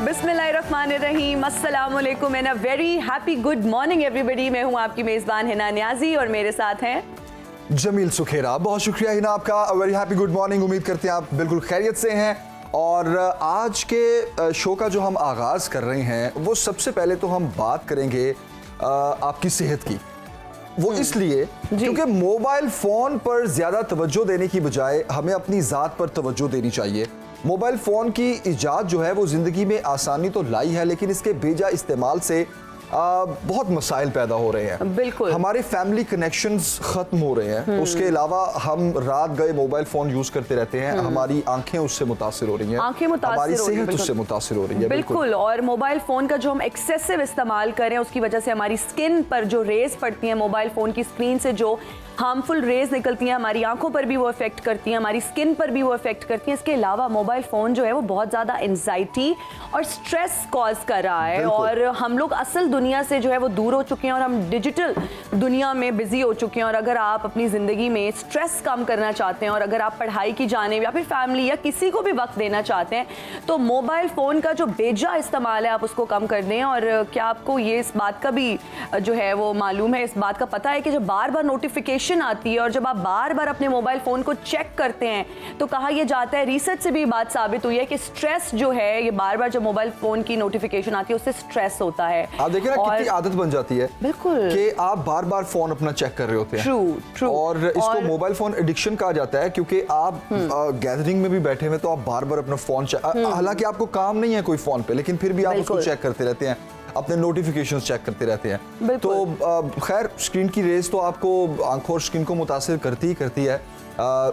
बिस्मिल्लाहिर्रहमानिर्रहीम, अस्सलाम वालेकुम and a very happy good morning everybody. मैं हूं आपकी मेज़बान हिना नियाजी और मेरे साथ हैं जमील सुखेरा। बहुत शुक्रिया हिना आपका। Very happy good morning. उम्मीद करते हैं आप बिल्कुल खैरियत से हैं। और आज के शो का जो हम आगाज़ कर रहे हैं वो सबसे पहले तो हम बात करेंगे आपकी सेहत की। वो इसलिए क्योंकि मोबाइल फ़ोन पर ज़्यादा तवज्जो देने की बजाय हमें अपनी ज़ात पर तवज्जो देनी चाहिए। मोबाइल फ़ोन की इजाद जो है वो ज़िंदगी में आसानी तो लाई है, लेकिन इसके बेजा इस्तेमाल से बहुत मसाइल पैदा हो रहे हैं। बिल्कुल, हमारे फैमिली कनेक्शंस खत्म हो रहे हैं। उसके अलावा हम रात गए मोबाइल फोन यूज करते रहते हैं। हमारी आंखें उससे मुतासिर हो रही हैं, हमारी सेहत उससे मुतासिर हो रही है। बिल्कुल। और मोबाइल फोन का जो हम एक्सेसिव इस्तेमाल करें उसकी वजह से हमारी स्किन पर जो रेज पड़ती हैं, मोबाइल फोन की स्क्रीन से जो हार्मफुल रेज निकलती हैं, हमारी आंखों पर भी वो इफेक्ट करती हैं, हमारी स्किन पर भी वो इफेक्ट करती हैं। इसके अलावा मोबाइल फ़ोन जो है वो बहुत ज़्यादा एंजाइटी और स्ट्रेस कॉज कर रहा है और हम लोग असल दुनिया से जो है वो दूर हो चुके हैं और हम डिजिटल दुनिया में बिजी हो चुके हैं। और अगर आप अपनी ज़िंदगी में स्ट्रेस कम करना चाहते हैं और अगर आप पढ़ाई की जानिब या फिर फैमिली या किसी को भी वक्त देना चाहते हैं तो मोबाइल फ़ोन का जो बेजा इस्तेमाल है आप उसको कम कर दें। और क्या आपको ये इस बात का भी जो है वो मालूम है, इस बात का पता है कि जब बार बार नोटिफिकेशन आती है और जब आप बार बार अपने मोबाइल फोन को चेक करते हैं तो कहा यह जाता है, रिसर्च से भी बात साबित हुई है कि स्ट्रेस जो है ये बार बार जब मोबाइल फोन की नोटिफिकेशन आती है उससे स्ट्रेस होता है। आप देखिए ना कितनी आदत बन जाती है। बिल्कुल, कि आप बार बार फोन अपना चेक कर रहे होते हैं। ट्रू। और इसको मोबाइल फोन एडिक्शन कहा जाता है क्योंकि आप गैदरिंग में भी बैठे हुए तो आप बार बार अपना फोन चेक, हालांकि आपको काम नहीं है कोई फोन पे, लेकिन फिर भी आप उसको चेक करते रहते हैं, अपने नोटिफिकेशंस चेक करते रहते हैं। तो खैर स्क्रीन की रेज तो आपको आंखों और स्किन को मुतासिर करती है।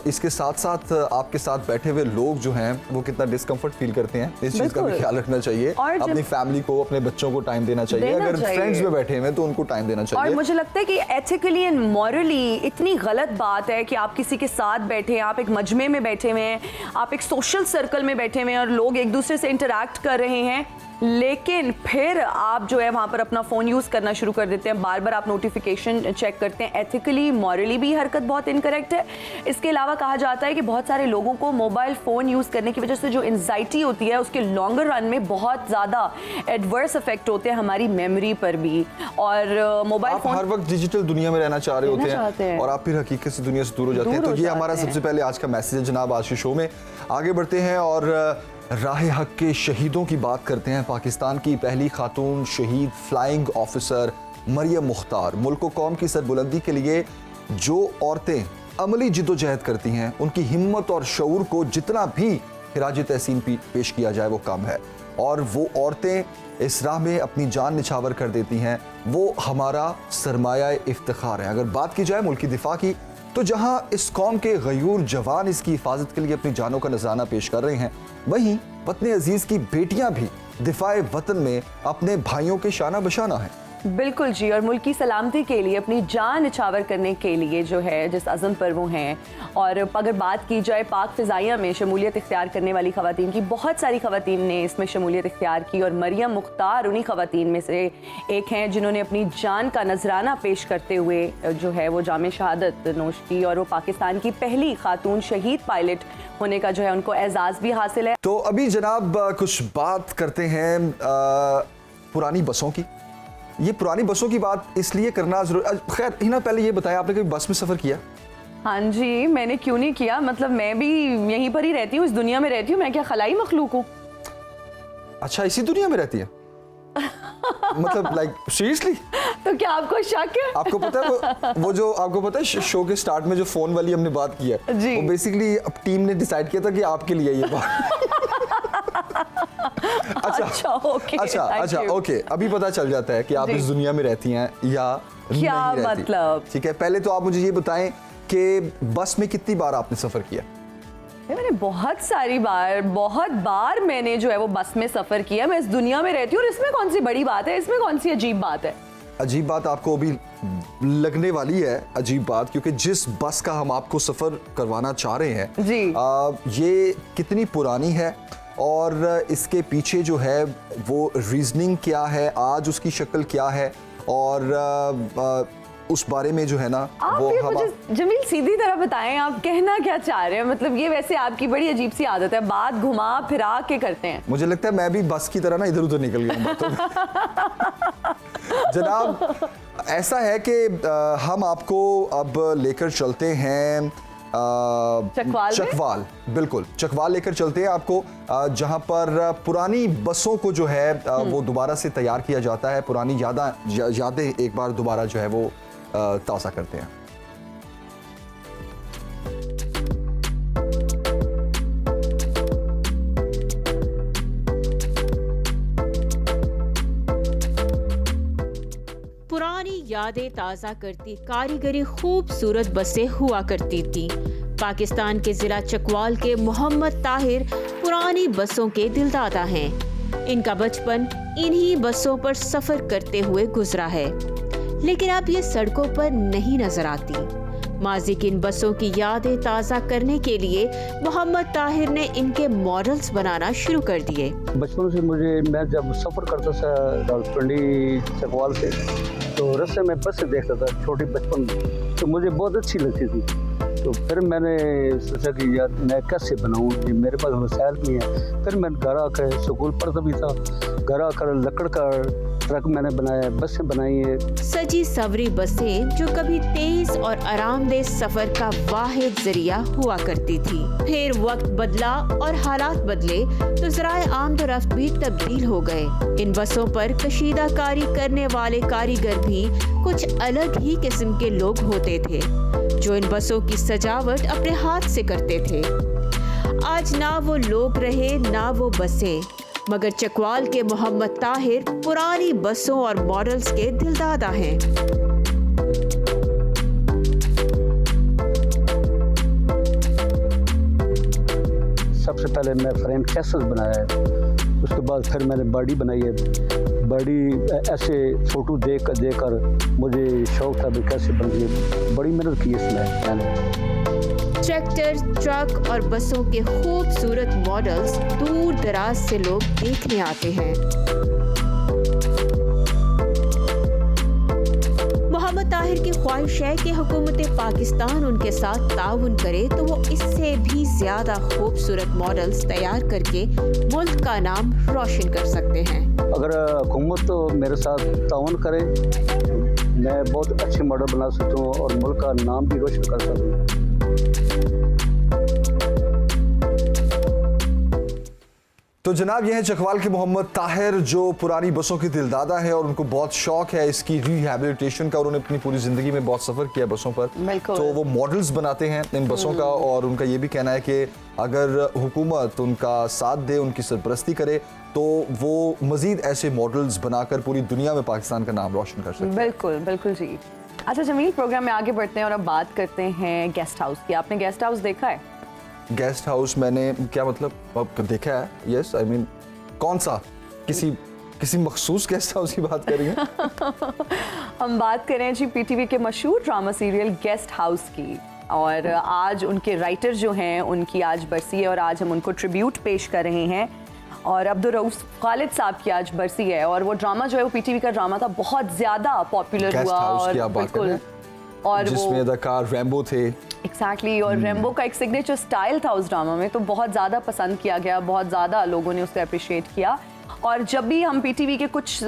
इसके साथ साथ आपके साथ बैठे हुए लोग जो हैं वो कितना डिस्कम्फर्ट फील करते हैं, इस चीज़ का भी ख्याल रखना चाहिए। अपनी फैमिली को, अपने बच्चों को टाइम देना चाहिए। अगर फ्रेंड्स में बैठे हुए तो उनको टाइम देना चाहिए। और मुझे लगता है कि एथिकली एंड मॉरली इतनी गलत बात है कि आप किसी के साथ बैठे हैं, आप एक मजमे में बैठे हुए हैं, आप एक सोशल सर्कल में बैठे हुए हैं और लोग एक दूसरे से इंटरैक्ट कर रहे हैं, लेकिन फिर आप जो है वहाँ पर अपना फ़ोन यूज़ करना शुरू कर देते हैं, बार बार आप नोटिफिकेशन चेक करते हैं। एथिकली मॉरली भी हरकत बहुत इनकरेक्ट है। इसके अलावा कहा जाता है कि बहुत सारे लोगों को मोबाइल फ़ोन यूज़ करने की वजह से जो एंजाइटी होती है उसके लॉन्गर रन में बहुत ज़्यादा एडवर्स इफेक्ट होते हैं हमारी मेमोरी पर भी। और मोबाइल फ़ोन हर वक्त डिजिटल दुनिया में रहना चाह रहे होते हैं और आप फिर हकीकत से दुनिया से दूर हो जाते हैं। तो ये हमारा सबसे पहले आज का मैसेज है जनाब। आज के शो में आगे बढ़ते हैं और राह हक के शहीदों की बात करते हैं। पाकिस्तान की पहली खातून शहीद फ्लाइंग ऑफिसर मरियम मुख्तार। मुल्क व कौम की सरबुलंदी के लिए जो औरतें अमली जिद्दोजहद करती हैं उनकी हिम्मत और शऊर को जितना भी खिराज तहसीन पेश किया जाए वो कम है। और वो औरतें इस राह में अपनी जान निछावर कर देती हैं, वो हमारा सरमाया इफ्तिखार है। अगर बात की जाए मुल्क की दिफा की तो जहां इस कौम के गयूर जवान इसकी हिफाजत के लिए अपनी जानों का नजराना पेश कर रहे हैं, वहीं वतन अजीज की बेटियां भी दिफाए वतन में अपने भाइयों के शाना बशाना हैं। बिल्कुल जी। और मुल्क की सलामती के लिए अपनी जान निछावर करने के लिए जो है जिस अज़म पर वो हैं। और अगर बात की जाए पाक फ़िज़ाइया में शमूलियत इख्तियार करने वाली ख़वातीन की, बहुत सारी ख़वातीन ने इसमें शमूलियत इख्तियार की और मरियम मुख्तार उन्हीं ख़वातीन में से एक हैं जिन्होंने अपनी जान का नजराना पेश करते हुए जो है वो जामे शहादत नोश की और वो पाकिस्तान की पहली खातून शहीद पायलट होने का जो है उनको एजाज़ भी हासिल है। तो अभी जनाब कुछ बात करते हैं पुरानी बसों की। ये पुरानी बसों की बात इसलिए करना जरूरी। खैर हिना, पहले ये बताया आपने कभी बस में सफ़र किया? हाँ जी, मैंने क्यों नहीं किया। मतलब मैं भी यहीं पर ही रहती हूँ, इस दुनिया में रहती हूँ। मैं क्या खलाई मखलूक हूँ? अच्छा, इसी दुनिया में रहती है? मतलब लाइक सीरियसली? तो क्या आपको शक है? आपको पता है वो जो आपको पता है शो के स्टार्ट में जो फोन वाली हमने बात की है, वो बेसिकली अब टीम ने डिसाइड किया था कि आपके लिए ये बात। अच्छा, ओके। अभी पता चल जाता है कि आप इस दुनिया में रहती हैं या क्या नहीं रहती। मतलब? ठीक है, पहले तो आप मुझे ये बताएं कि बस में कितनी बार आपने सफर किया? मैंने बहुत बार मैंने जो है वो बस में सफर किया। मैं इस दुनिया में रहती हूँ और इसमें कौन सी बड़ी बात है, इसमें कौन सी अजीब बात है? अजीब बात आपको अभी लगने वाली है अजीब बात, क्योंकि जिस बस का हम आपको सफर करवाना चाह रहे हैं जी, ये कितनी पुरानी है और इसके पीछे जो है वो रीजनिंग क्या है, आज उसकी शक्ल क्या है और उस बारे में जो है ना आप ये मुझे जमील सीधी तरह बताएं, आप कहना क्या चाह रहे हैं? मतलब ये वैसे आपकी बड़ी अजीब सी आदत है, बात घुमा फिरा के करते हैं। मुझे लगता है मैं भी बस की तरह ना इधर उधर निकल गया हूं बातों में। जनाब, ऐसा है कि हम आपको अब लेकर चलते हैं चकवाल। बिल्कुल, चकवाल लेकर चलते हैं आपको, जहां पर पुरानी बसों को जो है वो दोबारा से तैयार किया जाता है। पुरानी यादें एक बार दोबारा जो है वो ताज़ा करते हैं। पुरानी यादें ताज़ा करती कारीगरी खूबसूरत बसें हुआ करती थी। पाकिस्तान के जिला चकवाल के मोहम्मद ताहिर पुरानी बसों के दिलदादा हैं। इनका बचपन इन्हीं बसों पर सफर करते हुए गुजरा है, लेकिन अब ये सड़कों पर नहीं नजर आती। माजी की इन बसों की यादें ताज़ा करने के लिए मोहम्मद ताहिर ने इनके मॉडल्स बनाना शुरू कर दिए। बचपन से मैं जब सफ़र करता था रावलपिंडी चकवाल से, तो रास्ते में बस से देखता था छोटी बचपन में, तो मुझे बहुत अच्छी लगती थी। तो फिर मैंने सोचा कि यार मैं कैसे बनाऊँ, ये मेरे पास वसाइल नहीं है। फिर मैं घर आकर स्कूल पढ़ता भी था, घर आकर लकड़ का ट्रक मैंने बनाया, बसें बनाई है। सजी सवरी बसें जो कभी तेज और आरामदेह सफर का वाहिद जरिया हुआ करती थी। फिर वक्त बदला और हालात बदले तो ज़राए आमदोरफ्त भी तब्दील हो गए। इन बसों पर कशीदाकारी करने वाले कारीगर भी कुछ अलग ही किस्म के लोग होते थे, जो इन बसों की सजावट अपने हाथ से करते थे। आज ना वो लोग रहे ना वो बसें, मगर चकवाल के मोहम्मद ताहिर पुरानी बसों और मॉडल्स के दिलदादा हैं। सबसे पहले मैं फ्रेम कैसेस बनाया है, उसके बाद फिर मैंने बॉडी बनाई है। बॉडी ऐसे फोटो देकर मुझे शौक था भी कैसे बन गई, बड़ी मेहनत की इसमें मैंने। ट्रैक्टर, ट्रक और बसों के खूबसूरत मॉडल्स दूर दराज से लोग देखने आते हैं। मोहम्मद ताहिर की ख्वाहिश है कि हुकूमत पाकिस्तान उनके साथ ताउन करे तो वो इससे भी ज्यादा खूबसूरत मॉडल्स तैयार करके मुल्क का नाम रोशन कर सकते हैं। अगर हुकूमत तो मेरे साथ ताउन करे, मैं बहुत अच्छे मॉडल बना सकता हूँ और मुल्क का नाम भी रोशन कर सकता हूँ। तो जनाब, ये है चकवाल के मोहम्मद ताहिर, जो पुरानी बसों के दिलदादा है और उनको बहुत शौक है इसकी रिहैबिलिटेशन का। उन्होंने अपनी पूरी जिंदगी में बहुत सफर किया बसों पर, तो वो मॉडल्स बनाते हैं इन बसों का। और उनका ये भी कहना है कि अगर हुकूमत उनका साथ दे, उनकी सरपरस्ती करे, तो वो मजीद ऐसे मॉडल्स बनाकर पूरी दुनिया में पाकिस्तान का नाम रोशन कर सकते हैं। बिल्कुल बिल्कुल जी। अच्छा जमील, प्रोग्राम में आगे बढ़ते हैं और अब बात करते हैं गेस्ट हाउस की। आपने गेस्ट हाउस देखा है? गेस्ट हाउस मैंने, क्या मतलब, अब देखा है। यस, आई मीन कौन सा? किसी मखसूस गेस्ट हाउस की बात करेंगे? हम बात कर रहे हैं जी पीटीवी के मशहूर ड्रामा सीरियल गेस्ट हाउस की। और आज उनके राइटर जो हैं उनकी आज बरसी है और आज हम उनको ट्रिब्यूट पेश कर रहे हैं। और अब्दुल रऊफ खालिद साहब की आज बरसी है और वो ड्रामा जो है वो पीटीवी का ड्रामा था, बहुत ज़्यादा पॉपुलर हुआ। और बिल्कुल, और जिसमें अदाकार रैम्बो थे। एग्जैक्टली, और रैम्बो का एक सिग्नेचर स्टाइल था उस ड्रामा में, तो बहुत ज़्यादा पसंद किया गया, बहुत ज़्यादा लोगों ने उसे अप्रिशिएट किया। और जब भी हम पीटीवी के कुछ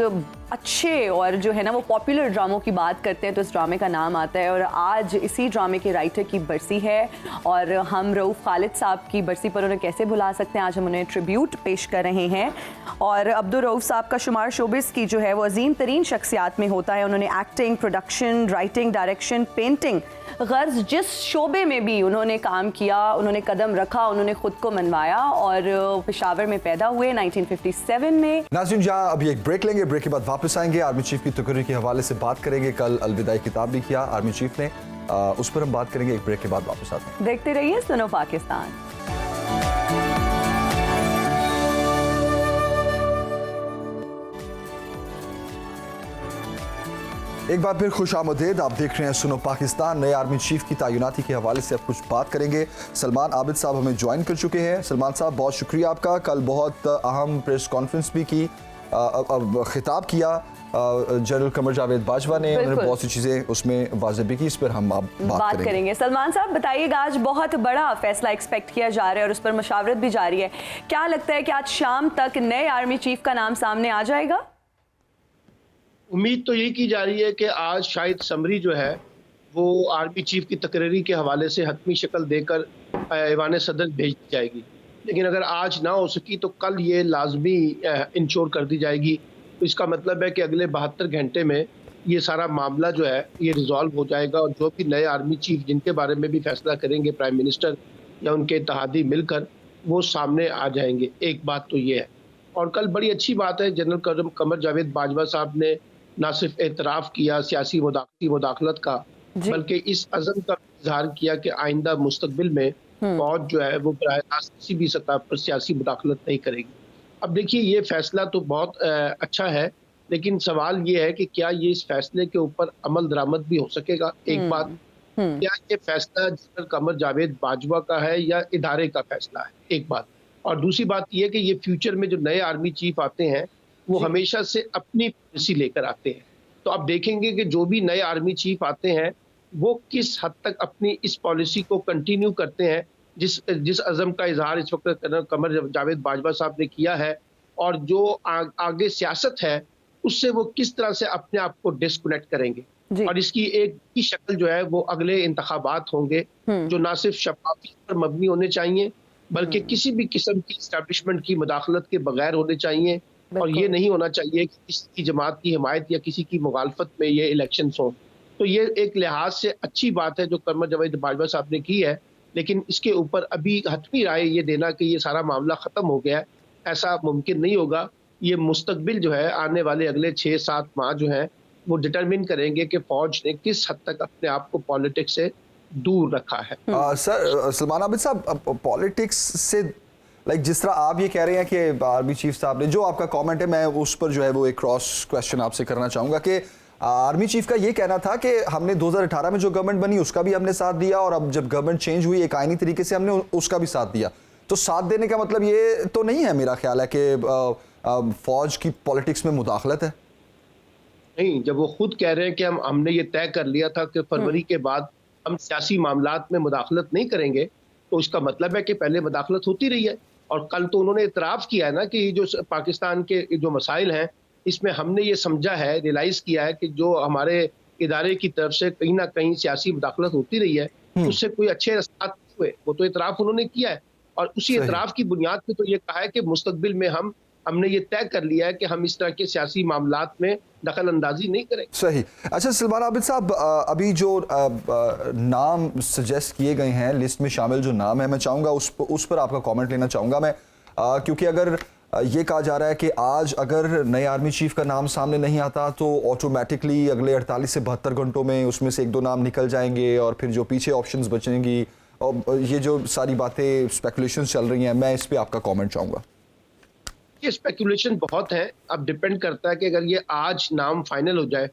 अच्छे और जो है ना वो पॉपुलर ड्रामों की बात करते हैं तो इस ड्रामे का नाम आता है। और आज इसी ड्रामे के राइटर की बरसी है और हम रऊफ खालिद साहब की बरसी पर उन्हें कैसे भुला सकते हैं, आज हम उन्हें ट्रिब्यूट पेश कर रहे हैं। और अब्दुल रऊफ साहब का शुमार शोबिस की जो है वो अजीम तरीन शख्सियात में होता है। उन्होंने acting, production, writing, direction, painting, गर्ज जिस शोबे में भी उन्होंने काम किया, उन्होंने कदम रखा, उन्होंने खुद को मनवाया और पेशावर में पैदा हुए 1957 में। नाज़रीन, जहाँ अभी एक ब्रेक लेंगे, ब्रेक के बाद वापस आएंगे। आर्मी चीफ की तकरीर के हवाले से बात करेंगे। कल अलविदाई किताब भी किया आर्मी चीफ ने, उस पर हम बात करेंगे। एक ब्रेक के बाद वापस आते हैं। देखते रहिए सुनो पाकिस्तान। एक बार फिर खुश आमदेद, आप देख रहे हैं सुनो पाकिस्तान। नए आर्मी चीफ की तैनाती के हवाले से अब कुछ बात करेंगे। सलमान आबिद साहब हमें ज्वाइन कर चुके हैं। सलमान साहब, बहुत शुक्रिया आपका। कल बहुत अहम प्रेस कॉन्फ्रेंस भी की खिताब किया जनरल कमर जावेद बाजवा ने, उन्होंने बहुत सी चीज़ें उसमें वाज़ेबी की, इस पर हम अब बात करेंगे। सलमान साहब बताइएगा, आज बहुत बड़ा फैसला एक्सपेक्ट किया जा रहा है और उस पर मशावरत भी जारी है। क्या लगता है कि आज शाम तक नए आर्मी चीफ का नाम सामने आ जाएगा? उम्मीद तो यही की जा रही है कि आज शायद समरी जो है वो आर्मी चीफ की तकरीरी के हवाले से हतमी शक्ल देकर ऐवान सदर भेज दी जाएगी। लेकिन अगर आज ना हो सकी तो कल ये लाजमी इंश्योर कर दी जाएगी। तो इसका मतलब है कि अगले 72 घंटे में ये सारा मामला जो है ये रिजॉल्व हो जाएगा और जो भी नए आर्मी चीफ जिनके बारे में भी फैसला करेंगे प्राइम मिनिस्टर या उनके इत्तेहादी मिलकर, वो सामने आ जाएंगे। एक बात तो ये है। और कल बड़ी अच्छी बात है, जनरल कमर जावेद बाजवा साहब ने ना सिर्फ एतराफ़ किया सियासी मुदाखलत का, बल्कि इस अज़म का इजहार किया कि आइंदा मुस्तकबिल में फौज जो है वो बराह रास्त किसी भी सतह पर सियासी मुदाखलत नहीं करेगी। अब देखिए, ये फैसला तो बहुत अच्छा है, लेकिन सवाल ये है कि क्या ये इस फैसले के ऊपर अमल दरामद भी हो सकेगा। एक बात, क्या ये फैसला जनरल कमर जावेद बाजवा का है या इदारे का फैसला है, एक बात। और दूसरी बात ये है कि ये फ्यूचर में जो नए आर्मी चीफ आते हैं वो हमेशा से अपनी पॉलिसी लेकर आते हैं। तो अब देखेंगे कि जो भी नए आर्मी चीफ आते हैं वो किस हद तक अपनी इस पॉलिसी को कंटिन्यू करते हैं जिस अज़म का इजहार इस वक्त कमर जावेद बाजवा साहब ने किया है, और जो आगे सियासत है उससे वो किस तरह से अपने आप को डिस्कनेक्ट करेंगे। और इसकी एक ही शक्ल जो है वो अगले इंतखाबात होंगे जो ना सिर्फ शफाफियत पर मबनी होने चाहिए बल्कि किसी भी किस्म की इस्टेब्लिशमेंट की मुदाखलत के बगैर होने चाहिए। और ये नहीं होना चाहिए कि किसी की जमात की हिमायत या किसी की मुखालफत में ये इलेक्शंस हों। तो ये एक लिहाज से अच्छी बात है जो कमर जावेद बाजवा साहब ने की है, लेकिन इसके ऊपर अभी हतमी राय ये देना कि ये सारा मामला ख़त्म हो गया है, ऐसा मुमकिन नहीं होगा। ये मुस्तकबिल जो है आने वाले अगले 6-7 माह जो हैं वो डिटरमिन करेंगे कि फ़ौज ने किस हद तक अपने आप को पॉलिटिक्स से दूर रखा है। सर सलमान आबिद साहब, पॉलिटिक्स से जिस तरह आप ये कह रहे हैं कि आर्मी चीफ साहब ने, जो आपका कमेंट है मैं उस पर जो है वो एक क्रॉस क्वेश्चन आपसे करना चाहूँगा कि आर्मी चीफ का ये कहना था कि हमने 2018 में जो गवर्नमेंट बनी उसका भी हमने साथ दिया और अब जब गवर्नमेंट चेंज हुई एक आईनी तरीके से हमने उसका भी साथ दिया। तो साथ देने का मतलब ये तो नहीं है, मेरा ख्याल है कि फौज की पॉलिटिक्स में मुदाखलत है। नहीं, जब वो खुद कह रहे हैं कि हमने ये तय कर लिया था कि फरवरी के बाद हम सियासी मामलात में मुदाखलत नहीं करेंगे, तो इसका मतलब है कि पहले मुदाखलत होती रही है। और कल तो उन्होंने इतराफ़ किया है ना कि जो पाकिस्तान के जो मसाइल हैं इसमें हमने ये समझा है, रियलाइज़ किया है कि जो हमारे इदारे की तरफ से कहीं ना कहीं सियासी मुदाखलत होती रही है उससे कोई अच्छे रास्ते हुए, वो तो इतराफ़ उन्होंने किया है। और उसी इतराफ़ की बुनियाद पे तो ये कहा है कि मुस्तकबिल में हमने ये तय कर लिया है कि हम इस तरह के सियासी मामलात में दखल अंदाजी नहीं करें। सही। अच्छा सलमान आबिद साहब, अभी जो नाम सजेस्ट किए गए हैं, लिस्ट में शामिल जो नाम है, मैं चाहूँगा उस पर आपका कमेंट लेना चाहूँगा मैं, क्योंकि अगर ये कहा जा रहा है कि आज अगर नए आर्मी चीफ का नाम सामने नहीं आता तो ऑटोमेटिकली अगले 48 से 72 घंटों में उसमें से 1-2 नाम निकल जाएंगे और फिर जो पीछे ऑप्शंस बचेंगी, और ये जो सारी बातें स्पेकुलेशन चल रही हैं, मैं इस पर आपका कमेंट चाहूँगा। ये स्पेकुलेशन बहुत है, अब डिपेंड करता है कि अगर ये आज नाम फाइनल हो जाए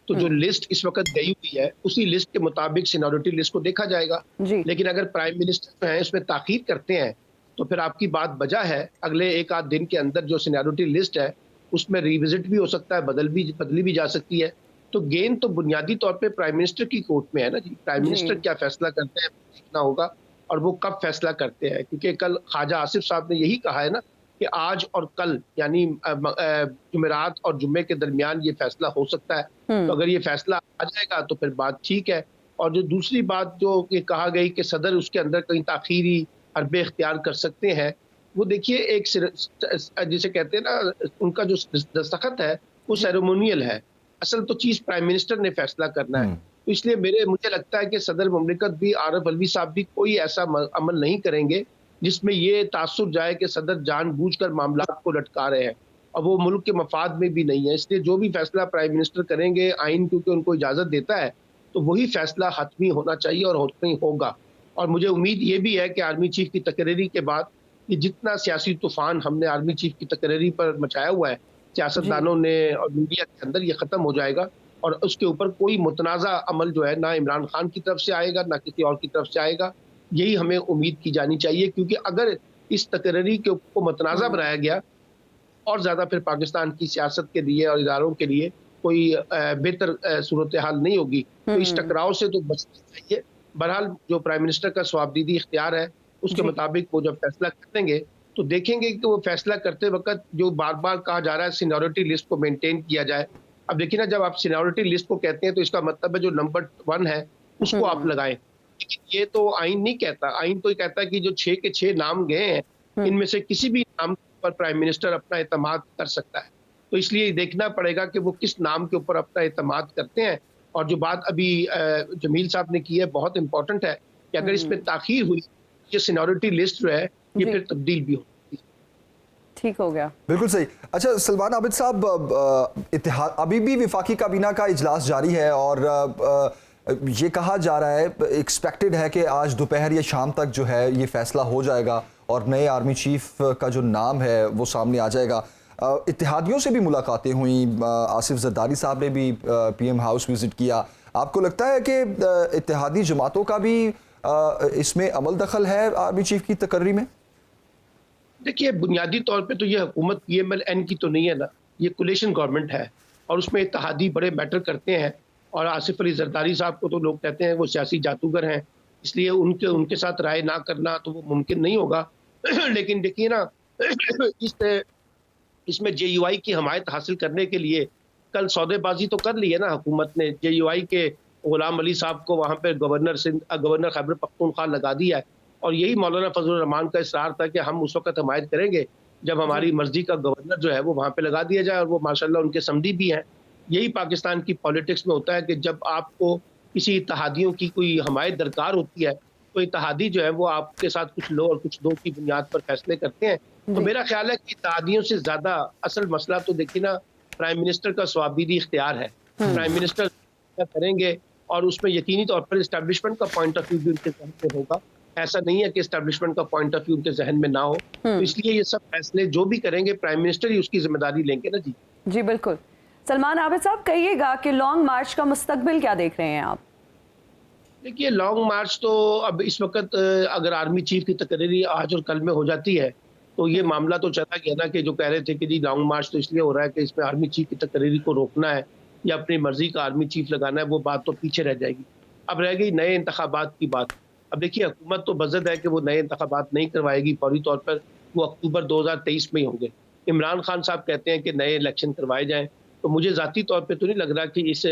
तो जो लिस्ट इस वक्त गई हुई है उसी लिस्ट के मुताबिक सीनियरिटी लिस्ट को देखा जाएगा। लेकिन अगर प्राइम मिनिस्टर जो है उसमें ताखीर करते हैं तो फिर आपकी बात बजा है, अगले 1-8 दिन के अंदर जो सीनियरिटी लिस्ट है उसमें रिविजिट भी हो सकता है, बदली भी जा सकती है। तो गेंद तो बुनियादी तौर पे प्राइम मिनिस्टर की कोर्ट में है ना जी। प्राइम मिनिस्टर क्या फैसला करते हैं देखना होगा, और वो कब फैसला करते हैं, क्योंकि कल ख्वाजा आसिफ साहब ने यही कहा है ना कि आज और कल यानी जुमेरात और जुम्मे के दरमियान ये फैसला हो सकता है। तो अगर ये फैसला आ जाएगा तो फिर बात ठीक है। और जो दूसरी बात जो ये कहा गई कि सदर उसके अंदर कहीं ताखीरी हरबे इख्तियार कर सकते हैं, वो देखिए एक जिसे कहते हैं ना, उनका जो दस्तखत है वो सेरेमोनियल है, असल तो चीज प्राइम मिनिस्टर ने फैसला करना है। तो इसलिए मुझे लगता है कि सदर मुमलिकत भी आरिफ अलवी साहब भी कोई ऐसा अमल नहीं करेंगे जिसमें ये तासुर जाए कि सदर जानबूझकर मामलात को लटका रहे हैं, और वो मुल्क के मफाद में भी नहीं है। इसलिए जो भी फैसला प्राइम मिनिस्टर करेंगे, आइन क्योंकि उनको इजाज़त देता है, तो वही फैसला हतमी होना चाहिए और हतमी होगा। और मुझे उम्मीद ये भी है कि आर्मी चीफ की तकरीरी के बाद ये जितना सियासी तूफान हमने आर्मी चीफ की तकरीरी पर मचाया हुआ है सियासतदानों ने और मीडिया के अंदर, ये ख़त्म हो जाएगा और उसके ऊपर कोई मुतनाज़ा अमल जो है ना इमरान खान की तरफ से आएगा ना किसी और की तरफ से आएगा। यही हमें उम्मीद की जानी चाहिए, क्योंकि अगर इस तकरीरी को मुतनाज़ा बनाया गया और ज़्यादा फिर पाकिस्तान की सियासत के लिए और इदारों के लिए कोई बेहतर सूरत हाल नहीं होगी। तो इस टकराव से तो बचना चाहिए। बहरहाल जो प्राइम मिनिस्टर का स्वाबदीदी इख्तियार है, उसके मुताबिक वो जब फैसला करेंगे तो देखेंगे कि वो फैसला करते वक्त जो बार बार कहा जा रहा है सीनियरिटी लिस्ट को मेंटेन किया जाए। अब देखिए ना, जब आप सीनियरिटी लिस्ट को कहते हैं तो इसका मतलब है जो नंबर 1 है उसको आप लगाएं। लेकिन ये तो आइन नहीं कहता। आइन तो ये कहता है कि जो 6 के 6 नाम गए हैं, इनमें से किसी भी नाम पर प्राइम मिनिस्टर अपना एतमाद कर सकता है। तो इसलिए देखना पड़ेगा कि वो किस नाम के ऊपर अपना एतमाद करते हैं। और जो बात अभी जमील साहब ने की है बहुत इंपॉर्टेंट है कि अगर इसमें ताखीर हुई, ये सीनियरिटी लिस्ट जो है ये फिर तब्दील भी हो। ठीक हो गया, बिल्कुल सही। अच्छा सलमान आबिद साहब, इत्तेहाद अभी भी विफाकी काबीना का इजलास जारी है और ये कहा जा रहा है, एक्सपेक्टेड है कि आज दोपहर या शाम तक जो है ये फैसला हो जाएगा और नए आर्मी चीफ का जो नाम है वो सामने आ जाएगा। इत्तेहादियों से भी मुलाकातें हुई, आसिफ जरदारी साहब ने भी पीएम हाउस विजिट किया। आपको लगता है कि इत्तेहादी जमातों का भी इसमें अमल दखल है आर्मी चीफ की तकर्री में? देखिए, बुनियादी तौर पे तो ये हुकूमत PMLN की तो नहीं है ना, ये कोलिशन गवर्नमेंट है और उसमें इत्तेहादी बड़े मैटर करते हैं। और आसिफ अली जरदारी साहब को तो लोग कहते हैं वो सियासी जादूगर हैं, इसलिए उनके साथ राय ना करना तो वो मुमकिन नहीं होगा। लेकिन देखिए ना, इसमें JUI की हमायत हासिल करने के लिए कल सौदेबाजी तो कर ली है ना हुकूमत ने। JUI के गुलाम अली साहब को वहाँ पे गवर्नर खैबर पख्तूनख्वा लगा दिया है। और यही मौलाना फजलुर रहमान का इसरार था कि हम उस वक्त हमायत करेंगे जब हमारी मर्जी का गवर्नर जो है वो वहाँ पे लगा दिया जाए, और वो माशाल्लाह उनके समधी भी हैं। यही पाकिस्तान की पॉलिटिक्स में होता है कि जब आपको किसी इत्तेहादियों की कोई हमायत दरकार होती है तो इत्तेहादी जो है वो आपके साथ कुछ लो और कुछ दो की बुनियाद पर फैसले करते हैं। तो मेरा ख्याल है कि इत्तेहादियों से ज्यादा असल मसला तो देखिए ना, प्राइम मिनिस्टर का स्वाबीदी इख्तियार है। प्राइम मिनिस्टर करेंगे और उसमें यकीनी तौर पर इस्टेब्लिशमेंट का पॉइंट ऑफ व्यू भी उनके जहन में होगा। ऐसा नहीं है कि इस्टेब्लिशमेंट का पॉइंट ऑफ व्यू उनके जहन में ना हो। तो इसलिए ये सब फैसले जो भी करेंगे प्राइम मिनिस्टर ही उसकी जिम्मेदारी लेंगे ना। जी बिल्कुल। सलमान आबिद साहब, कहिएगा कि लॉन्ग मार्च का मुस्तकबिल क्या देख रहे हैं आप? देखिए, लॉन्ग मार्च तो अब इस वक्त अगर आर्मी चीफ की तकरीरी आज और कल में हो जाती है तो ये मामला तो चला गया ना, कि जो कह रहे थे कि जी लॉन्ग मार्च तो इसलिए हो रहा है कि इसमें आर्मी चीफ की तकरीरी को रोकना है या अपनी मर्जी का आर्मी चीफ लगाना है, वो बात तो पीछे रह जाएगी। अब रह गई नए इंतखाबात की बात। अब देखिए, हुकूमत तो बजद है कि वो नए इंतखाबात नहीं करवाएगी फौरी तौर पर, वो अक्टूबर 2023 में ही होंगे। इमरान खान साहब कहते हैं कि नए इलेक्शन करवाए जाएं, तो मुझे ज़ाती तौर पे तो नहीं लग रहा कि इस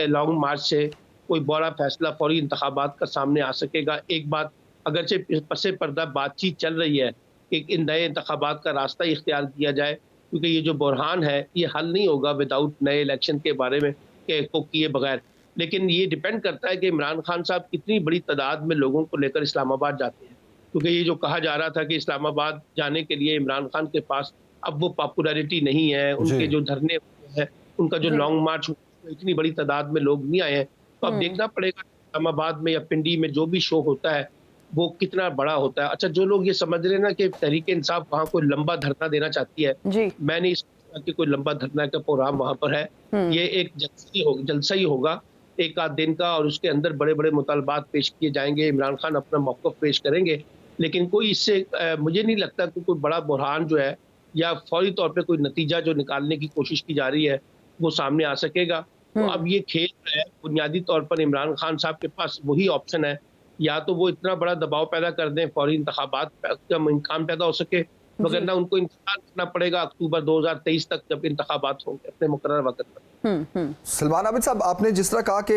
लॉन्ग मार्च से कोई बड़ा फैसला फौरी इंतखाबात का सामने आ सकेगा। एक बात, अगरचे पसे पर्दा बातचीत चल रही है कि इन नए इंतखाबात का रास्ता इख्तियार किया जाए, क्योंकि ये जो बुरहान है ये हल नहीं होगा विदाउट नए इलेक्शन के बारे में को किए बगैर। लेकिन ये डिपेंड करता है कि इमरान खान साहब कितनी बड़ी तादाद में लोगों को लेकर इस्लामाबाद जाते हैं, क्योंकि ये जो कहा जा रहा था कि इस्लामाबाद जाने के लिए इमरान खान के पास अब वो पॉपुलैरिटी नहीं है, उनके जो धरने हैं, उनका जो लॉन्ग मार्च, इतनी बड़ी तादाद में लोग नहीं आए हैं। तो अब देखना पड़ेगा इस्लामाबाद में या पिंडी में जो भी शो होता है वो कितना बड़ा होता है। अच्छा, जो लोग ये समझ रहे हैं ना कि तहरीक इंसाफ वहाँ कोई लंबा धरना देना चाहती है, मैं नहीं समझता कि कोई लंबा धरना का प्रोग्राम वहाँ पर है। ये एक जलसा ही होगा एक आध दिन का, और उसके अंदर बड़े बड़े मुतालबात पेश किए जाएंगे, इमरान खान अपना मौक़िफ़ पेश करेंगे। लेकिन कोई इससे मुझे नहीं लगता कि कोई बड़ा बुरहान जो है या फौरी तौर पे कोई नतीजा जो निकालने की कोशिश की जा रही है वो सामने आ सकेगा। तो अब ये खेल है, बुनियादी तौर पर इमरान खान साहब के पास वही ऑप्शन है, या तो वो इतना बड़ा दबाव पैदा कर दें फौरी इंतखाबात का इम्कान पैदा हो सके, वगरना उनको इंतजार करना पड़ेगा अक्टूबर 2023 तक जब इंतखाबात होंगे अपने मुकर्रर वक्त पर। सलमान आबिद साहब, आपने जिस तरह कहा कि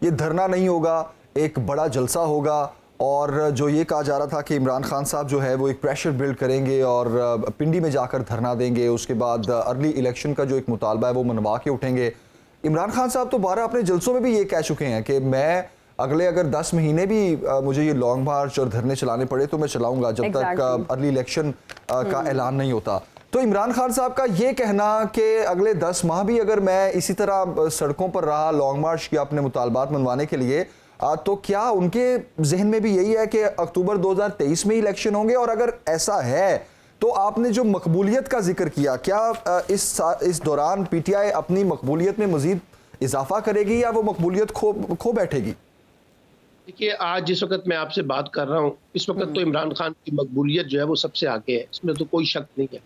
ये धरना नहीं होगा, एक बड़ा जलसा होगा, और जो ये कहा जा रहा था कि इमरान खान साहब जो है वो एक प्रेशर बिल्ड करेंगे और पिंडी में जाकर धरना देंगे, उसके बाद अर्ली इलेक्शन का जो एक मुतालबा है वो मनवा के उठेंगे। इमरान खान साहब तो 12 अपने जलसों में भी ये कह चुके हैं कि मैं अगले अगर 10 महीने भी मुझे ये लॉन्ग मार्च और धरने चलाने पड़े तो मैं चलाऊंगा जब तक अर्ली इलेक्शन का ऐलान नहीं होता। तो इमरान खान साहब का ये कहना कि अगले 10 माह भी अगर मैं इसी तरह सड़कों पर रहा, लॉन्ग मार्च किया अपने मुतालबात मनवाने के लिए, तो क्या उनके जहन में भी यही है कि अक्टूबर 2023 में इलेक्शन होंगे? और अगर ऐसा है तो आपने जो मकबूलियत का जिक्र किया, क्या इस दौरान PTI अपनी मकबूलियत में मजीद इजाफा करेगी या वो मकबूलियत खो बैठेगी? देखिए, आज जिस वक्त मैं आपसे बात कर रहा हूँ इस वक्त तो इमरान खान की मकबूलियत जो है वो सबसे आगे है, इसमें तो कोई शक नहीं है।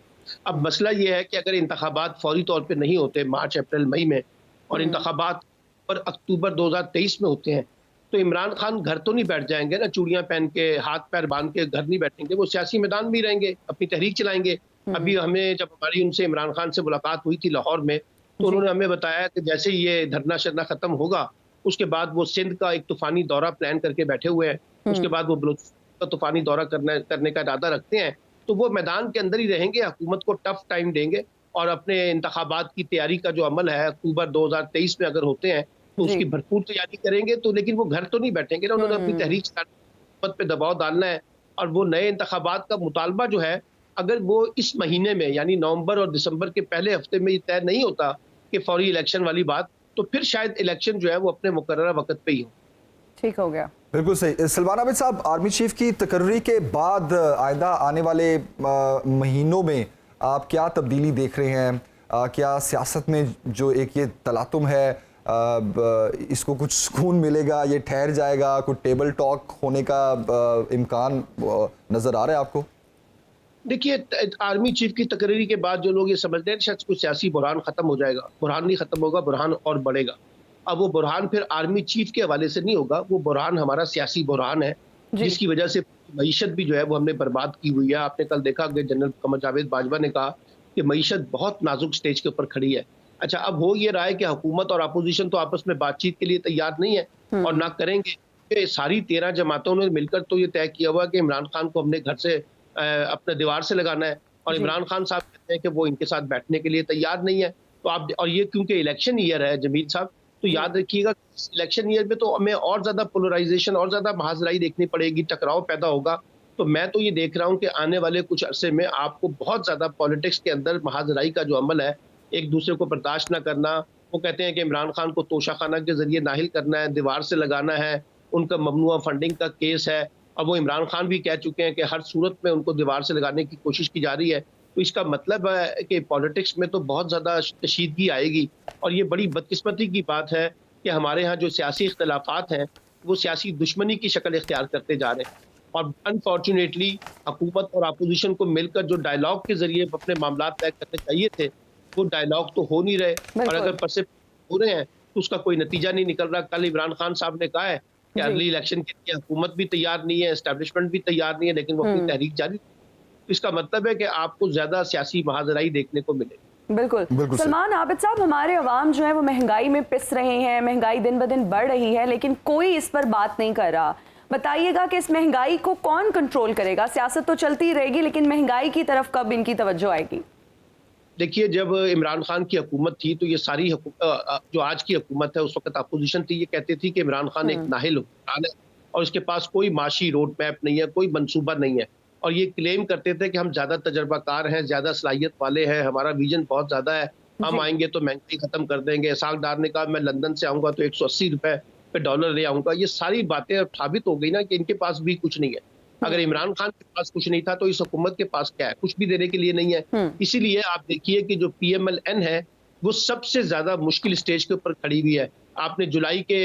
अब मसला ये है कि अगर इंतखाबात फौरी तौर पे नहीं होते मार्च अप्रैल मई में और इंतखाबात पर अक्टूबर 2023 में होते हैं, तो इमरान खान घर तो नहीं बैठ जाएंगे ना, चूड़ियां पहन के हाथ पैर बांध के घर नहीं बैठेंगे, वो सियासी मैदान भी रहेंगे, अपनी तहरीक चलाएंगे। अभी हमें जब हमारी उनसे इमरान खान से मुलाकात हुई थी लाहौर में, तो उन्होंने हमें बताया कि जैसे ही ये धरना शरना खत्म होगा उसके बाद वो सिंध का एक तूफानी दौरा प्लान करके बैठे हुए हैं, उसके बाद वो बलूचिस्तान का तूफानी दौरा करने का इरादा रखते हैं। तो वो मैदान के अंदर ही रहेंगे, हुकूमत को टफ टाइम देंगे और अपने इंतखाबात की तैयारी का जो अमल है अक्टूबर 2023 में अगर होते हैं तो उसकी भरपूर तैयारी करेंगे। तो लेकिन वो घर तो नहीं बैठेंगे ना, उन्होंने अपनी तहरीक हुकूमत पे दबाव डालना है और वो नए इंतखाबात का मुतालबा जो है, अगर वो इस महीने में यानी नवंबर और दिसंबर के पहले हफ्ते में ये तय नहीं होता कि फौरी इलेक्शन वाली बात, तो फिर शायद इलेक्शन जो है वो अपने मुकर्ररा वक्त पे ही हो। ठीक हो गया, बिल्कुल सही। सलमान आबिद साहब, आर्मी चीफ की तकर्री के बाद आइंदा आने वाले महीनों में आप क्या तब्दीली देख रहे हैं? क्या सियासत में जो एक ये तलातुम है इसको कुछ सुकून मिलेगा, ये ठहर जाएगा, कुछ टेबल टॉक होने का इम्कान नजर आ रहा है आपको? देखिए, आर्मी चीफ की तकरीरी के बाद जो लोग ये समझते हैं शायद कुछ सियासी बुरहान खत्म हो जाएगा, बुरहान नहीं खत्म होगा, बुरहान और बढ़ेगा। अब वो बुरहान फिर आर्मी चीफ के हवाले से नहीं होगा, वो बुरहान हमारा सियासी बुरहान है जिसकी वजह से मईशत भी जो है वो हमने बर्बाद की हुई है। आपने कल देखा कि जनरल कमर जावेद बाजवा ने कहा कि मईशत बहुत नाजुक स्टेज के ऊपर खड़ी है। अच्छा, अब हो ये रहा है कि हुकूमत और अपोजिशन तो आपस में बातचीत के लिए तैयार नहीं है और ना करेंगे। सारी 13 जमातों ने मिलकर तो ये तय किया हुआ कि इमरान खान को हमने घर से अपने दीवार से लगाना है और इमरान खान साहब कहते हैं कि वो इनके साथ बैठने के लिए तैयार नहीं है। तो आप, और ये क्योंकि इलेक्शन ईयर है जमील साहब, तो याद रखिएगा इलेक्शन ईयर में तो हमें और ज्यादा पोलराइजेशन और ज्यादा महाजराई देखनी पड़ेगी, टकराव पैदा होगा। तो मैं तो ये देख रहा हूँ कि आने वाले कुछ अरसे में आपको बहुत ज्यादा पॉलिटिक्स के अंदर महाजराई का जो अमल है, एक दूसरे को बर्दाश्त ना करना, वो कहते हैं कि इमरान खान को तोशाखाना के जरिए नाहिल करना है, दीवार से लगाना है, उनका ममनुआ फंडिंग का केस है। अब वो इमरान खान भी कह चुके हैं कि हर सूरत में उनको दीवार से लगाने की कोशिश की जा रही है। तो इसका मतलब है कि पॉलिटिक्स में तो बहुत ज़्यादा कशीदगी आएगी और ये बड़ी बदकिस्मती की बात है कि हमारे यहाँ जो सियासी इख्तलाफात हैं वो सियासी दुश्मनी की शक्ल इख्तियार करते जा रहे हैं। और अनफॉर्चुनेटली हुकूमत और अपोजिशन को मिलकर जो डायलॉग के जरिए अपने मामला तय करने चाहिए थे, वो डायलॉग तो हो नहीं रहे और अगर परसे हो रहे हैं तो उसका कोई नतीजा नहीं निकल रहा। कल इमरान खान साहब ने कहा है कि अर्ली इलेक्शन के लिए हुकूमत भी तैयार नहीं है, एस्टेब्लिशमेंट भी तैयार नहीं है, लेकिन वो अपनी तहरीक जारी। इसका मतलब है कि आपको ज्यादा सियासी महाजराई देखने को मिलेगी। बिल्कुल सलमान आबिद साहब, हमारे अवाम जो है वो महंगाई में पिस रहे हैं, महंगाई दिन ब दिन बढ़ रही है, लेकिन कोई इस पर बात नहीं कर रहा। बताइएगा कि इस महंगाई को कौन कंट्रोल करेगा? सियासत तो चलती ही रहेगी, लेकिन महंगाई की तरफ कब इनकी तवज्जो आएगी? देखिए, जब इमरान खान की हुकूमत थी तो ये सारी जो आज की हुकूमत है, उस वक्त अपोजिशन थी, ये कहती थी कि इमरान खान एक नाहिल हुक्मरान है और इसके पास कोई माशी रोड मैप नहीं है, कोई मंसूबा नहीं है। और ये क्लेम करते थे कि हम ज्यादा तजर्बाकार हैं, ज्यादा सलाहियत वाले हैं, हमारा विजन बहुत ज्यादा है, हम आएंगे तो महंगाई खत्म कर देंगे। इसहाक डार ने कहा मैं लंदन से आऊंगा तो 180 रुपए पे डॉलर ले आऊंगा। ये सारी बातें साबित हो गई ना कि इनके पास भी कुछ नहीं है। अगर इमरान खान के पास कुछ नहीं था तो इस हुकूमत के पास क्या है? कुछ भी देने के लिए नहीं है। इसीलिए आप देखिए कि जो PMLN है वो सबसे ज्यादा मुश्किल स्टेज के ऊपर खड़ी हुई है। आपने जुलाई के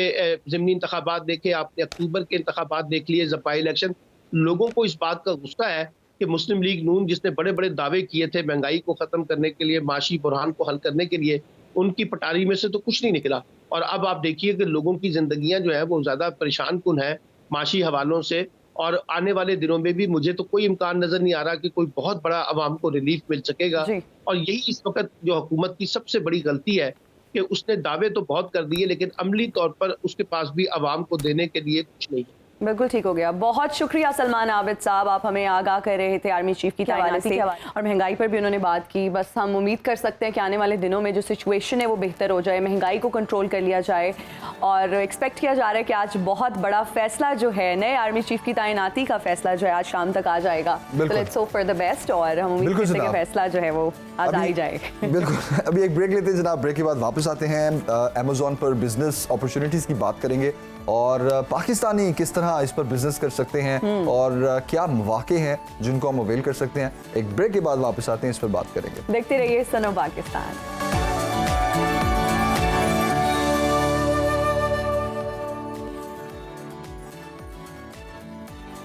ज़िमनी इंतखाबात देखे, आपने अक्टूबर के इंतखाबात देख लिए, ज़पाई इलेक्शन। लोगों को इस बात का गुस्सा है कि मुस्लिम लीग नून जिसने बड़े बड़े दावे किए थे महंगाई को खत्म करने के लिए, माशी बुरहान को हल करने के लिए, उनकी पटारी में से तो कुछ नहीं निकला। और अब आप देखिए कि लोगों की जिंदगियां जो है वो ज्यादा परेशान कुन है माशी हवालों से। और आने वाले दिनों में भी मुझे तो कोई इम्कान नजर नहीं आ रहा कि कोई बहुत बड़ा अवाम को रिलीफ मिल सकेगा। और यही इस वक्त जो हुकूमत की सबसे बड़ी गलती है कि उसने दावे तो बहुत कर दिए लेकिन अमली तौर पर उसके पास भी अवाम को देने के लिए कुछ नहीं है। बिल्कुल ठीक हो गया। बहुत शुक्रिया सलमान आबिद साहब, आप हमें आगाह कर रहे थे आर्मी चीफ की हवाले से और महंगाई पर भी उन्होंने बात की। बस हम उम्मीद कर सकते हैं कि आने वाले दिनों में जो सिचुएशन है वो बेहतर हो जाए, महंगाई को कंट्रोल कर लिया जाए। और एक्सपेक्ट किया जा रहा है कि आज बहुत बड़ा फैसला जो है, नए आर्मी चीफ की तैनाती का फैसला जो है आज शाम तक आ जाएगा। Let's hope for the best और हम उम्मीद करते हैं कि फैसला जो है वो आज आ ही जाए। बिल्कुल, अभी एक ब्रेक लेते हैं जनाब। ब्रेक के बाद वापस आते हैं। अमेज़न पर बिजनेस अपॉर्चुनिटीज की बात करेंगे और पाकिस्तानी किस तरह इस पर बिजनेस कर सकते हैं और क्या मौके हैं जिनको हम अवेल कर सकते हैं। एक ब्रेक के बाद वापस आते हैं, इस पर बात करेंगे। देखते रहिए सनो पाकिस्तान।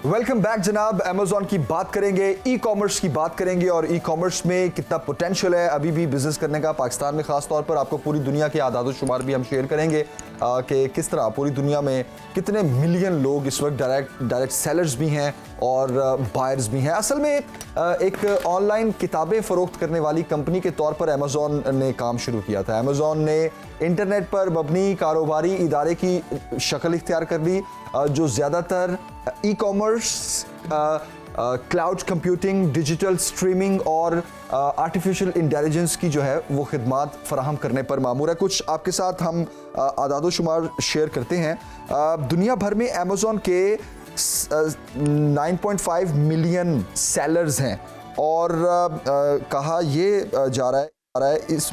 वेलकम बैक जनाब। अमेज़न की बात करेंगे, ई कॉमर्स की बात करेंगे और ई कॉमर्स में कितना पोटेंशियल है अभी भी बिजनेस करने का पाकिस्तान में। खास तौर पर आपको पूरी दुनिया के आदाद शुमार भी हम शेयर करेंगे कि किस तरह पूरी दुनिया में कितने मिलियन लोग इस वक्त डायरेक्ट सेलर्स भी हैं और बायर्स भी हैं। असल में एक ऑनलाइन किताबें फ़रोख्त करने वाली कंपनी के तौर पर अमेज़न ने काम शुरू किया था। अमेज़न ने इंटरनेट पर मबनी कारोबारी इदारे की शक्ल इख्तियार कर ली जो ज़्यादातर e commerce, cloud computing, digital streaming और आर्टिफिशियल इंटेलिजेंस की जो है वो खिदमात फराहम करने पर मामूर है। कुछ आपके साथ हम आदाद शुमार शेयर करते हैं। दुनिया भर में अमेज़न के 9.5 मिलियन सेलर्स हैं और कहा ये जा रहा है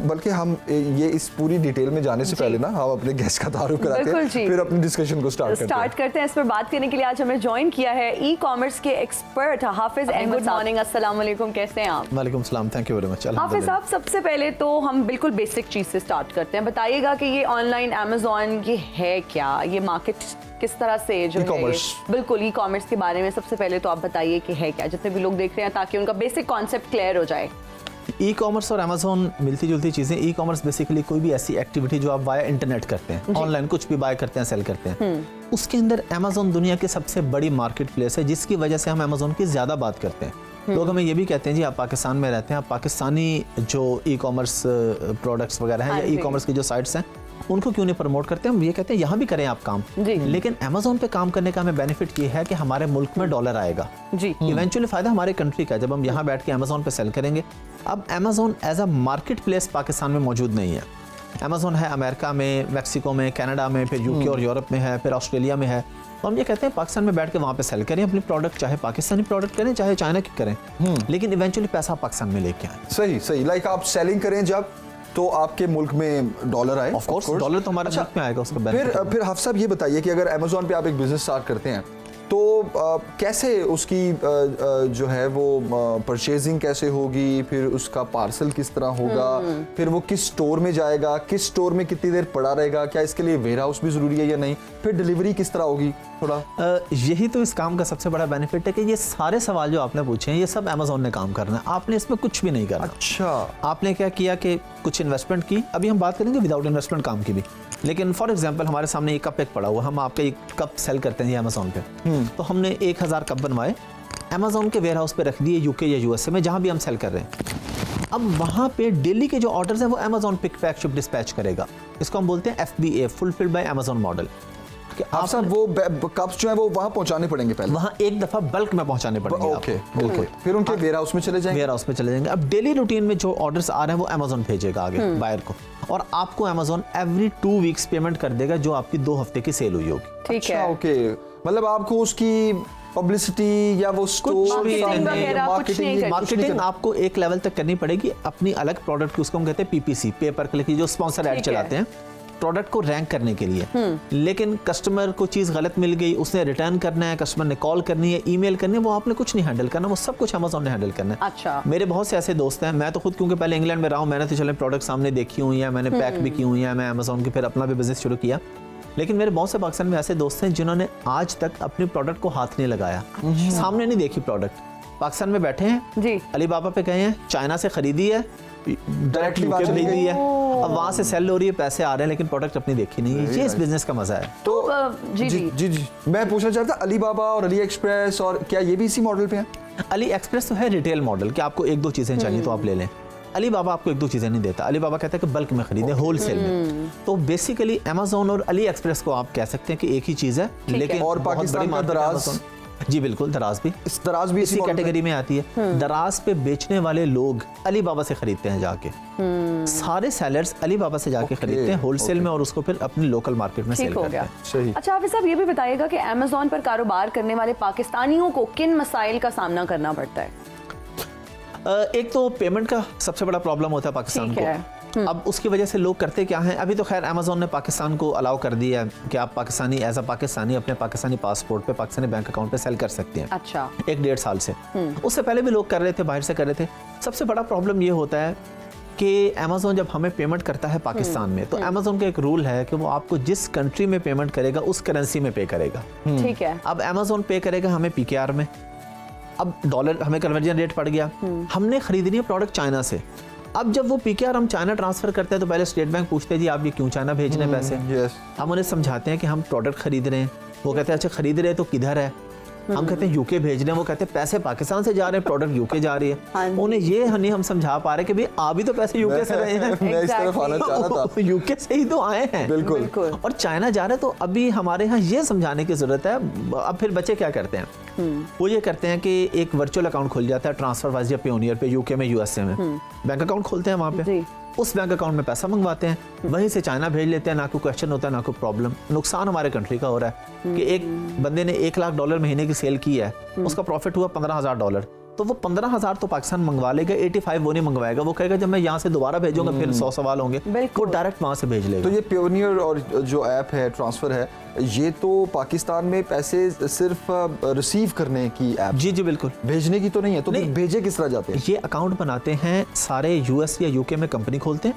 बल्कि हम ये इस पूरी डिटेल में जाने से पहले ना हम अपने गेस्ट का तारुफ कराते हैं, फिर अपनी डिस्कशन को स्टार्ट करते हैं। इस पर बात करने के लिए आज हमें ज्वाइन किया है ई कॉमर्स के एक्सपर्ट हाफिज अहमद। गुड मॉर्निंग, अस्सलाम वालेकुम, कैसे हैं आप? वालेकुम सलाम, थैंक यू वेरी मच। हाफिज साहब, सबसे पहले तो हम बिल्कुल बेसिक चीज से स्टार्ट करते हैं। बताइएगा कि ये ऑनलाइन अमेज़न ये है क्या, ये मार्केट किस तरह से जो है, बिल्कुल ई कॉमर्स के बारे में सबसे पहले तो आप बताइए कि है क्या, जितने भी लोग देख रहे हैं, ताकि उनका बेसिक कॉन्सेप्ट क्लियर हो जाए। ई कॉमर्स और अमेज़न मिलती जुलती चीज़ें। ई कॉमर्स बेसिकली कोई भी ऐसी एक्टिविटी जो आप वाया इंटरनेट करते हैं, ऑनलाइन कुछ भी बाय करते हैं, सेल करते हैं, उसके अंदर अमेज़न दुनिया की सबसे बड़ी मार्केट प्लेस है, जिसकी वजह से हम अमेज़न की ज़्यादा बात करते हैं। लोग हमें ये भी कहते हैं जी आप पाकिस्तान में रहते हैं, आप पाकिस्तानी जो ई कॉमर्स प्रोडक्ट्स वगैरह हैं या ई कॉमर्स की जो साइट्स हैं उनको क्यों नहीं प्रमोट करते। हम ये कहते हैं यहाँ भी करें आप काम, लेकिन अमेज़न पे काम करने का हमें बेनिफिट ये है कि हमारे मुल्क में डॉलर आएगा जी, इवेंचुअली फायदा हमारे कंट्री का है जब हम यहाँ बैठ के अमेज़न पे सेल करेंगे। अब Amazon as a marketplace Pakistan में मौजूद नहीं है। अमेज़न है अमेरिका में, मैक्सिको में, कनाडा में, फिर यूके और यूरोप में है, फिर ऑस्ट्रेलिया में है। तो हम ये कहते हैं पाकिस्तान में बैठ के वहाँ पे सेल करें अपनी प्रोडक्ट, चाहे पाकिस्तानी प्रोडक्ट करें चाहे चाइना की करें, लेकिन इवेंचुअली पैसा पाकिस्तान में लेके आए। सही लाइक आप सेलिंग करें जब तो आपके मुल्क में डॉलर आए, ऑफ कोर्स डॉलर तो हमारे मुल्क में आएगा उसका बेनिफिट। फिर हाफिज साहब ये बताइए कि अगर अमेज़न पे आप एक बिजनेस स्टार्ट करते हैं तो कैसे उसकी जो है वो परचेजिंग कैसे होगी, फिर उसका पार्सल किस तरह होगा, फिर वो किस स्टोर में जाएगा, किस स्टोर में कितनी देर पड़ा रहेगा, क्या इसके लिए वेयर हाउस भी जरूरी है या नहीं, फिर डिलीवरी किस तरह होगी थोड़ा। यही तो इस काम का सबसे बड़ा बेनिफिट है कि ये सारे सवाल जो आपने पूछे हैं ये सब अमेज़न ने काम करना है, आपने इसमें कुछ भी नहीं करना। अच्छा, आपने क्या किया कि कुछ इन्वेस्टमेंट की, अभी हम बात करेंगे विदाउट इन्वेस्टमेंट काम की भी, लेकिन फॉर एग्जांपल हमारे सामने ये कप एक पड़ा हुआ, हम आपके कप सेल करते हैं अमेज़न पे, तो हमने 1000 कप बनवाए, अमेज़न के वेयर हाउस पे रख दिए यूके या यूएसए में जहां भी हम सेल कर रहे हैं। अब वहां पे डेली के जो ऑर्डर्स हैं वो Amazon pick pack ship dispatch करेगा, इसको हम बोलते हैं FBA, fulfilled by Amazon model. आप सब वो कप्स जो है वो वहां पहुंचाने पड़ेंगे, पहले वहां एक दफा बल्क में पहुंचाने पड़ेंगे। ओके, बिल्कुल। फिर उनके वेयर हाउस में चले जाएंगे। वेयर हाउस में चले जाएंगे। अब डेली रूटीन में जो ऑर्डर्स आ रहे हैं वो अमेज़न भेजेगा आगे बायर को, और आपको अमेज़न एवरी 2 वीक्स पेमेंट कर देगा जो आपकी 2 हफ्ते की सेल हुई होगी। ठीक है, ओके, मतलब आपको उसकी पब्लिसिटी या वो स्टोर मार्केटिंग आपको एक लेवल तक करनी पड़ेगी अपनी अलग प्रोडक्ट की, उसको हम कहते हैं PPC, पे पर क्लिक, जो स्पॉन्सर ऐड चलाते हैं प्रोडक्ट को रैंक करने के लिए। लेकिन कस्टमर को चीज गलत मिल गई, उसने रिटर्न करना है, कस्टमर ने कॉल करनी है, ईमेल करनी है, वो आपने कुछ नहीं हैंडल करना, वो सब कुछ अमेज़न ने हैंडल करना है। अच्छा, मेरे बहुत से ऐसे दोस्त हैं, मैं तो खुद क्योंकि पहले इंग्लैंड में रहा हूँ, मैंने तो चले प्रोडक्ट सामने देखी हुई है, मैंने पैक भी की हुई है, मैं अमेज़न के फिर अपना भी बिजनेस शुरू किया। लेकिन मेरे बहुत से पाकिस्तान में ऐसे दोस्त हैं जिन्होंने आज तक अपनी प्रोडक्ट को हाथ नहीं लगाया, सामने नहीं देखी प्रोडक्ट, पाकिस्तान में बैठे हैं जी, अलीबाबा पे गए हैं, चाइना से खरीदी है, डायरेक्टली भेज दी है, अब वहां से सेल हो रही है, पैसे आ रहे हैं, लेकिन प्रोडक्ट अपनी देखी नहीं है। ये इस बिजनेस का मजा है। तो जी मैं पूछना चाहता था, अलीबाबा और अली एक्सप्रेस और क्या ये भी इसी मॉडल पे हैं? अली एक्सप्रेस तो है रिटेल मॉडल कि आपको 1-2 चीजें चाहिए तो आप ले लें। अलीबाबा आपको 1-2 चीजें नहीं देता, अलीबाबा कहता है कि बल्क में खरीदे, होलसेल में। तो बेसिकली अमेज़न और अली एक्सप्रेस को आप कह सकते हैं कि एक ही चीज है, लेकिन और पाकिस्तान का दराज, जी बिल्कुल, दराज भी इसी कैटेगरी में आती है। दराज पे बेचने वाले लोग अलीबाबा से खरीदते हैं जाके, सारे सेलर्स अलीबाबा से जाके खरीदते हैं होलसेल में और उसको फिर अपनी लोकल मार्केट में सेल करते हैं। सही। अच्छा हाफिज साहब, ये भी बताइएगा कि अमेज़न पर कारोबार करने वाले पाकिस्तानियों को किन मसाइल का सामना करना पड़ता है? एक तो पेमेंट का सबसे बड़ा प्रॉब्लम होता है पाकिस्तान को। अब उसकी वजह से लोग करते क्या हैं, अभी तो खैर अमेज़न ने पाकिस्तान को अलाउ कर दिया है कि आप पाकिस्तानी एज अ पाकिस्तानी अपने पाकिस्तानी पासपोर्ट पे पाकिस्तानी बैंक अकाउंट पे सेल कर सकते हैं। अच्छा, 1-1.5 साल से। उससे पहले भी लोग कर रहे थे, बाहर से कर रहे थे। सबसे बड़ा प्रॉब्लम ये होता है कि अमेज़न जब हमें पेमेंट करता है पाकिस्तान में, तो अमेज़न का एक रूल है कि वो आपको जिस कंट्री में पेमेंट करेगा उस करेंसी में पे करेगा। ठीक है। अब अमेज़न पे करेगा हमें पीकेआर में, अब डॉलर हमें कन्वर्जन रेट पड़ गया, हमने खरीदनी है प्रोडक्ट चाइना से। अब जब वो पीकेआर हम चाइना ट्रांसफर करते हैं तो पहले स्टेट बैंक पूछते हैं जी आप ये क्यों चाइना भेज रहे हैं पैसे। हम उन्हें समझाते हैं कि हम प्रोडक्ट खरीद रहे हैं, वो कहते हैं अच्छा खरीद रहे हैं तो किधर है, हम कहते हैं यूके भेज रहे हैं, वो कहते हैं पैसे पाकिस्तान से जा रहे हैं, प्रोडक्ट यूके जा रही है। उन्हें ये नहीं हम समझा पा रहे कि भाई आ भी तो पैसे यूके से रहे हैं, मैं इस तरफ आना चाह रहा था, यूके से ही तो आए हैं। बिल्कुल। और चाइना जा रहे हैं, तो अभी हमारे यहाँ ये समझाने की जरूरत है। अब फिर बच्चे क्या करते हैं, वो ये करते हैं कि एक वर्चुअल अकाउंट खुल जाता है ट्रांसफरवाइज या पेयोनियर पे, यूके में, यूएसए में, बैंक अकाउंट खोलते हैं वहाँ पे, उस बैंक अकाउंट में पैसा मंगवाते हैं, वहीं से चाइना भेज लेते हैं, ना कोई क्वेश्चन होता है ना कोई प्रॉब्लम। नुकसान हमारे कंट्री का हो रहा है कि एक बंदे ने $1 लाख महीने की सेल की है, उसका प्रॉफिट हुआ $15,000, तो वो 15,000 तो पाकिस्तान मंगवा लेगा, 85 वो नहीं मंगवाएगा। वो कहेगा जब मैं यहाँ से दोबारा भेजूंगा फिर 100 सवाल होंगे, वो डायरेक्ट वहाँ से भेज लेगा। तो ये पेयोनियर और जो ऐप है ट्रांसफर है, ये तो पाकिस्तान में पैसे सिर्फ रिसीव करने की ऐप, जी जी बिल्कुल, भेजने की तो नहीं है। तो नहीं, भेजे किस तरह जाते हैं? ये अकाउंट बनाते हैं सारे यूएस या यूके में कंपनी खोलते हैं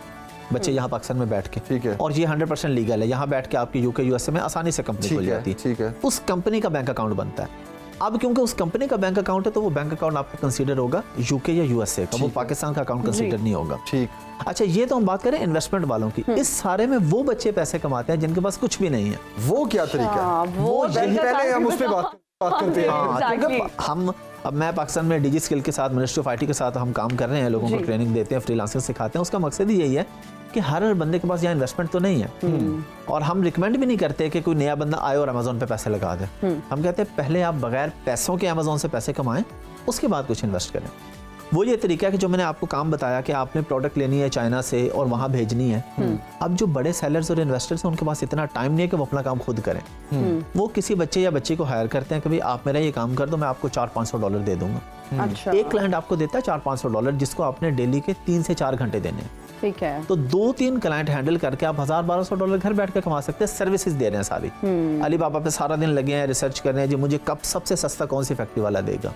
बच्चे यहाँ पाकिस्तान में बैठ के, ठीक है, और ये 100% लीगल है, यहाँ बैठ के आपकी यूके यूएसए में आसानी से कंपनी खुल जाती है, ठीक है। उस कंपनी का बैंक अकाउंट बनता है। अब क्योंकि उस कंपनी का बैंक अकाउंट है तो वो बैंक अकाउंट आपका कंसीडर होगा यूके या यूएसए का, वो पाकिस्तान का अकाउंट कंसीडर नहीं होगा। ठीक। अच्छा, ये तो हम बात करें इन्वेस्टमेंट वालों की। इस सारे में वो बच्चे पैसे कमाते हैं जिनके पास कुछ भी नहीं है। वो क्या तरीका है? वो पहले हम उस पे बात करते हैं। हाँ, क्योंकि हम अब मैं पाकिस्तान में डिजी स्किल के साथ, मिनिस्ट्री ऑफ आईटी के साथ हम काम कर रहे हैं, लोगों को ट्रेनिंग देते हैं, फ्रीलांसिंग सिखाते हैं। उसका मकसद ही यही है कि हर बंदे के पास यहाँ इन्वेस्टमेंट तो नहीं है, और हम रिकमेंड भी नहीं करते कि कोई नया बंदा आए और अमेज़न पे पैसे लगा दे। हम कहते हैं पहले आप बगैर पैसों के अमेज़न से पैसे कमाएं, उसके बाद कुछ इन्वेस्ट करें। वो ये तरीका है कि जो मैंने आपको काम बताया कि आपने प्रोडक्ट लेनी है चाइना से और वहाँ भेजनी है। अब जो बड़े सेलर्स और इन्वेस्टर्स हैं उनके पास इतना टाइम नहीं है कि वो अपना काम खुद करें। वो किसी बच्चे या बच्ची को हायर करते हैं कि भाई आप मेरा ये काम कर दो, मैं आपको $400-500 दे दूंगा। अच्छा। एक क्लाइंट आपको देता है $400-500, जिसको आपने डेली के 3 से 4 घंटे देने हैं। ठीक है। तो 2-3 क्लाइंट हैंडल करके आप $1000-1200 घर बैठ कर कमा सकते हैं। सर्विसेज दे रहे हैं सारी। अलीबाबा पे सारा दिन लगे हैं, रिसर्च कर रहे हैं जी मुझे कब सबसे सस्ता कौन सी फैक्ट्री वाला देगा।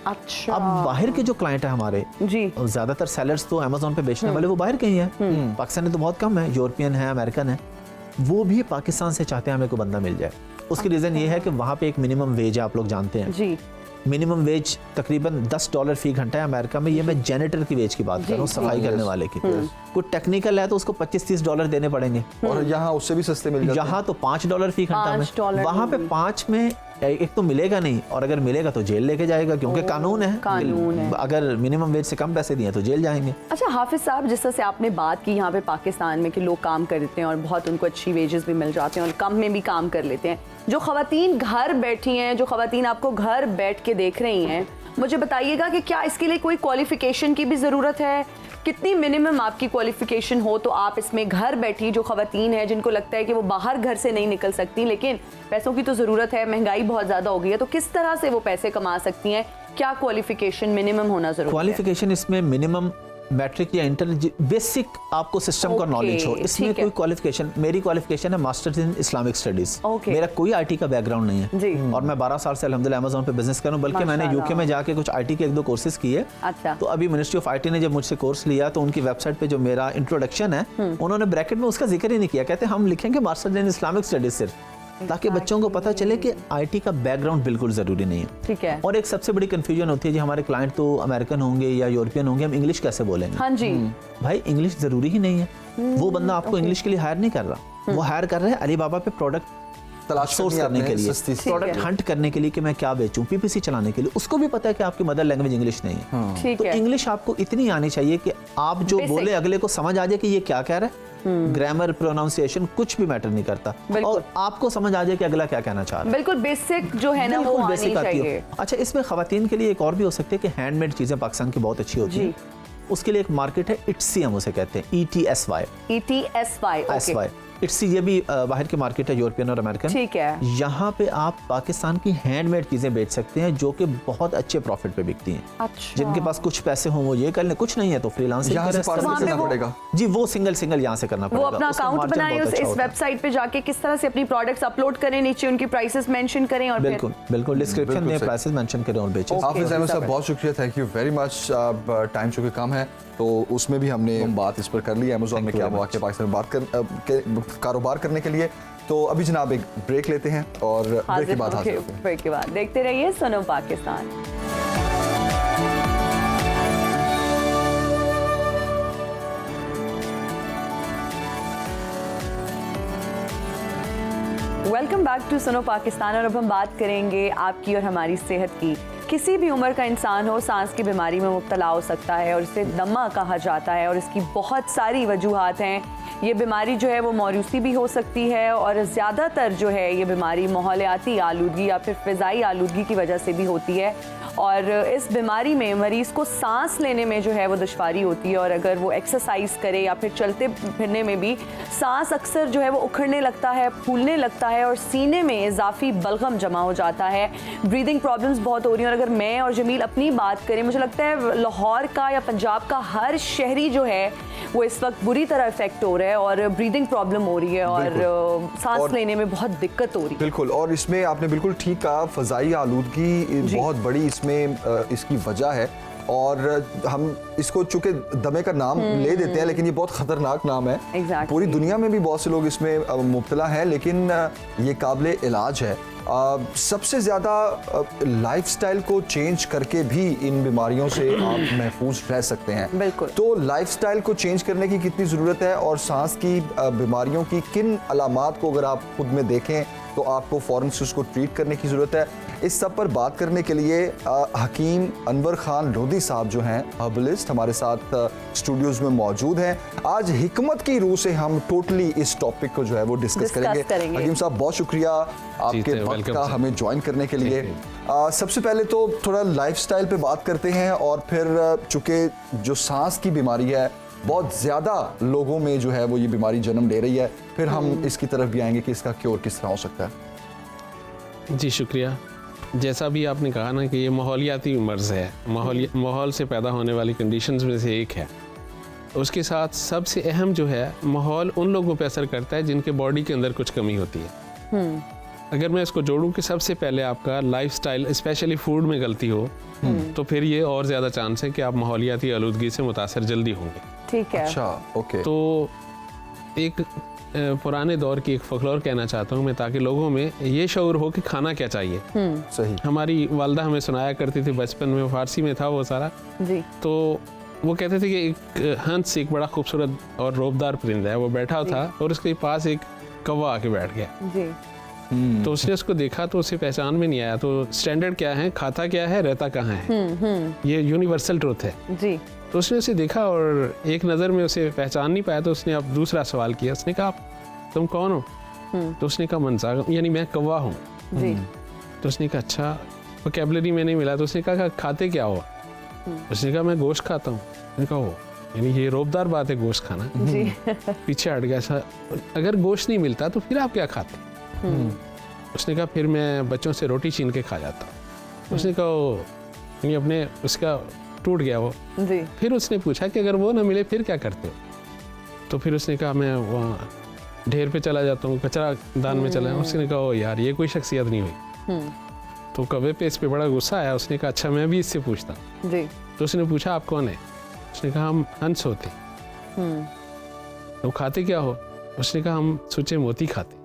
अच्छा। अब बाहर के जो क्लाइंट है हमारे, जी, ज्यादातर सेलर्स तो अमेज़न पे बेचने वाले वो बाहर के ही हैं। पाकिस्तानी तो बहुत कम है, यूरोपियन है, अमेरिकन है। वो भी पाकिस्तान से चाहते हैं हमें कोई बंदा मिल जाए। उसकी रीजन ये है कि वहाँ पे एक मिनिमम वेज है, आप लोग जानते हैं जी, मिनिमम वेज तकरीबन $10 फी घंटा है अमेरिका में। ये मैं जेनेटर की वेज की बात कर रहा हूँ, सफाई करने वाले की। कोई टेक्निकल है तो उसको $25-30 देने पड़ेंगे, और यहाँ उससे भी सस्ते मिल जाते हैं। यहाँ तो $5 फी घंटा में, $5 वहाँ पे 5 में एक तो मिलेगा नहीं, और अगर मिलेगा तो जेल लेके जाएगा, क्योंकि कानून है। अगर मिनिमम वेज से कम पैसे दिए तो जेल जाएंगे। अच्छा हाफिज साहब, जिस तरह से आपने बात की यहाँ पे पाकिस्तान में कि लोग काम करते हैं और बहुत उनको अच्छी वेजेस भी मिल जाते हैं और कम में भी काम कर लेते हैं, जो खवातीन घर बैठी हैं, जो खवातीन आपको घर बैठ के देख रही हैं, मुझे बताइएगा कि क्या इसके लिए कोई क्वालिफिकेशन की भी ज़रूरत है? कितनी मिनिमम आपकी क्वालिफिकेशन हो तो आप इसमें घर बैठी, जो खवातीन है जिनको लगता है कि वो बाहर घर से नहीं निकल सकती लेकिन पैसों की तो ज़रूरत है, महंगाई बहुत ज़्यादा हो गई है, तो किस तरह से वो पैसे कमा सकती हैं? क्या क्वालिफिकेशन मिनिमम होना ज़रूरी है? क्वालिफिकेशन इसमें मिनिमम मैट्रिक या इंटर, बेसिक आपको सिस्टम का नॉलेज हो। इसमें कोई क्वालिफिकेशन, मेरी क्वालिफिकेशन है मास्टर्स इन इस्लामिक स्टडीज। मेरा कोई आईटी का बैकग्राउंड नहीं है जी। और मैं 12 साल से अल्हम्दुलिल्लाह अमेज़न पे बिजनेस कर रहा हूं, बल्कि मैंने यूके में जाके कुछ आईटी के 1-2 कोर्सेज किए। अच्छा। तो अभी मिनिस्ट्री ऑफ आईटी ने जब मुझसे कोर्स लिया तो उनकी वेबसाइट पे जो मेरा इंट्रोडक्शन है उन्होंने ब्रैकेट में उसका जिक्र ही नहीं किया। कहते हम लिखेंगे मास्टर्स इन इस्लामिक स्टडीज सिर्फ, ताकि बच्चों को पता चले कि आईटी का बैकग्राउंड बिल्कुल जरूरी नहीं है। ठीक है। और एक सबसे बड़ी कंफ्यूजन होती है जी हमारे क्लाइंट तो अमेरिकन होंगे या यूरोपियन होंगे, हम इंग्लिश कैसे बोलेंगे? हाँ जी। भाई इंग्लिश जरूरी ही नहीं है। वो बंदा आपको इंग्लिश के लिए हायर नहीं कर रहा, वो हायर कर रहे हैं अलीबाबा पे प्रोडक्ट तलाश सोर्स करने के लिए, प्रोडक्ट हंट करने के लिए कि मैं क्या बेचूं, पीपीसी चलाने के लिए। उसको भी पता है कि आपकी मदर लैंग्वेज इंग्लिश नहीं है, तो इंग्लिश आपको इतनी आनी चाहिए कि आप जो बोले अगले को समझ आ जाए कि ये क्या कह रहा है। ग्रामर, प्रोनाउंसिएशन कुछ भी मैटर नहीं करता, और आपको समझ आ जाए कि अगला क्या कहना चाह रहा है। बिल्कुल बेसिक जो है ना वो आनी चाहिए। अच्छा, इसमें खवातीन के लिए एक और भी हो सकती है कि हैंडमेड चीजें पाकिस्तान की बहुत अच्छी होती है। उसके लिए एक मार्केट है इट्सी, हम उसे कहते हैं ETSY। ETSY इट्सी, ये भी बाहर की मार्केट है, यूरोपियन और अमेरिकन। ठीक है। यहाँ पे आप पाकिस्तान की हैंडमेड चीजें बेच सकते हैं जो कि बहुत अच्छे प्रॉफिट पे बिकती हैं। अच्छा। जिनके पास कुछ पैसे हों वो ये कर लें, कुछ नहीं है तो फ्रीलांसिंग करना पड़ेगा जी। वो सिंगल यहाँ से करना पड़ेगा। वो अपना अकाउंट बनाए, इस वेबसाइट पे जाके किस तरह से अपनी प्रोडक्ट्स अपलोड करें, नीचे उनकी प्राइसेस मेंशन करें और बिल्कुल डिस्क्रिप्शन में प्राइसेस मेंशन करें और बेचें। हाफिज अहमद साहब बहुत शुक्रिया, thank you very much. Time चूंकि कम है तो उसमें भी हमने बात इस पर कर ली, अमेज़न में क्या मौके पाकिस्तान में बात कारोबार करने के लिए। तो अभी जनाब एक ब्रेक लेते हैं और ब्रेक के बाद हाजिर होते हैं। ब्रेक के बाद देखते रहिए सुनो पाकिस्तान। वेलकम बैक टू सुनो पाकिस्तान। और अब हम बात करेंगे आपकी और हमारी सेहत की। किसी भी उम्र का इंसान हो सांस की बीमारी में मुब्तला हो सकता है और इसे दमा कहा जाता है और इसकी बहुत सारी वजूहात हैं। ये बीमारी जो है वो मौरूसी भी हो सकती है और ज़्यादातर जो है ये बीमारी माहौलियाती आलूदगी या फिर फ़िज़ाई आलूदगी की वजह से भी होती है। और इस बीमारी में मरीज़ को सांस लेने में जो है वो दुश्वारी होती है और अगर वो एक्सरसाइज करे या फिर चलते फिरने में भी सांस अक्सर जो है वो उखड़ने लगता है, फूलने लगता है और सीने में इजाफी बलगम जमा हो जाता है। ब्रीदिंग प्रॉब्लम्स बहुत हो रही हैं और अगर मैं और जमील अपनी बात करें, मुझे लगता है लाहौर का या पंजाब का हर शहरी जो है वो इस वक्त बुरी तरह इफेक्ट हो रहा है और ब्रीदिंग प्रॉब्लम हो रही है और सांस लेने में बहुत दिक्कत हो रही है। बिल्कुल, और इसमें आपने बिल्कुल ठीक कहा, फ़ज़ाई आलूदगी बहुत बड़ी इसमें इसकी वजह है और हम इसको चूंकि दमे का नाम ले देते हैं लेकिन ये बहुत ख़तरनाक नाम है। Exactly. पूरी दुनिया में भी बहुत से लोग इसमें मुब्तला हैं लेकिन ये काबिल इलाज है। सबसे ज़्यादा लाइफस्टाइल को चेंज करके भी इन बीमारियों से आप महफूज रह सकते हैं। बिल्कुल। तो लाइफस्टाइल को चेंज करने की कितनी ज़रूरत है और सांस की बीमारियों की किन अलामात को अगर आप खुद में देखें तो आपको फ़ौरन से उसको ट्रीट करने की ज़रूरत है। इस सब पर बात करने के लिए हकीम अनवर खान लोधी साहब जो हैं हर्बलिस्ट हमारे साथ स्टूडियोज़ में मौजूद हैं। आज हिकमत की रूह से हम टोटली इस टॉपिक को जो है वो डिस्कस करेंगे। हकीम साहब बहुत शुक्रिया आपके वक्त का हमें ज्वाइन करने के लिए। सबसे पहले तो थोड़ा लाइफस्टाइल पे बात करते हैं और फिर चूँकि जो सांस की बीमारी है बहुत ज़्यादा लोगों में जो है वो ये बीमारी जन्म ले रही है, फिर हम इसकी तरफ भी आएंगे कि इसका क्योर किस तरह हो सकता है। जी शुक्रिया। जैसा भी आपने कहा ना कि ये माहौलियाती मर्ज़ है, माहौल से पैदा होने वाली कंडीशंस में से एक है। उसके साथ सबसे अहम जो है माहौल उन लोगों पे असर करता है जिनके बॉडी के अंदर कुछ कमी होती है। अगर मैं इसको जोड़ूं कि सबसे पहले आपका लाइफस्टाइल स्पेशली फूड में गलती हो तो फिर ये और ज़्यादा चांस है कि आप माहौलियाती आलूदगी से मुतासर जल्दी होंगे। ठीक है। अच्छा, ओके। तो एक पुराने दौर की एक फ़ख्लौर कहना चाहता हूँ मैं ताकि लोगों में ये शऊर हो कि खाना क्या चाहिए। सही। हमारी वालदा हमें सुनाया करती थी बचपन में, फारसी में था वो सारा जी। तो वो कहते थे कि एक हंस एक बड़ा खूबसूरत और रौबदार परिंदा है, वो बैठा था और उसके पास एक कौवा आके बैठ गया जी। तो उसने उसको देखा तो उसे पहचान में नहीं आया। तो स्टैंडर्ड क्या है, खाता क्या है, रहता कहाँ है, ये यूनिवर्सल ट्रूथ है जी। तो उसने उसे देखा और एक नज़र में उसे पहचान नहीं पाया तो उसने अब दूसरा सवाल किया। उसने कहा तुम कौन हो? तो उसने कहा मनसा, यानी मैं कौवा हूँ जी। तो उसने कहा अच्छा, वोकैबुलरी में नहीं मिला। तो उसने कहा खाते क्या हो? उसने कहा मैं गोश्त खाता हूँ। उसने कहा हो, यानी ये रौबदार बात है गोश्त खाना जी। पीछे हट गया। अगर गोश्त नहीं मिलता तो फिर आप क्या खाते? उसने कहा फिर मैं बच्चों से रोटी छीन के खा जाता हूँ। उसने कहा यानी अपने उसका टूट गया वो जी। फिर उसने पूछा कि अगर वो ना मिले फिर क्या करते हो? तो फिर उसने कहा मैं वहाँ ढेर पे चला जाता हूँ, कचरा दान में चला। उसने कहा ओ यार ये कोई शख्सियत नहीं हुई। तो कौवे पे इस पे बड़ा गुस्सा आया। उसने कहा अच्छा मैं भी इससे पूछता हूँ जी। तो उसने पूछा आप कौन है? उसने कहा हम हंस होते। तो खाते क्या हो? उसने कहा हम सूचे मोती खाते।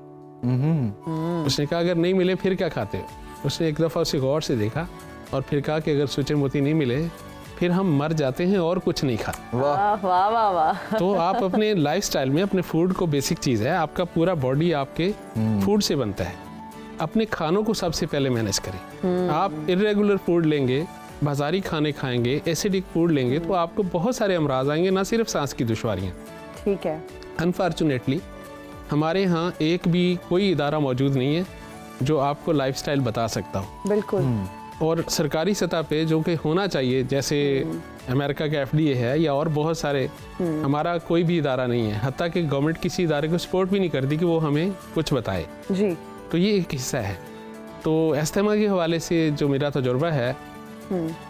उसने कहा अगर नहीं मिले फिर क्या खाते हो? उसने एक दफ़ा उसे गौर से देखा और फिर कहा कि अगर सूचे मोती नहीं मिले फिर हम मर जाते हैं और कुछ नहीं खाते। वाह वाह वाह वाह। तो आप अपने लाइफस्टाइल में अपने फूड को, बेसिक चीज़ है, आपका पूरा बॉडी आपके फूड से बनता है। अपने खानों को सबसे पहले मैनेज करें। आप इरेगुलर फूड लेंगे, बाजारी खाने खाएंगे, एसिडिक फूड लेंगे तो आपको बहुत सारे अमराज आएंगे, ना सिर्फ सांस की दुश्वारियाँ। ठीक है। अनफॉर्चुनेटली हमारे यहाँ एक भी कोई इदारा मौजूद नहीं है जो आपको लाइफस्टाइल बता सकता हो। बिल्कुल। और सरकारी सतह पे जो कि होना चाहिए, जैसे अमेरिका का FDA है या और बहुत सारे, हमारा कोई भी इदारा नहीं है। हत्ता कि गवर्नमेंट किसी इदारे को सपोर्ट भी नहीं करती कि वो हमें कुछ बताए जी। तो ये एक हिस्सा है। तो अस्थमा के हवाले से जो मेरा तजुर्बा है,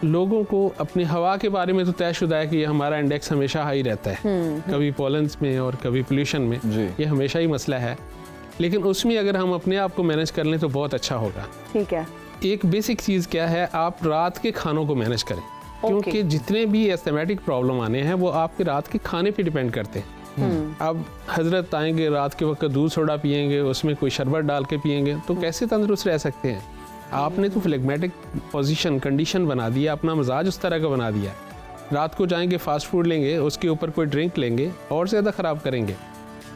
लोगों को अपनी हवा के बारे में तो तयशुदा है कि ये हमारा इंडेक्स हमेशा हाई रहता है, कभी पॉलन्स में और कभी पोल्यूशन में, ये हमेशा ही मसला है। लेकिन उसमें अगर हम अपने आप को मैनेज कर लें तो बहुत अच्छा होगा। ठीक है। एक बेसिक चीज़ क्या है, आप रात के खानों को मैनेज करें। क्योंकि जितने भी एस्थमेटिक प्रॉब्लम आने हैं वो आपके रात के खाने पे डिपेंड करते हैं। अब हजरत आएंगे रात के वक्त दूध सोडा पिएंगे, उसमें कोई शरबत डाल के पिएंगे, तो कैसे तंदुरुस्त रह सकते हैं? आपने तो फ्लेगमेटिक पोजीशन कंडीशन बना दिया, अपना मिजाज उस तरह का बना दिया। रात को जाएंगे फास्ट फूड लेंगे, उसके ऊपर कोई ड्रिंक लेंगे और ज़्यादा ख़राब करेंगे।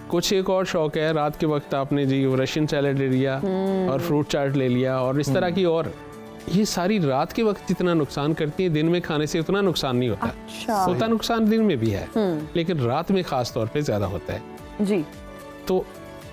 कुछ एक और शौक है, रात के वक्त आपने जी रशियन सैलेड ले लिया और फ्रूट चाट ले लिया और इस तरह की, और ये सारी रात के वक्त जितना नुकसान करती है दिन में खाने से उतना नुकसान नहीं होता। अच्छा। होता नुकसान दिन में भी है लेकिन रात में खास तौर पे ज्यादा होता है जी। तो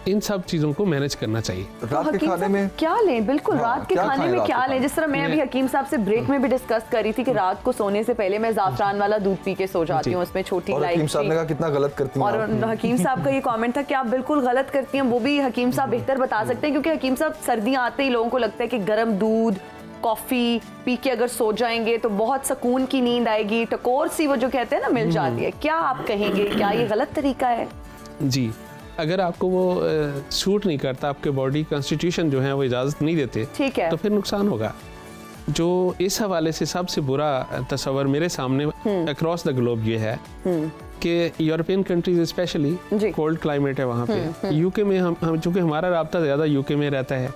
इन सब चीजों को मैनेज करना चाहिए। रात के हकीम खाने साहब, में क्या लें? बिल्कुल, हाँ, रात के क्या खाने खाएं में रात क्या के लें? जिस तरह मैं अभी हकीम साहब से ब्रेक में भी डिस्कस कर रही थी कि रात को सोने से पहले मैं जाफरान वाला दूध पी के सो जाती हूँ, उसमें छोटी और हकीम साहब ने कहा कितना गलत करती हैं और आप। हकीम साहब का ये कमेंट था कि आप बिल्कुल गलत करती हैं, वो भी हकीम साहब बेहतर बता सकते हैं, क्योंकि हकीम साहब सर्दियाँ आते ही लोगों को लगता है कि गर्म दूध कॉफी पी के अगर सो जाएंगे तो बहुत सुकून की नींद आएगी, टकोर सी वो जो कहते हैं ना मिल जाती है। क्या आप कहेंगे, क्या ये गलत तरीका है? जी, अगर आपको वो सूट नहीं करता, आपके बॉडी कॉन्स्टिट्यूशन जो है वो इजाज़त नहीं देते, ठीक है, तो फिर नुकसान होगा। जो इस हवाले से सबसे बुरा तस्वर मेरे सामने अक्रॉस द ग्लोब ये है कि European countries specially cold climate है वहाँ पे। यूके में हम चूँकि हमारा राब्ता ज़्यादा यूके में रहता है,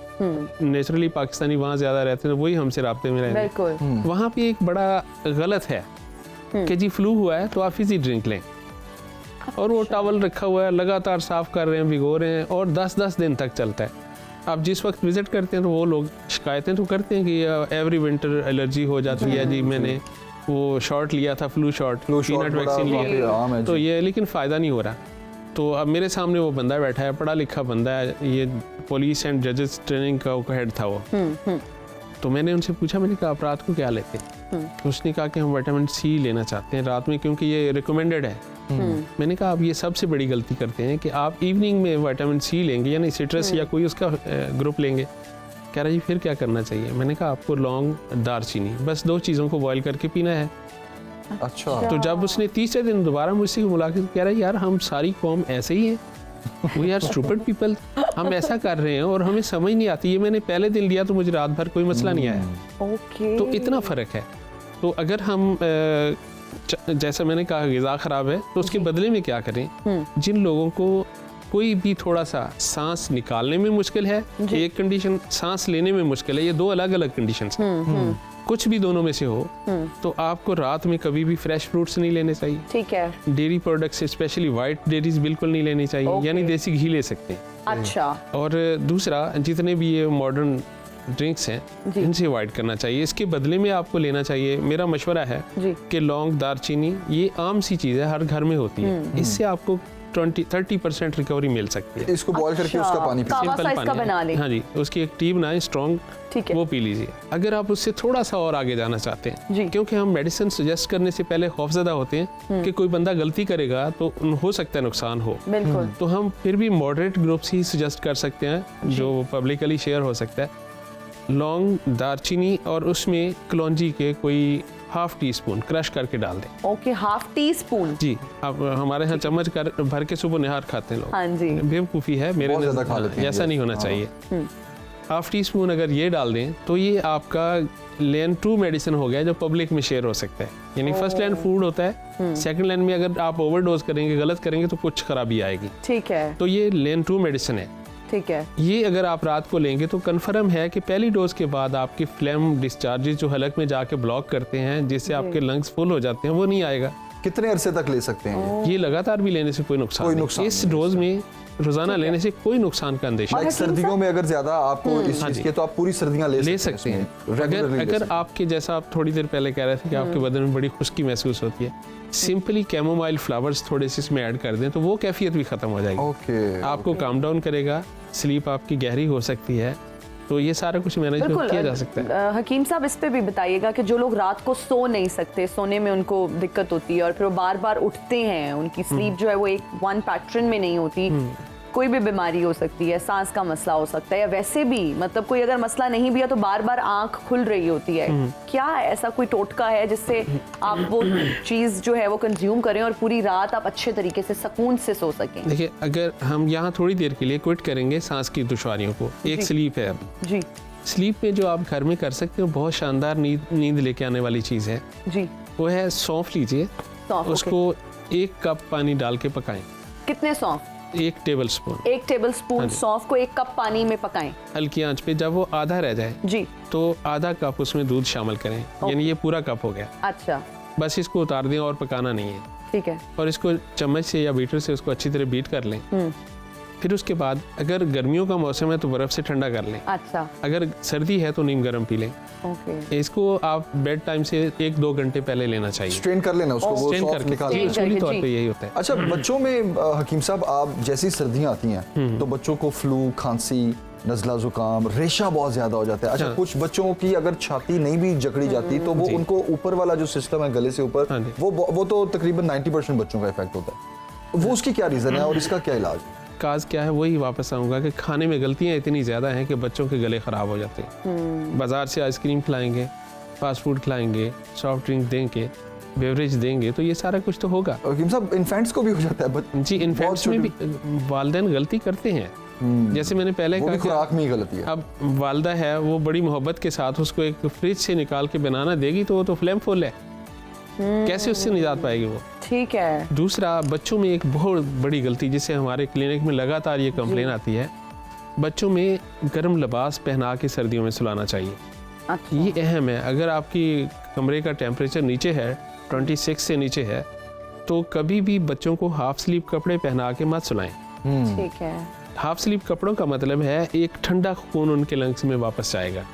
नेचुरली पाकिस्तानी वहाँ ज़्यादा रहते हैं, तो वही हमसे राब्ते में रहते हैं। वहाँ पे एक बड़ा गलत है कि जी फ्लू हुआ है तो आप फिजी ड्रिंक लें, और वो टॉवल रखा हुआ है लगातार साफ कर रहे हैं, भिगो रहे हैं, और 10-10 दिन तक चलता है। आप जिस वक्त विजिट करते हैं तो वो लोग शिकायतें तो करते हैं कि एवरी विंटर एलर्जी हो जाती है जी, मैंने वो शॉट लिया था, फ्लू शॉट पीनट वैक्सीन लिया, तो ये लेकिन फ़ायदा नहीं हो रहा। तो अब मेरे सामने वो बंदा बैठा है, पढ़ा लिखा बंदा है, ये पुलिस एंड जजेस ट्रेनिंग का हेड था वो। तो मैंने उनसे पूछा, मैंने कहा आप रात को क्या लेते हैं? तो उसने कहा कि हम विटामिन सी लेना चाहते हैं रात में क्योंकि ये रिकमेंडेड है। मैंने कहा आप ये सबसे बड़ी गलती करते हैं कि आप इवनिंग में विटामिन सी लेंगे, यानी सिट्रस या कोई उसका ग्रुप लेंगे। कह रहा जी फिर क्या करना चाहिए? मैंने कहा आपको लौंग दालचीनी बस 2 चीज़ों को बॉईल करके पीना है। अच्छा। तो जब उसने तीसरे दिन दोबारा मुझसे मुलाकात, कह रहा यार हम सारी कौम ऐसे ही हैं, वी आर स्टूपिड पीपल, हम ऐसा कर रहे हैं और हमें समझ नहीं आती। ये मैंने पहले दिन लिया तो मुझे रात भर कोई मसला नहीं आया। ओके। तो इतना फ़र्क है। तो अगर हम जैसा मैंने कहा ग़िज़ा ख़राब है तो उसके बदले में क्या करें? जिन लोगों को कोई भी थोड़ा सा सांस निकालने में मुश्किल है, एक कंडीशन सांस लेने में मुश्किल है, ये 2 अलग अलग कंडीशंस हैं। कुछ भी दोनों में से हो तो आपको रात में कभी भी फ्रेश फ्रूट्स नहीं लेने चाहिए। ठीक है। Dairy products specially white dairies बिल्कुल नहीं लेनी चाहिए, यानी देसी घी ले सकते हैं। अच्छा। और दूसरा, जितने भी ये मॉडर्न ड्रिंक्स हैं इनसे अवॉइड करना चाहिए। इसके बदले में आपको लेना चाहिए, मेरा मशवरा है कि लौंग दालचीनी ये आम सी चीज़ है, हर घर में होती है, इससे आपको 20-30% रिकवरी मिल सकती है। इसको बॉईल करके उसका पानी पीजिए। सिंपल पानी बना लें। हाँ जी, उसकी एक टी बनाएं स्ट्रॉन्ग, वो पी लीजिए। अगर आप उससे थोड़ा सा और आगे जाना चाहते हैं, क्योंकि हम मेडिसिन सजेस्ट करने से पहले खौफजदा होते हैं कि कोई बंदा गलती करेगा तो हो सकता है नुकसान हो, तो हम फिर भी मॉडरेट ग्रुप्स ही सजेस्ट कर सकते हैं जो पब्लिकली शेयर हो सकता है। लौंग दालचीनी और उसमें कलौंजी के कोई ½ टीस्पून क्रश करके डाल दें। Okay, ½ teaspoon. जी, अब हमारे यहाँ चम्मच भर के सुबह निहार खाते हैं लोग। हाँ जी। बेवकूफ़ी है, मेरे ऐसा नहीं होना चाहिए। ½ टीस्पून अगर ये डाल दें तो ये आपका लेन 2 मेडिसिन हो गया जो पब्लिक में शेयर हो सकता है। यानी फर्स्ट लाइन फूड होता है, सेकंड लाइन में अगर आप ओवरडोज करेंगे, गलत करेंगे तो कुछ खराबी आएगी। ठीक है। तो ये लेन 2 मेडिसिन है। ठीक है। ये अगर आप रात को लेंगे तो कन्फर्म है कि पहली डोज के बाद आपकी फ्लेम डिस्चार्जेस जो हलक में जाके ब्लॉक करते हैं, जिससे आपके लंग्स फुल हो जाते हैं, वो नहीं आएगा। कितने अरसे तक ले सकते हैं ये लगातार भी लेने से कोई नुकसान नहीं। इस डोज में रोजाना लेने से कोई नुकसान का अंदेशा नहीं। सर्दियों में अगर ज्यादा आपको इस चीज के, तो आप पूरी सर्दियां ले सकते हैं। अगर आपके जैसा आप थोड़ी देर पहले कह रहे थे कि आपके बदन में बड़ी खुश्की महसूस होती है, सिंपली कैमोमाइल फ्लावर्स थोड़े से इसमें ऐड कर दें तो वो कैफियत भी खत्म हो जाएगी। आपको काम डाउन करेगा, स्लीप आपकी गहरी हो सकती है। तो ये सारा कुछ मैनेज किया जा सकता है। हकीम साहब, इस पे भी बताइएगा कि जो लोग रात को सो नहीं सकते, सोने में उनको दिक्कत होती है और फिर वो बार बार उठते हैं, उनकी स्लीप जो है वो एक वन पैटर्न में नहीं होती, कोई भी बीमारी हो सकती है, सांस का मसला हो सकता है, या वैसे भी मतलब कोई अगर मसला नहीं भी है तो बार बार आंख खुल रही होती है, क्या ऐसा कोई टोटका है जिससे आप वो चीज जो है वो कंज्यूम करें और पूरी रात आप अच्छे तरीके से सुकून से सो सकें? देखिए, अगर हम यहाँ थोड़ी देर के लिए क्विट करेंगे सांस की दुश्वारियों को, एक स्लीप है। जी। स्लीप में जो आप घर में कर सकते हो बहुत शानदार नींद लेके आने वाली चीज़ है। जी। वो है सौंफ लीजिए, सौंफ, उसको 1 कप पानी डाल के पकाएं। कितने सौंफ? 1 टेबल स्पून। 1 टेबल स्पून सौंफ को 1 कप पानी में पकाएं। हल्की आंच पे। जब वो आधा रह जाए जी, तो आधा कप उसमें दूध शामिल करें, यानी ये पूरा कप हो गया। अच्छा, बस इसको उतार दें और पकाना नहीं है। ठीक है। और इसको चम्मच से या बीटर से उसको अच्छी तरह बीट कर लें। फिर उसके बाद अगर गर्मियों का मौसम है तो बर्फ से ठंडा कर लें, अच्छा, अगर सर्दी है तो नीम गर्म पी लें। ओके। इसको आप बेड टाइम से 1-2 घंटे पहले लेना चाहिए। स्ट्रेन कर लेना उसको, वो स्ट्रेन सॉफ्ट करके निकाल जी, उसूली तौर जी। पे यही होता है। अच्छा, बच्चों में हकीम साहब, आप जैसी सर्दियां आती हैं तो बच्चों को फ्लू, खांसी, नज़ला, जुकाम, रेशा बहुत ज्यादा हो जाता है। अच्छा, हाँ। कुछ बच्चों की अगर छाती नहीं भी जकड़ी जाती तो वो जी। उनको ऊपर वाला जो सिस्टम है गले से ऊपर, हाँ जी। वो तो तकरीबन 90% बच्चों का इफेक्ट होता है। वो उसकी क्या रीजन है और इसका क्या इलाज है? काज क्या है, वही वापस आऊँगा कि खाने में गलतियाँ इतनी ज़्यादा हैं कि बच्चों के गले ख़राब हो जाते हैं। बाज़ार से आइसक्रीम खिलाएंगे, फास्ट फूड खिलाएंगे, सॉफ्ट ड्रिंक देंगे, बेवरेज देंगे, तो ये सारा कुछ तो होगा। हकीम साहब, इन्फेंट्स को भी हो जाता है जी, इन्फेक्ट्स में भी वालिदैन गलती करते हैं। जैसे मैंने पहले वो भी कहा खुराक में ही गलती है। अब वालदा है, वो बड़ी मोहब्बत के साथ उसको एक फ्रिज से निकाल के बनाना देगी तो वो तो फ्लेम फुल है, कैसे उससे निजात पाएगी वो? ठीक है। दूसरा, बच्चों में एक बहुत बड़ी गलती जिससे हमारे क्लिनिक में लगातार ये कंप्लेन आती है, बच्चों में गर्म लिबास पहना के सर्दियों में सुलाना चाहिए। अच्छा, ये अहम है। अगर आपकी कमरे का टेम्परेचर नीचे है, 26 से नीचे है, तो कभी भी बच्चों को हाफ स्लीव कपड़े पहना के मत सुलाएं। ठीक है। हाफ स्लीव कपड़ों का मतलब है एक ठंडा खून उनके लंग्स में वापस जाएगा,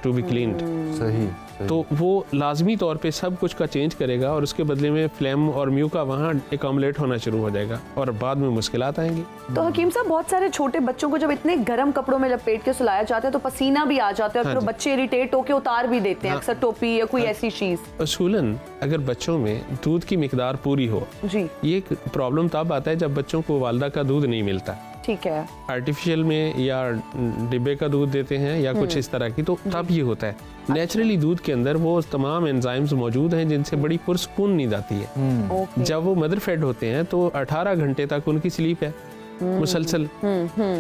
टू बी क्लीन्ड। सही। तो वो लाजमी तौर पे सब कुछ का चेंज करेगा और उसके बदले में फ्लेम और म्यूका वहाँ एकम्युलेट होना शुरू हो जाएगा और बाद में मुश्किलात आएंगी। तो हकीम साहब, बहुत सारे छोटे बच्चों को जब इतने गर्म कपड़ों में लपेट के सुलाया जाता है तो पसीना भी आ जाता है और हाँ फिर जी। बच्चे इरिटेट होकर उतार भी देते हैं, अक्सर टोपी या कोई ऐसी चीज। असूलन अगर बच्चों में दूध की मिकदार पूरी हो, जी, ये एक प्रॉब्लम तब आता है जब बच्चों को वालदा का दूध नहीं मिलता, ठीक है। आर्टिफिशियल में या डिब्बे का दूध देते हैं या कुछ इस तरह की, तो तब ये होता है। नेचुरली दूध के अंदर वो तमाम एंजाइम्स मौजूद हैं जिनसे बड़ी पुरसकून नींद आती है। ओके। जब वो मदर फेड होते हैं तो 18 घंटे तक उनकी स्लीप है मुसलसल।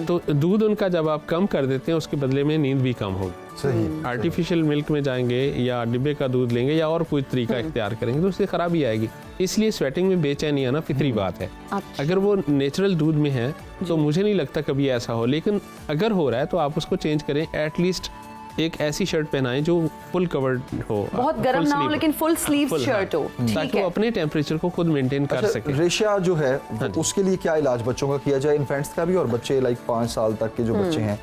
तो दूध उनका जब आप कम कर देते हैं उसके बदले में नींद भी कम होगी। सही। आर्टिफिशियल मिल्क में जाएंगे या डिब्बे का दूध लेंगे या और कोई तरीका इख्तियार करेंगे तो उससे खराबी आएगी। इसलिए स्वेटिंग में बेचैनी आना फितरी बात है। अच्छा। अगर वो नेचुरल दूध में है तो मुझे नहीं लगता कभी ऐसा हो, लेकिन अगर हो रहा है तो आप उसको चेंज करें। एटलीस्ट एक ऐसी शर्ट पहनाएं जो फुल कवर्ड हो, बहुत गर्म full ना हो sleeve लेकिन फुल स्लीव full, शर्ट हो, ठीक ताकि वो है। अपने टेम्परेचर को खुद मेंटेन कर अच्छा, सके। रेशा जो है हाँ जी। उसके लिए क्या इलाज बच्चों का किया जाए, इन्फेंट्स का भी और बच्चे लाइक 5 साल तक के जो बच्चे हैं?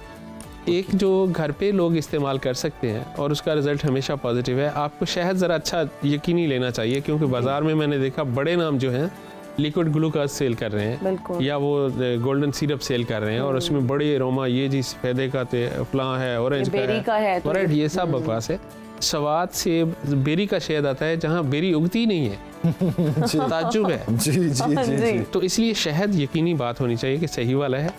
एक जो घर पे लोग इस्तेमाल कर सकते हैं और उसका रिजल्ट हमेशा पॉजिटिव है, आपको शहद ज़रा अच्छा यकीनी लेना चाहिए, क्योंकि बाजार में मैंने देखा बड़े नाम जो हैं लिक्विड ग्लूकोज सेल कर रहे हैं बिल्कुल। या वो गोल्डन सिरप सेल कर रहे हैं और उसमें बड़े अरोमा, ये जी सफेदे का फलां है, ऑरेंज ये बेरी का है, तो राइट, ये सब बकवास है। सवाद से बेरी का शहद आता है जहाँ बेरी उगती नहीं है। ताज्जुब है। जी जी जी जी। तो इसलिए शहद यकीनी बात होनी चाहिए कि सही वाला है,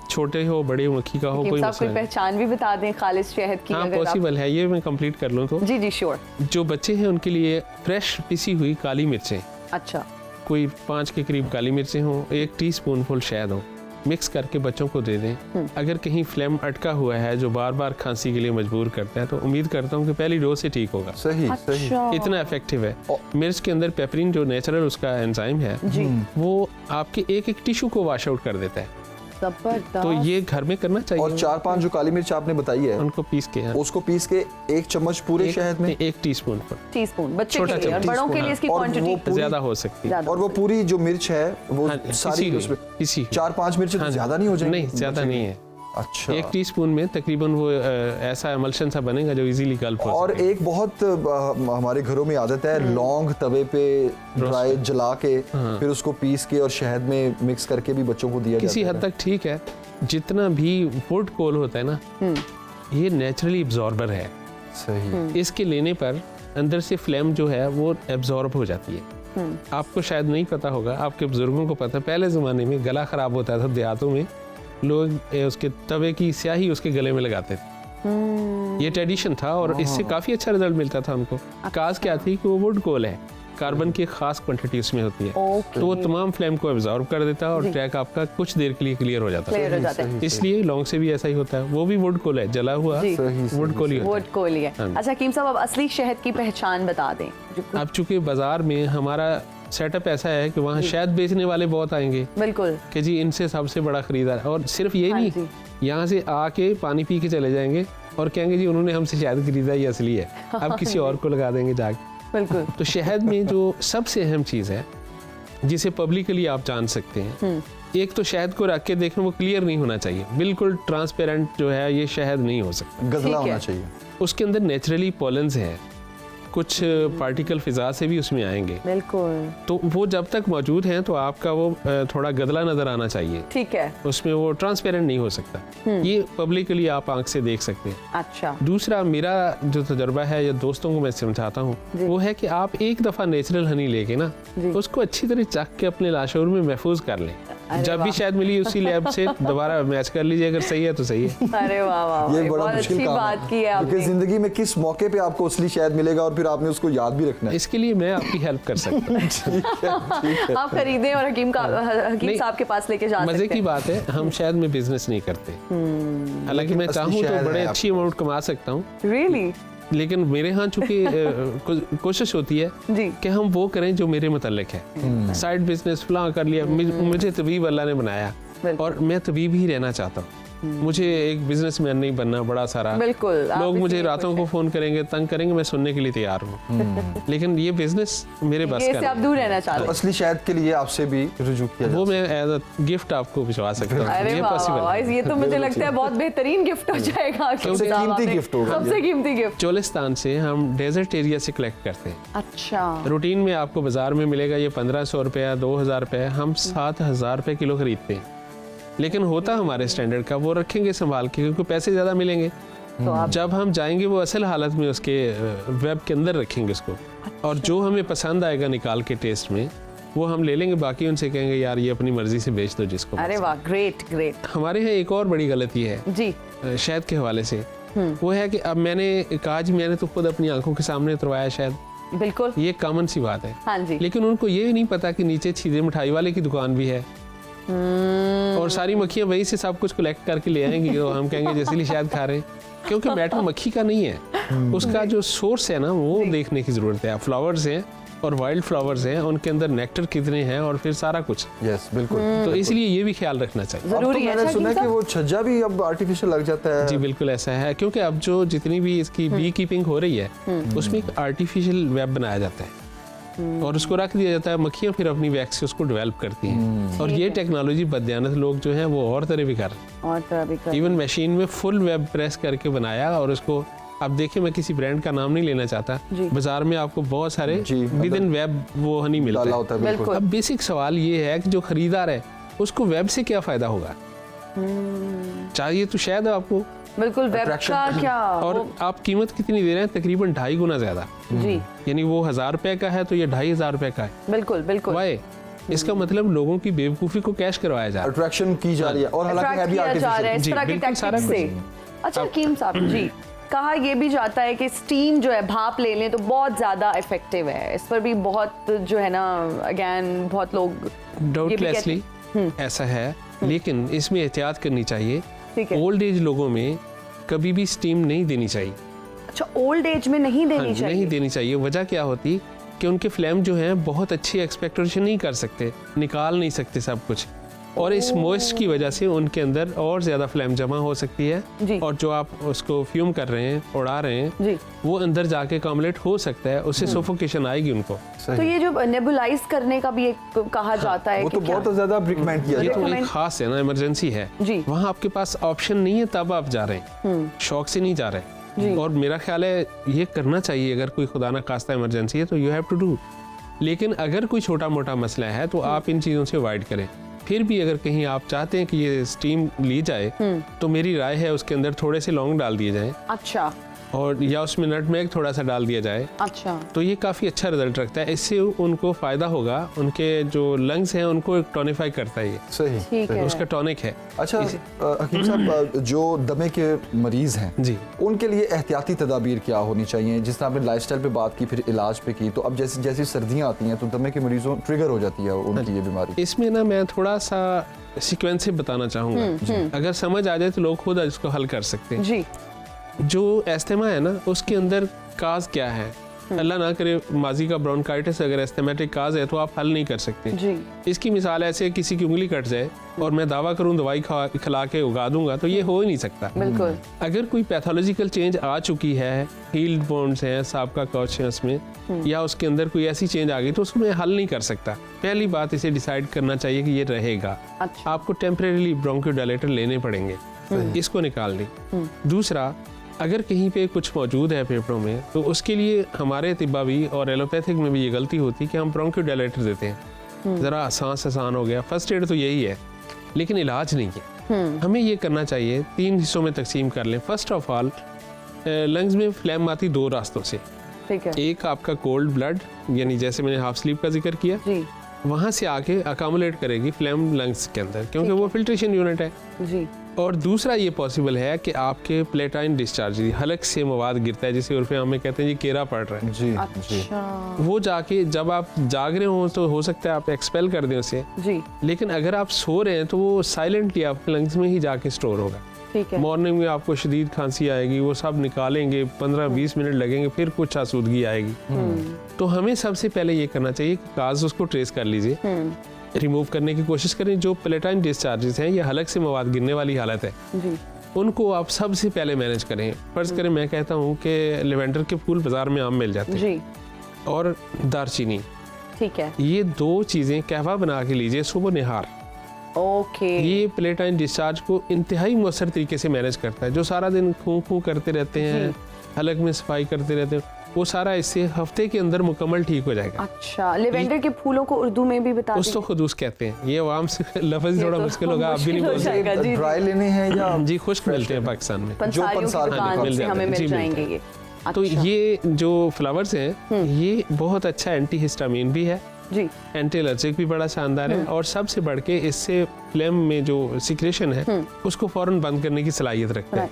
छोटे हो बड़े मक्खी का हो, हकीम कोई साहब, मसला कोई नहीं। पहचान भी बता दें खालिस शहद की हाँ, अगर आप। पॉसिबल है, ये मैं कंप्लीट कर लूँ तो। जी जी, श्योर। जो बच्चे हैं उनके लिए फ्रेश पिसी हुई काली मिर्चें, अच्छा, कोई 5 के करीब काली मिर्चें हों, 1 टीस्पून फुल शहद हो, मिक्स करके बच्चों को दे दें। अगर कहीं फ्लेम अटका हुआ है जो बार बार खांसी के लिए मजबूर करता है तो उम्मीद करता हूँ कि पहली डोज से ठीक होगा। सही सही। अच्छा, इतना इफेक्टिव है। मिर्च के अंदर पेपरिन जो नेचुरल उसका एंजाइम है, जी, वो आपके एक टिश्यू को वॉश आउट कर देता है। जबरदस्त। तो ये घर में करना चाहिए। और 4-5 जो काली मिर्च आपने बताई है उनको पीस के, हाँ, उसको पीस के 1 चम्मच पूरे शहद में, 1 टीस्पून पर, टीस्पून बच्चे छोटा के लिए, और चम्मच, बड़ों के लिए हाँ। इसकी और वो क्वांटिटी पूरी- ज्यादा हो सकती है। ज्यादा। और वो पूरी जो मिर्च है वो हाँ, सारी पिसी उसमें हुई, पिसी हुई। 4-5 मिर्च हाँ, ज्यादा नहीं हो जाएंगे? नहीं, ज्यादा नहीं है। अच्छा। 1 टीस्पून में तकरीबन वो ऐसा एमल्शन सा बनेगा जो इजीली गल्प हो और सके। एक बहुत हमारे घरों में आदत है लौंग तवे पे ड्राई जला के फिर उसको पीस के और शहद में मिक्स करके भी बच्चों को दिया जाता है। किसी हद तक ठीक है। जितना भी वुड कोल होता है ना, ये नेचुरली एब्जॉर्बर है। सही। इसके लेने पर अंदर से फ्लेम जो है वो एब्जॉर्ब हो जाती है। आपको शायद नहीं पता होगा, आपके बुजुर्गों को पता, पहले ज़माने में गला ख़राब होता था देहातों में, लोग उसके तवे की स्याही उसके गले में लगाते थे। ये ट्रेडिशन था और इससे काफ़ी अच्छा रिजल्ट मिलता था उनको। काज क्या थी कि वो वुड कोल है, कार्बन की एक खास क्वांटिटी उसमें होती है, Okay. तो वो तमाम फ्लेम को एब्जॉर्ब कर देता है और ट्रैक आपका कुछ देर के लिए क्लियर हो जाता क्लियर हो जाता है। इसलिए लॉन्ग से भी ऐसा ही होता है, वो भी वुड कोल है, जला हुआ जी। वुड कोल ही होता वुड कोल ही है। हाँ। अच्छा हकीम साहब, अब असली शहद की पहचान बता दें। है। अब चूंकि बाजार में हमारा सेटअप ऐसा है कि वहाँ शहद बेचने वाले बहुत आएंगे बिल्कुल। कि जी इनसे सबसे बड़ा खरीदार, और सिर्फ ये हाँ नहीं, जी। यहाँ से आके पानी पी के चले जाएंगे और कहेंगे जी उन्होंने हमसे शहद खरीदा, ये असली है, अब किसी और को लगा देंगे जाके। बिल्कुल। तो शहद में जो सबसे अहम चीज़ है जिसे पब्लिकली आप जान सकते हैं, एक तो शहद को रख के देखें, वो क्लियर नहीं होना चाहिए, बिल्कुल ट्रांसपेरेंट जो है ये शहद नहीं हो सकता। गजला ठीक होना है। चाहिए। उसके अंदर नेचुरली पॉलन्स हैं, कुछ पार्टिकल फिजा से भी उसमें आएंगे, बिल्कुल। तो वो जब तक मौजूद हैं तो आपका वो थोड़ा गदला नजर आना चाहिए, ठीक है। उसमें वो ट्रांसपेरेंट नहीं हो सकता। ये पब्लिकली आप आंख से देख सकते हैं। अच्छा। दूसरा मेरा जो तजर्बा है या दोस्तों को मैं समझाता हूँ जी। वो है कि आप एक दफा नेचुरल हनी लेके ना जी। उसको अच्छी तरह चख के अपने लाशोर में महफूज कर लें। अरे जब भी वाह। शायद मिली उसी लैब से दोबारा मैच कर लीजिए, अगर सही है तो सही है। अरे वाह वाह, ये वाह, बड़ा बहुत मुश्किल अच्छी काम बात की है क्योंकि आपने। जिंदगी में किस मौके पे आपको असली शहद मिलेगा और फिर आपने उसको याद भी रखना है। इसके लिए मैं आपकी हेल्प कर सकता हूँ। ठीक है। आप खरीदें और हकीम नहीं, साहब के पास लेके जा मजे सकते की हैं। बात है, हम शायद में बिजनेस नहीं करते, हालांकि मैं असली चाहूँ शहद तो बड़े है अच्छी आपके अमाउंट कमा सकता हूँ, रियली? लेकिन मेरे यहाँ चूंकि कोशिश होती है जी। कि हम वो करें जो मेरे मुतल्लिक है। साइड बिजनेस फला कर लिया, मुझे तबीब अल्लाह ने बनाया बिल्कुल। और मैं तबीब ही रहना चाहता हूँ, मुझे एक बिजनेसमैन नहीं बनना बड़ा सारा। बिल्कुल, आप लोग मुझे इसीलिए रातों खुश को हैं। फोन करेंगे, तंग करेंगे, मैं सुनने के लिए तैयार हूँ, लेकिन ये बिजनेस मेरे बस ये का से आप नहीं। दूर रहना चाहते तो हैं। असली शहद के लिए आपसे भी रुजू किया वो जा मैं एज अ गिफ्ट आपको भिजवा सकता हूँ, अरे ये वाह वाह, पॉसिबल है। ये तो मुझे लगता है बहुत बेहतरीन गिफ्ट हो जाएगा हकीम सबसे साहब कीमती आपने। गिफ्ट होगा सबसे ये। कीमती गिफ्ट। चोलिस्तान से हम डेजर्ट एरिया से कलेक्ट करते हैं। अच्छा। रूटीन में आपको बाजार में मिलेगा ये 1500 रुपया, 2000 रुपये, हम 7000 रुपये किलो खरीदते हैं, लेकिन होता हमारे स्टैंडर्ड का, वो रखेंगे संभाल के क्योंकि पैसे ज़्यादा मिलेंगे। तो आप जब हम जाएंगे वो असल हालत में उसके वेब के अंदर रखेंगे उसको, और जो हमें पसंद आएगा निकाल के टेस्ट में वो हम ले लेंगे, बाकी उनसे कहेंगे यार ये अपनी मर्जी से बेच दो जिसको अरे पसंद। वाह, ग्रेट ग्रेट। हमारे यहाँ एक और बड़ी गलती है जी। शहद के हवाले से, वो है कि अब मैंने कहा जी मैंने तो खुद अपनी आंखों के सामने उतरवाया शहद, बिल्कुल। ये कॉमन सी बात है, हाँ जी। लेकिन उनको ये नहीं पता कि नीचे सीधे मिठाई वाले की दुकान भी है और सारी मक्खियाँ वहीं से सब कुछ कलेक्ट करके ले आएंगी, तो हम कहेंगे जैसे शायद खा रहे हैं, क्योंकि मैटर मक्खी का नहीं है, उसका जो सोर्स है ना वो देखने की जरूरत है। फ्लावर्स हैं और वाइल्ड फ्लावर्स हैं, उनके अंदर नेक्टर कितने हैं और फिर सारा कुछ, यस बिल्कुल। तो इसलिए ये भी ख्याल रखना चाहिए। अब तो जरूरी है। मैंने अच्छा, सुना है हकीम कि वो छज्जा भी अब आर्टिफिशियल लग जाता है। जी बिल्कुल ऐसा है, क्योंकि अब जो जितनी भी इसकी बी कीपिंग हो रही है उसमें एक आर्टिफिशियल वेब बनाया जाता है और उसको रख दिया जाता है, मक्खियाँ फिर अपनी वैक्स से उसको डेवलप करती हैं, और ये टेक्नोलॉजी बदयानत लोग जो हैं वो और तरह भी कर रहे हैं। और तरह भी कर। इवन मशीन में फुल वेब प्रेस करके बनाया, और उसको अब देखिए, मैं किसी ब्रांड का नाम नहीं लेना चाहता, जी। बाजार में आपको बहुत सारे जी, विद इन वेब वो हनी मिलता डाला है। होता है बिल्कुल। बिल्कुल। अब बेसिक सवाल ये है कि जो खरीदार है उसको वेब से क्या फायदा होगा, चाहिए तो शायद आपको, बिल्कुल। Web Attraction। का क्या और आप कीमत कितनी दे रहे हैं, तकरीबन 2.5 गुना ज्यादा, जी यानी वो 1000 रुपए का है तो ये 2500 रुपए का है। बिल्कुल बिल्कुल। वाई, इसका मतलब लोगों की बेवकूफी को कैश करवाया जा रहा है। अट्रैक्शन की जा रही है और हालांकि है अट्रैक्ट भी किया जा रहा है इस जी, तरह की बिल्कुल सारा टैक्टिक्स से। अच्छा हकीम साहब जी, कहा ये भी जाता है कि स्टीम जो है भाप ले लें तो बहुत ज़्यादा इफेक्टिव है, इस पर भी बहुत जो है ना अगेन बहुत लोग डाउटलेसली ऐसा है, लेकिन इसमें एहतियात करनी चाहिए। ठीक है। ओल्ड एज लोगों में कभी भी स्टीम नहीं देनी चाहिए। अच्छा, ओल्ड एज में नहीं देनी हाँ, चाहिए? नहीं देनी चाहिए। वजह क्या होती कि उनके फ्लेम जो हैं बहुत अच्छी एक्सपेक्टेशन नहीं कर सकते, निकाल नहीं सकते सब कुछ, और इस मॉइस्ट की वजह से उनके अंदर और ज़्यादा फ्लेम जमा हो सकती है, जी। और जो आप उसको फ्यूम कर रहे हैं, उड़ा रहे हैं, जी। वो अंदर जाके कॉम्बलेट हो सकता है, उससे सोफोकेशन आएगी उनको। तो ये जो नेबुलाइज करने का भी एक कहा जाता है वो कि तो क्या? बहुत ज्यादा रिकमेंड किया ये जाता तो है। एक खास है ना, इमरजेंसी है, जी। वहाँ आपके पास ऑप्शन नहीं है, तब आप जा रहे हैं, शौक से नहीं जा रहे हैं। और मेरा ख्याल है ये करना चाहिए, अगर कोई खुदा ना खास्ता इमरजेंसी है तो यू हैव टू डू। लेकिन अगर कोई छोटा मोटा मसला है तो आप इन चीज़ों से अवॉइड करें। फिर भी अगर कहीं आप चाहते हैं कि ये स्टीम ली जाए तो मेरी राय है उसके अंदर थोड़े से लौंग डाल दिए जाएं, अच्छा, और या उसमें नटमेग थोड़ा सा डाल दिया जाए, अच्छा, तो ये काफ़ी अच्छा रिजल्ट रखता है। इससे उनको फ़ायदा होगा, उनके जो लंग्स हैं उनको टॉनिफाई करता है ये, सही, ठीक है। उसका टॉनिक है। अच्छा हकीम साहब, जो दमे के मरीज हैं जी, उनके लिए एहतियाती तदाबीर क्या होनी चाहिए? जिस तरह आपने लाइफस्टाइल पे बात की, फिर इलाज पे की, तो अब जैसी जैसी सर्दियाँ आती हैं तो दमे के मरीजों ट्रिगर हो जाती है उनकी ये बीमारी। इसमें ना मैं थोड़ा सा सीक्वेंस से बताना चाहूँगा, अगर समझ आ जाए तो लोग खुद इसको हल कर सकते हैं। जी, जो एस्थमा है ना, उसके अंदर काज क्या है, अल्लाह ना करे माजी का ब्रोंकाइटिस अगर एस्थमेटिक काज है तो आप हल नहीं कर सकते। जी, इसकी मिसाल ऐसे किसी की उंगली कट जाए और मैं दावा करूं दवाई खिला के उगा दूंगा, तो ये हो ही नहीं सकता। बिल्कुल, अगर कोई पैथोलॉजिकल चेंज आ चुकी है, हील्ड बोन्स हैं, साबका कॉन्शियस में, या उसके अंदर कोई ऐसी चेंज आ गई तो उसको मैं हल नहीं कर सकता। पहली बात इसे डिसाइड करना चाहिए कि ये रहेगा। अच्छा, आपको टेम्परेरी ब्रोंकोडायलेटर लेने पड़ेंगे, इसको निकाल दें। दूसरा, अगर कहीं पे कुछ मौजूद है फेफड़ों में, तो उसके लिए हमारे तिब्बा भी और एलोपैथिक में भी ये गलती होती है कि हम ब्रोंकोडायलेटर देते हैं। ज़रा सांस आसान हो गया, फर्स्ट एड तो यही है, लेकिन इलाज नहीं है। हमें ये करना चाहिए, 3 हिस्सों में तकसीम कर लें। फर्स्ट ऑफ ऑल, लंग्स में फ्लैम आती 2 रास्तों से। ठीक है, एक आपका कोल्ड ब्लड, यानी जैसे मैंने हाफ स्लीप का जिक्र किया, जी, वहाँ से आके अकामुलेट करेगी फ्लैम लंग्स के अंदर, क्योंकि वो फिल्ट्रेशन यूनिट है। जी, और दूसरा ये पॉसिबल है कि आपके प्लेटाइन डिस्चार्ज, हलक से मवाद गिरता है, जिसे उर्फ में कहते हैं जी केरा पड़ रहा है, जी जी, अच्छा, वो जाके जब आप जाग रहे हो तो हो सकता है आप एक्सपेल कर दें उसे, जी, लेकिन अगर आप सो रहे हैं तो वो साइलेंटली आपके लंग्स में ही जाके स्टोर होगा। ठीक है, मॉर्निंग में आपको शदीद खांसी आएगी, वो सब निकालेंगे, 15-20 मिनट लगेंगे, फिर कुछ आसूदगी आएगी। तो हमें सबसे पहले ये करना चाहिए कि काज उसको ट्रेस कर लीजिए, रिमूव करने की कोशिश करें। जो प्लेटाइन डिस्चार्जेस हैं, ये हलक से मवाद गिरने वाली हालत है, जी, उनको आप सबसे पहले मैनेज करें। फर्ज करें, मैं कहता हूँ कि लेवेंडर के फूल बाजार में आम मिल जाते हैं, जी, और दारचीनी, ठीक है, ये 2 चीज़ें कहवा बना के लीजिए सुबह निहार। ओके, ये प्लेटाइन डिस्चार्ज को इंतहाई मौसर तरीके से मैनेज करता है। जो सारा दिन खू करते रहते हैं, हलक में सफाई करते रहते हैं, वो सारा इससे हफ्ते के अंदर मुकम्मल ठीक हो जाएगा। अच्छा, लेवेंडर के फूलों को उर्दू में भी बता उस तो खुदूस कहते हैं, ये आवाम से लफ्ज थोड़ा तो मुश्किल होगा, आप भी नहीं बोल जाएगा, जी, ड्राई लेने हैं या जी, खुश्क मिलते हैं पाकिस्तान में। पंसारियों की पंसार दुकान मिल से जाते हमें हैं, मिल जी, जाएंगे ये। तो अच्छा, ये जो फ्लावर्स हैं, ये बहुत अच्छा एंटी हिस्टामिन भी है, जी, एंटी एलर्जिक भी बड़ा शानदार है, और सबसे बढ़ के इससे फ्लेम में जो सिक्रेशन है उसको फौरन बंद करने की सलाहियत रखता है।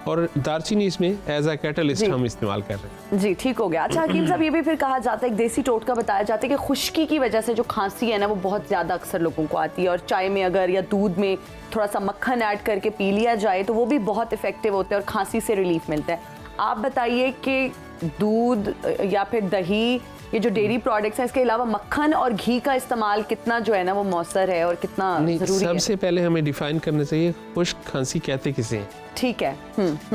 और दारचीनी इसमें एज अ कैटलिस्ट हम इस्तेमाल कर रहे हैं। जी, ठीक हो गया। अच्छा हकीम साहब, ये भी फिर कहा जाता है, एक देसी टोटका बताया जाता है कि खुश्की की वजह से जो खांसी है ना, वो बहुत ज़्यादा अक्सर लोगों को आती है, और चाय में अगर या दूध में थोड़ा सा मक्खन ऐड करके पी लिया जाए तो वो भी बहुत इफेक्टिव होता है और खांसी से रिलीफ मिलता है। आप बताइए कि दूध या फिर दही, ये जो डेयरी प्रोडक्ट्स हैं, इसके अलावा मक्खन और घी का इस्तेमाल कितना जो है ना वो मौसर है और कितना ज़रूरी है? सबसे पहले हमें डिफाइन करना चाहिए खुश्क खांसी कहते किसे हैं। ठीक है,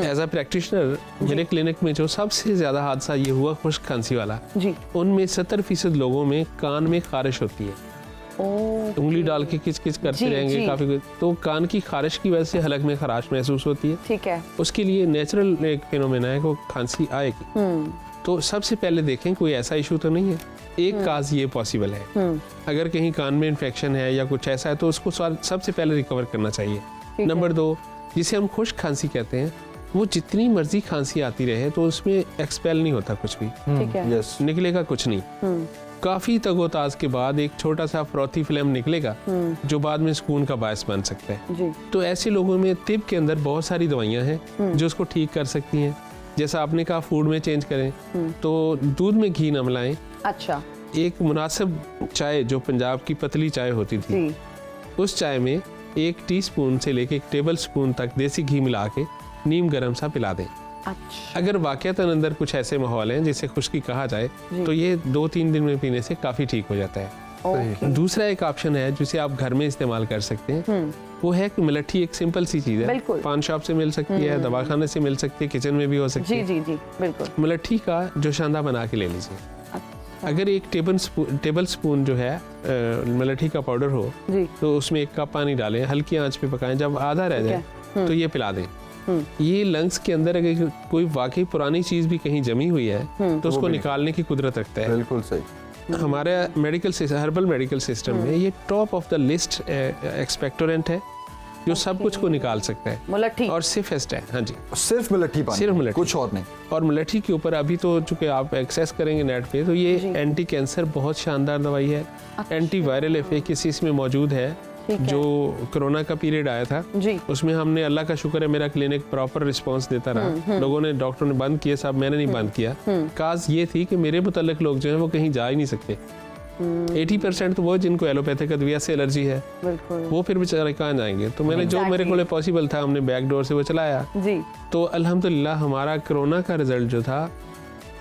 एज अ प्रैक्टिशनर मेरे क्लिनिक में जो सबसे ज्यादा हादसा ये हुआ खुश्क खांसी वाला, जी, उनमें 70% लोगों में कान में खारिश होती है। उंगली डाल के किच किच करते रहेंगे काफी कुछ, तो कान की खारिश की वजह से हलक में खराश महसूस होती है। ठीक है, उसके लिए नेचुरल एक फिनोमेना है कि खांसी आएगी। तो सबसे पहले देखें कोई ऐसा इशू तो नहीं है। एक काज ये पॉसिबल है, अगर कहीं कान में इन्फेक्शन है या कुछ ऐसा है तो उसको सबसे पहले रिकवर करना चाहिए। नंबर 2, जिसे हम खुश्क खांसी कहते हैं, वो जितनी मर्जी खांसी आती रहे तो उसमें एक्सपेल नहीं होता कुछ भी, ठीक है, यस, निकलेगा कुछ नहीं। काफी तगोताज के बाद एक छोटा सा फ्रॉथी फिल्म निकलेगा जो बाद में सुकून का बायस बन सकता है। जी, तो ऐसे लोगों में तिब के अंदर बहुत सारी दवाइयां हैं जो उसको ठीक कर सकती हैं। जैसा आपने कहा फूड में चेंज करें, तो दूध में घी न मिलाएं। अच्छा, एक मुनासिब चाय जो पंजाब की पतली चाय होती थी, जी, उस चाय में 1 टीस्पून से लेके 1 टेबल स्पून तक देसी घी मिला के नीम गरम सा पिला दें। अच्छा, अगर वाकयातन अंदर कुछ ऐसे माहौल हैं जिसे खुश्की कहा जाए तो ये 2-3 दिन में पीने से काफी ठीक हो जाता है। ओके, दूसरा एक ऑप्शन है जिसे आप घर में इस्तेमाल कर सकते हैं, वो है कि मलट्ठी। एक सिंपल सी चीज है, बिल्कुल। पान शॉप से मिल सकती है, दवाखाने से मिल सकती है, किचन में भी हो सकती जी, है। जी, जी, बिल्कुल। मलट्ठी का जोशांदा बना के ले लीजिए। अगर 1 टेबल स्पून जो है मलट्ठी का पाउडर हो, जी, तो उसमें 1 कप पानी डालें, हल्की आंच पे पकाएं, जब आधा रह जाए तो ये पिला दें। ये लंग्स के अंदर अगर कोई वाकई पुरानी चीज भी कहीं जमी हुई है तो उसको निकालने की कुदरत रखता है। बिल्कुल सही। हमारे हर्बल मेडिकल सिस्टम में ये top of the list expectorant है, जो सब कुछ को निकाल सकता है मुलट्ठी और सेफेस्ट है। हाँ जी, सिर्फ मिलिट्री पानी, सिर्फ मिलिट्री, कुछ और नहीं। और मिलिट्री के ऊपर अभी तो चूंकि आप एक्सेस करेंगे नेट पे तो ये एंटी कैंसर बहुत शानदार दवाई है। एंटी वायरल एफिकेसी इसमें मौजूद है। जो कोरोना का पीरियड आया था जी। उसमें हमने, अल्लाह का शुक्र है, मेरा क्लिनिक प्रॉपर रिस्पांस देता रहा। लोगों ने, डॉक्टरों ने बंद किया, साहब मैंने नहीं बंद किया। काज ये थी कि मेरे मुतल्लिक लोग जो हैं वो कहीं जा ही नहीं सकते। 80% तो वो जिनको एलोपैथिक अद्विया से एलर्जी है, वो फिर बेचारे कहाँ जाएंगे। तो मैंने जो मेरे को पॉसिबल था हमने बैक डोर से वो चलाया जी। तो अल्हम्दुलिल्लाह हमारा कोरोना का रिजल्ट जो था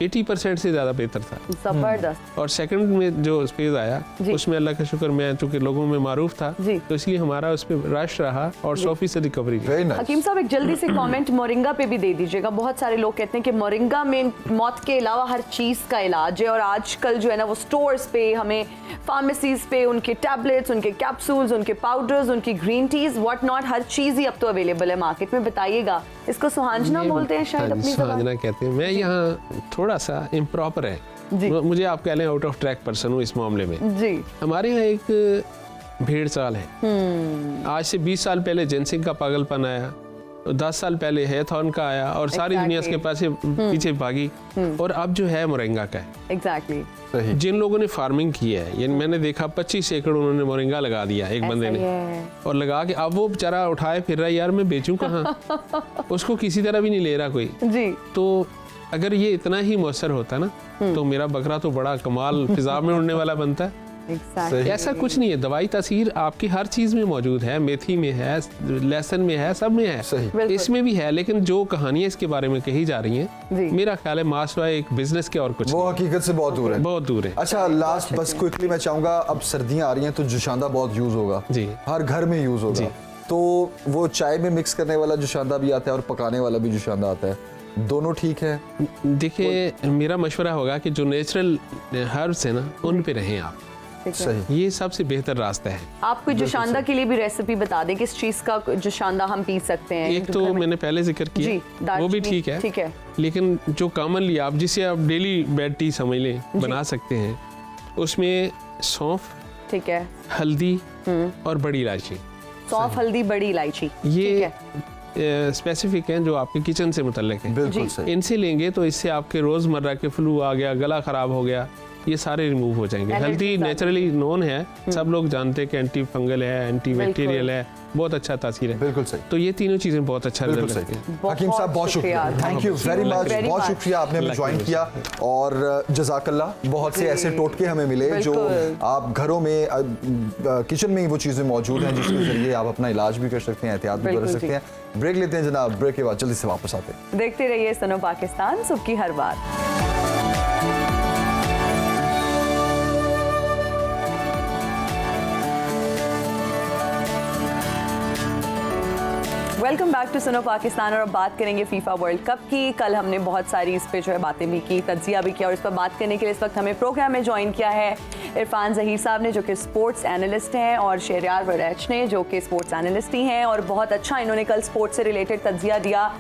80% से ज्यादा बेहतर था। जबरदस्त। और सेकंड में जो स्पेस आया उसमें अल्लाह का शुक्र, मैं चूंकि लोगों में मारूफ था तो इसलिए हमारा उस पर रश रहा और 100% रिकवरी। हकीम साहब एक जल्दी से कमेंट मोरिंगा पे भी दे दीजिएगा। बहुत सारे लोग कहते हैं कि मोरिंगा में मौत के अलावा हर चीज का इलाज है और आजकल जो है ना वो स्टोर्स पे, हमें फार्मेसीज पे उनके टैबलेट्स, उनके कैप्सूल्स, उनके पाउडर्स, उनकी ग्रीन टीज व्हाट नॉट, हर चीज ही अब तो अवेलेबल है मार्केट में। बताइएगा, इसको सुहांजना बोलते हैं शायद अपनी ज़बान। सुहांजना कहते हैं। मैं यहाँ थोड़ा सा इम्प्रॉपर है, मुझे आप कह लें आउट ऑफ ट्रैक पर्सन हूँ इस मामले में जी। हमारे यहाँ एक भेड़ चाल है। आज से 20 साल पहले जिनसिंग का पागलपन आया, 10 साल पहले हैथॉन का आया और सारी दुनिया इसके पास पीछे भागी और अब जो है मोरिंगा का है। एग्जैक्टली। जिन लोगों ने फार्मिंग की है, ये मैंने देखा 25 एकड़ उन्होंने मोरिंगा लगा दिया एक बंदे ने, और लगा के अब वो बेचारा उठाए फिर रहा है, यार मैं बेचूं कहाँ। उसको किसी तरह भी नहीं ले रहा कोई जी। तो अगर ये इतना ही मौसर होता ना तो मेरा बकरा तो बड़ा कमाल फिजा में उड़ने वाला बनता है। ऐसा कुछ नहीं है, दवाई तासीर आपकी हर चीज में मौजूद है, मेथी में है, लहसुन में है, सब में है, इसमें भी है। लेकिन जो कहानियां इसके बारे में कही जा रही हैं, मेरा ख्याल है माशरा एक बिजनेस के और कुछ वो हकीकत से बहुत दूर है, बहुत दूर है। अच्छा लास्ट बस क्विकली मैं चाहूंगा, अब सर्दियां आ रही हैं तो जुशांदा बहुत यूज होगा जी, हर घर में यूज होगा। तो वो चाय में मिक्स करने वाला जुशांदा भी आता है और पकाने वाला भी जुशांदा आता है, दोनों ठीक है? देखिए मेरा मशवरा होगा कि जो नेचुरल हर्ब्स है ना उन पे रहें आप, सही, ये सबसे बेहतर रास्ता है। आप कोई जुशांदा के लिए भी रेसिपी बता दें, किस चीज का जुशांदा हम पी सकते हैं? एक तो मैंने पहले जिक्र किया, वो भी ठीक है, लेकिन जो कॉमनली आप जिसे आप डेली बेड टी समझ लें बना सकते हैं, उसमें सौंफ, ठीक है, हल्दी और बड़ी इलायची। सौंफ, हल्दी, बड़ी इलायची, ये स्पेसिफिक हैं जो आपके किचन से मुतल्लिक हैं। बिल्कुल सही। इनसे लेंगे तो इससे आपके रोजमर्रा के फ्लू आ गया, गला खराब हो गया, ये सारे रिमूव हो जाएंगे। हल्दी नेचुरली नोन है, सब लोग जानते हैं कि एंटी फंगल है, एंटी बैक्टीरियल है, बहुत अच्छा तासीर है। बिल्कुल सही। तो ये तीनों चीजें बहुत अच्छा रिजल्ट देती हैं। हकीम साहब बहुत शुक्रिया, थैंक यू वेरी मच, बहुत शुक्रिया आपने हमें ज्वाइन किया और जज़ाकल्लाह। बहुत से ऐसे टोटके हमें मिले जो आप घरों में किचन में ही वो चीज़ें मौजूद हैं जिसके जरिए आप अपना इलाज भी कर सकते हैं, एहतियात भी कर सकते हैं। ब्रेक लेते हैं जनाब, ब्रेक के बाद जल्दी से वापस आते हैं। देखते रहिए सुनो पाकिस्तान, सुबह की हर बात। वेलकम बैक टू सुनो पाकिस्तान। और अब बात करेंगे फीफा वर्ल्ड कप की। कल हमने बहुत सारी इस पे जो है बातें भी की, तज्जिया भी किया, और इस पर बात करने के लिए इस वक्त हमें प्रोग्राम में ज्वाइन किया है इरफान ज़हीर साहब ने, जो कि स्पोर्ट्स एनालिस्ट हैं, और शहरयार वरैच ने, जो कि स्पोर्ट्स एनालिस्ट ही हैं, और बहुत अच्छा इन्होंने कल स्पोर्ट्स से रिलेटेड तज्जिया दिया।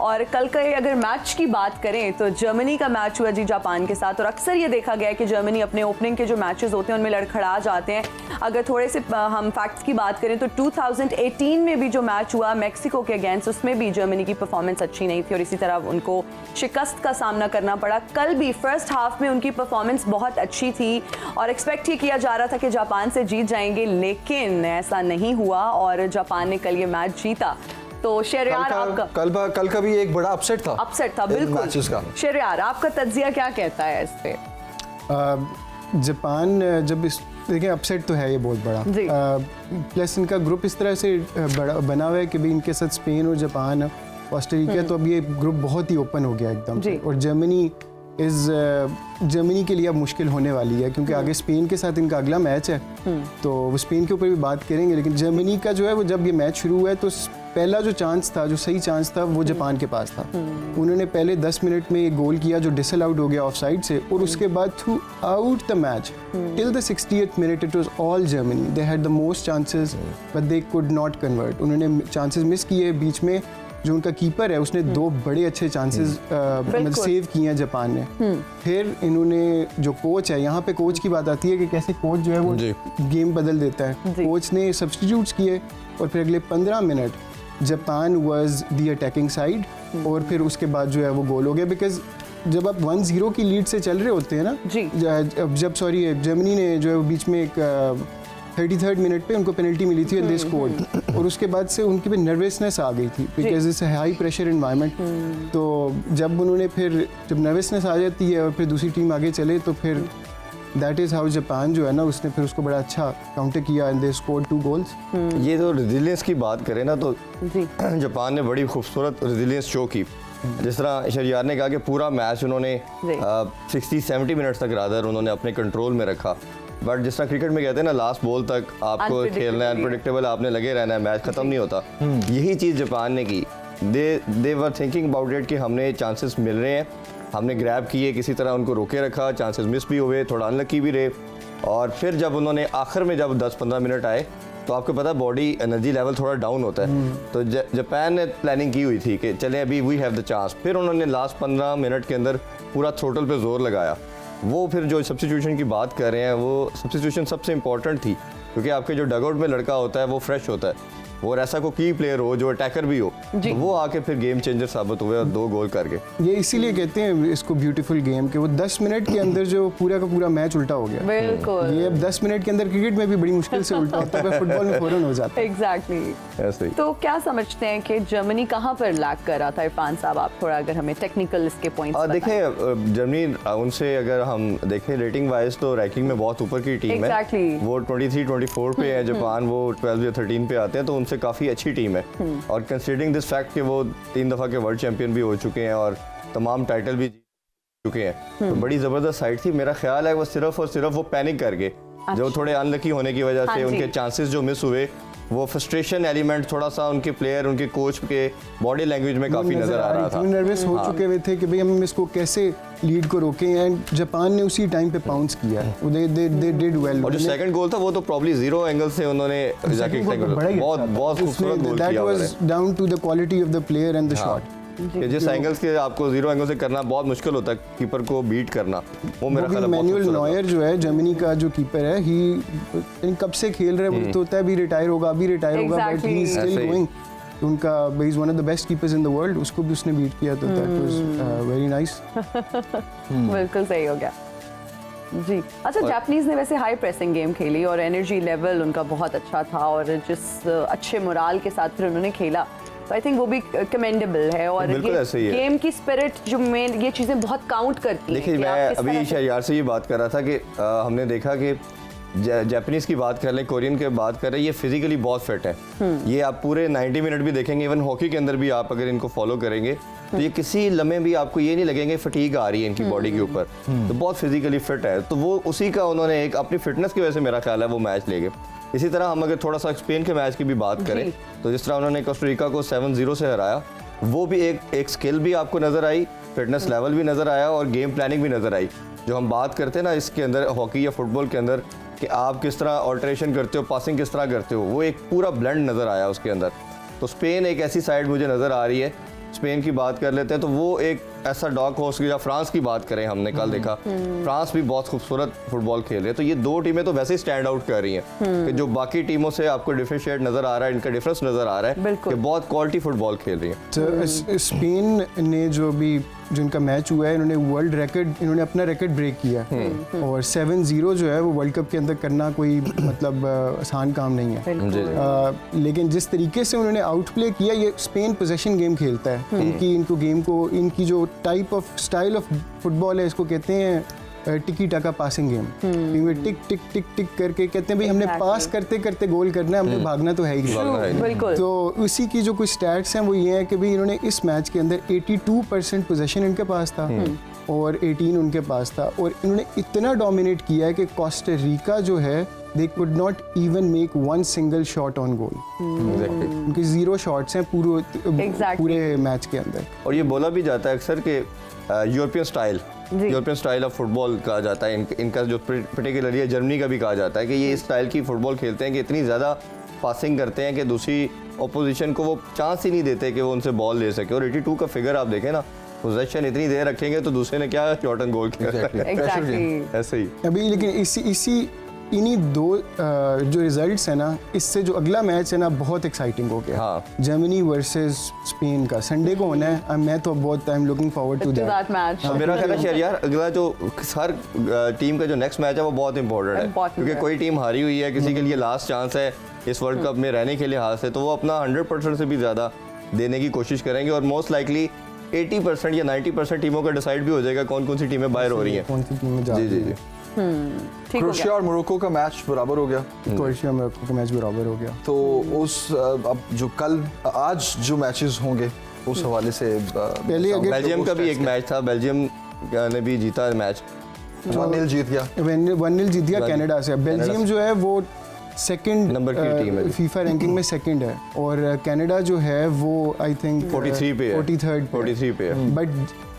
और कल के अगर मैच की बात करें तो जर्मनी का मैच हुआ जी जापान के साथ, और अक्सर ये देखा गया है कि जर्मनी अपने ओपनिंग के जो मैचेस होते हैं उनमें लड़खड़ा जाते हैं। अगर थोड़े से हम फैक्ट्स की बात करें तो 2018 में भी जो मैच हुआ मेक्सिको के अगेंस्ट, उसमें भी जर्मनी की परफॉर्मेंस अच्छी नहीं थी और इसी तरह उनको शिकस्त का सामना करना पड़ा। कल भी फर्स्ट हाफ में उनकी परफॉर्मेंस बहुत अच्छी थी और एक्सपेक्ट ही किया जा रहा था कि जापान से जीत जाएंगे, लेकिन ऐसा नहीं हुआ और जापान ने कल ये मैच जीता। तो शहरयार आपका कल का भी एक बड़ा अपसेट था बिल्कुल। शहरयार आपका तज्जिया क्या कहता है इस पे? जापान जब इस देखिए अपसेट तो है ये बहुत बड़ा, प्लस इनका ग्रुप इस तरह से बड़ा बना हुआ है कि भी इनके साथ स्पेन और जापान, ऑस्ट्रेलिया, तो अब ये ग्रुप बहुत ही ओपन हो गया एकदम से। और जर्मनी के लिए अब मुश्किल होने वाली है क्योंकि आगे स्पेन के साथ इनका अगला मैच है, तो वो स्पेन के ऊपर भी बात करेंगे। लेकिन जर्मनी का जो है वो जब ये मैच शुरू हुआ है तो पहला जो चांस था, जो सही चांस था, वो जापान के पास था। उन्होंने पहले 10 मिनट में एक गोल किया जो डिसल आउट हो गया ऑफ साइड से, और उसके बाद through out the match till the 60th minute it was all Germany. They had the most chances but they could not convert. उन्होंने चांसेस मिस किए। बीच में जो उनका कीपर है उसने 2 बड़े अच्छे चांसेस मतलब सेव किए हैं जापान ने। फिर इन्होंने जो कोच है, यहाँ पे कोच की बात आती है कि कैसे कोच जो है वो गेम बदल देता है। कोच ने सब्स्टिट्यूट्स किए, और फिर अगले 15 minute Japan was the attacking side, और फिर उसके बाद जो है वो गोल हो गया। बिकॉज जब आप 1-0 की लीड से चल रहे होते हैं ना जी। जब जर्मनी ने जो है वो बीच में एक 33rd मिनट पे उनको पेनल्टी मिली थी, दे स्कोर्ड, और उसके बाद से उनके पे नर्वसनेस आ गई थी because it's high pressure environment. तो जब उन्होंने फिर जब नर्वसनेस आ जाती है और फिर दूसरी टीम आगे चले तो फिर दैट इज़ हाउ जापान जो है ना उसने फिर उसको बड़ा अच्छा काउंटर किया एंड दे स्कोर्ड 2 गोल्स। ये तो रेजिलियंस की बात करें ना तो जी। जापान ने बड़ी खूबसूरत रेजिलियंस शो की। जिस तरह शहरियार ने कहा कि पूरा मैच उन्होंने 60-70 मिनट तक रादर उन्होंने अपने कंट्रोल में रखा। बट जिस तरह क्रिकेट में कहते हैं ना लास्ट बॉल तक आपको खेलना है, अनप्रेडिक्टेबल आपने लगे रहना है, मैच खत्म नहीं होता। यही चीज़ जापान ने की। दे वर थिंकिंग अबाउट इट कि हमने चांसेस मिल रहे हैं, हमने ग्रैब किए, किसी तरह उनको रोके रखा, चांसेस मिस भी हुए, थोड़ा अनलकी भी रहे। और फिर जब उन्होंने आखिर में जब 10-15 मिनट आए तो आपको पता बॉडी एनर्जी लेवल थोड़ा डाउन होता है। तो जापान ने प्लानिंग की हुई थी कि चलें अभी वी हैव द चांस। फिर उन्होंने लास्ट 15 मिनट के अंदर पूरा थ्रोटल पे जोर लगाया। वो फिर जो सब्स्टिट्यूशन की बात कर रहे हैं वो सब्स्टिट्यूशन सबसे इंपॉर्टेंट थी, क्योंकि आपके जो डगआउट में लड़का होता है वो फ्रेश होता है, और ऐसा कोई की प्लेयर हो जो अटैकर भी हो, तो वो आके फिर गेम चेंजर साबित हुए और 2 गोल करके। ये इसीलिए कहते हैं इसको ब्यूटीफुल गेम कि वो 10 मिनट के अंदर जो पूरा का पूरा मैच उल्टा हो गया। बिल्कुल। ये अब 10 मिनट के अंदर क्रिकेट में भी बड़ी मुश्किल से उल्टा होता है, पर फुटबॉल में फौरन हो जाता है। एग्जैक्टली। ऐसे ही। तो क्या समझते हैं कि जर्मनी कहाँ पर लैग कर रहा था? इरफान साहब, आप थोड़ा अगर हमें टेक्निकल इसके पॉइंट्स देखें, जर्मनी उनसे अगर हम देखें रेटिंग वाइज तो रैंकिंग में बहुत ऊपर की टीम Exactly. है। वो 23-24 पे है, जापान वो 12 या 13 पे आते हैं, तो उनसे काफ़ी अच्छी टीम है। और कंसीडरिंग दिस फैक्ट कि वो 3 दफ़ा के वर्ल्ड चैंपियन भी हो चुके हैं और तमाम टाइटल भी जीत चुके हैं, तो बड़ी ज़बरदस्त साइड थी। मेरा ख्याल है वो सिर्फ और सिर्फ वो पैनिक करके जो थोड़े अनलकी होने की वजह से उनके चांसेस जो मिस हुए, वो फ्रस्ट्रेशन एलिमेंट थोड़ा सा उनके प्लेयर उनके कोच के बॉडी लैंग्वेज में काफ़ी नजर आ रहा था। नर्वस हो चुके हुए थे कि भाई हम इसको कैसे लीड को रोकें, एंड जापान ने उसी टाइम पे पाउंस किया। They did well. और जो सेकंड गोल था वो तो प्रॉब्ली 0 एंगल से उन्होंने जाके बहुत खूबसूरत गोल किया। That was down to the quality of the player and the shot. कि जिस एंगल्स के आपको 0 एंगल से करना बहुत मुश्किल होता है कीपर को बीट करना, वो मेरा ख्याल है मैनुअल नॉयर जो है जर्मनी का जो कीपर है, ही कब से खेल रहा है, वो तो होता है अभी रिटायर होगा but he is still going. उनका he is one of the best keepers in the world, उसको भी उसने बीट किया, तो दैट वाज वेरी नाइस। बिल्कुल सही हो गया जी। अच्छा, जापानीज ने वैसे हाई प्रेसिंग गेम खेली और एनर्जी लेवल उनका बहुत अच्छा था, और जिस अच्छे मोराल के साथ फिर उन्होंने खेला, तो आई थिंक वो भी कमेंडेबल है। और ये गेम की स्पिरिट जो मेन ये चीज़ें बहुत काउंट करती हैं। देखिए, मैं अभी शहरियार से ये बात कर रहा था कि हमने देखा कि जापानीज की बात कर लें, कोरियन की बात कर रहे हैं, ये फिजिकली बहुत फिट है। ये आप पूरे 90 मिनट भी देखेंगे, इवन हॉकी के अंदर भी आप अगर इनको फॉलो करेंगे तो ये किसी लम्हे भी आपको ये नहीं लगेंगे फटीग आ रही है इनकी बॉडी के ऊपर, तो बहुत फिजिकली फिट है। तो वो उसी का उन्होंने एक अपनी फिटनेस की वजह से मेरा ख्याल है वो मैच ले गए। इसी तरह हम अगर थोड़ा सा स्पेन के मैच की भी बात करें तो जिस तरह उन्होंने कोस्टा को 7-0 से हराया, वो भी एक स्किल भी आपको नजर आई, फिटनेस लेवल भी नजर आया और गेम प्लानिंग भी नजर आई। जो हम बात करते हैं ना इसके अंदर हॉकी या फुटबॉल के अंदर कि आप किस तरह ऑल्टरेशन करते हो, पासिंग किस तरह करते हो, वो एक पूरा ब्लेंड नज़र आया उसके अंदर। तो स्पेन एक ऐसी साइड मुझे नज़र आ रही है। स्पेन की बात कर लेते हैं तो वो एक ऐसा डॉग हॉर्स, या फ्रांस की बात करें, हमने कल देखा फ्रांस भी बहुत खूबसूरत फुटबॉल खेल रही है। तो ये 2 टीमें तो वैसे ही स्टैंड आउट कर रही हैं कि जो बाकी टीमों से आपको डिफरेंशिएट नजर आ रहा है, इनका डिफरेंस नजर आ रहा है कि बहुत क्वालिटी फुटबॉल खेल रही है। तो स्पेन ने जो इनका मैच हुआ है, इन्होंने वर्ल्ड रिकॉर्ड, इन्होंने अपना रिकॉर्ड ब्रेक किया, और 7-0 जो है वो वर्ल्ड कप के अंदर करना कोई मतलब आसान काम नहीं है। लेकिन जिस तरीके से उन्होंने आउट प्ले किया, ये स्पेन पोजेशन गेम खेलता है, इनको गेम को, इनकी जो type of style of football है, इसको कहते हैं टिकी टाका पासिंग गेम। टिक टिक टिक टिक करके कहते हैं भाई हमने पास करते करते गोल करना है, हमने भागना तो है ही नहीं। तो उसी की जो कुछ स्टैट्स हैं वो ये है कि भाई इन्होंने इस मैच के अंदर 82% पोजेशन इनके पास था और 18 उनके पास था, और इन्होंने इतना डोमिनेट किया है कि कोस्टा रिका जो है they could not even make one single shot on goal. उनके 0 शॉट्स हैं पूरे मैच के अंदर। और ये बोला भी जाता है अक्सर कि यूरोपियन स्टाइल ऑफ फुटबॉल कहा जाता है इनका, जो पर्टिकुलरली जर्मनी का भी कहा जाता है कि ये इस स्टाइल की फुटबॉल खेलते हैं कि इतनी ज़्यादा पासिंग करते हैं कि दूसरी अपोजिशन को वो चांस ही नहीं देते कि वो उनसे बॉल ले सके। और 82 का फिगर आप देखें ना, पोजीशन इतनी देर रखेंगे तो दूसरे ने क्या शॉट एंड गोल किया। Exactly. ऐसे ही अभी लेकिन इसी इन्हीं दो जो रिजल्ट्स हैं ना, इससे जो अगला मैच है ना बहुत एक्साइटिंग हो गया। हाँ। जर्मनी वर्सेस स्पेन का संडे को होना है। मैं तो बहुत I am looking forward to that match. तो मेरा ख्याल है यार अगला जो हर टीम का जो नेक्स्ट मैच है वो बहुत इंपॉर्टेंट है, क्योंकि कोई टीम हारी हुई है, किसी के लिए लास्ट चांस है इस वर्ल्ड कप में रहने के लिहाज से, तो वो अपना 100% से भी ज़्यादा देने की कोशिश करेंगे और मोस्ट लाइकली 80% या 90% टीमों का डिसाइड भी हो जाएगा कौन कौन सी टीमें बाहर हो रही हैं। कौन सी टीमें जा जी रही जी जी। ठीक हो क्रोएशिया गया। और मोरक्को का मैच बराबर हो गया, क्रोएशिया मोरक्को का मैच बराबर हो गया। तो उस अब जो कल आज जो मैचेस होंगे उस हवाले से पहले अगर बेल्जियम का भी एक मैच था, बेल्जियम ने भी जीता मैच, 1-0 जीत गया। 1-0 जीत गया कनाडा से। बेल्जियम जो है वो सेकंड नंबर की टीम है। फीफा रैंकिंग में सेकंड है और कनाडा जो है वो आई थिंक 43 पे है, 43 पे है। बट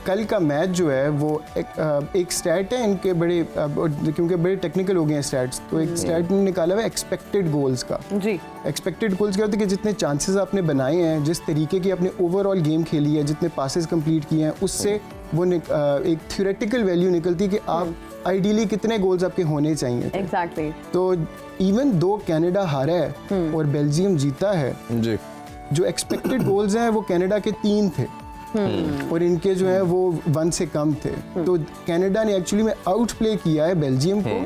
कल का मैच जो है वो एक स्टैट है इनके बड़े, क्योंकि बड़े टेक्निकल हो गए हैं स्टैट्स, तो एक स्टैट निकाला हुआ है एक्सपेक्टेड गोल्स का। जी। एक्सपेक्टेड गोल्स क्या होता है कि जितने चांसेस आपने बनाए हैं, जिस तरीके की आपने ओवरऑल गेम खेली है, जितने पासेस कंप्लीट किए हैं, उससे वो एक थ्योरेटिकल वैल्यू निकलती है कि आप आइडियली कितने गोल्स आपके होने चाहिए। एग्जैक्टली। तो इवन दो कनाडा हारा है और बेल्जियम जीता है, जी। जो एक्सपेक्टेड गोल्स हैं वो कनाडा के 3 थे और इनके जो है वो 1 से कम थे। तो कनाडा ने एक्चुअली में आउट प्ले किया है बेल्जियम को,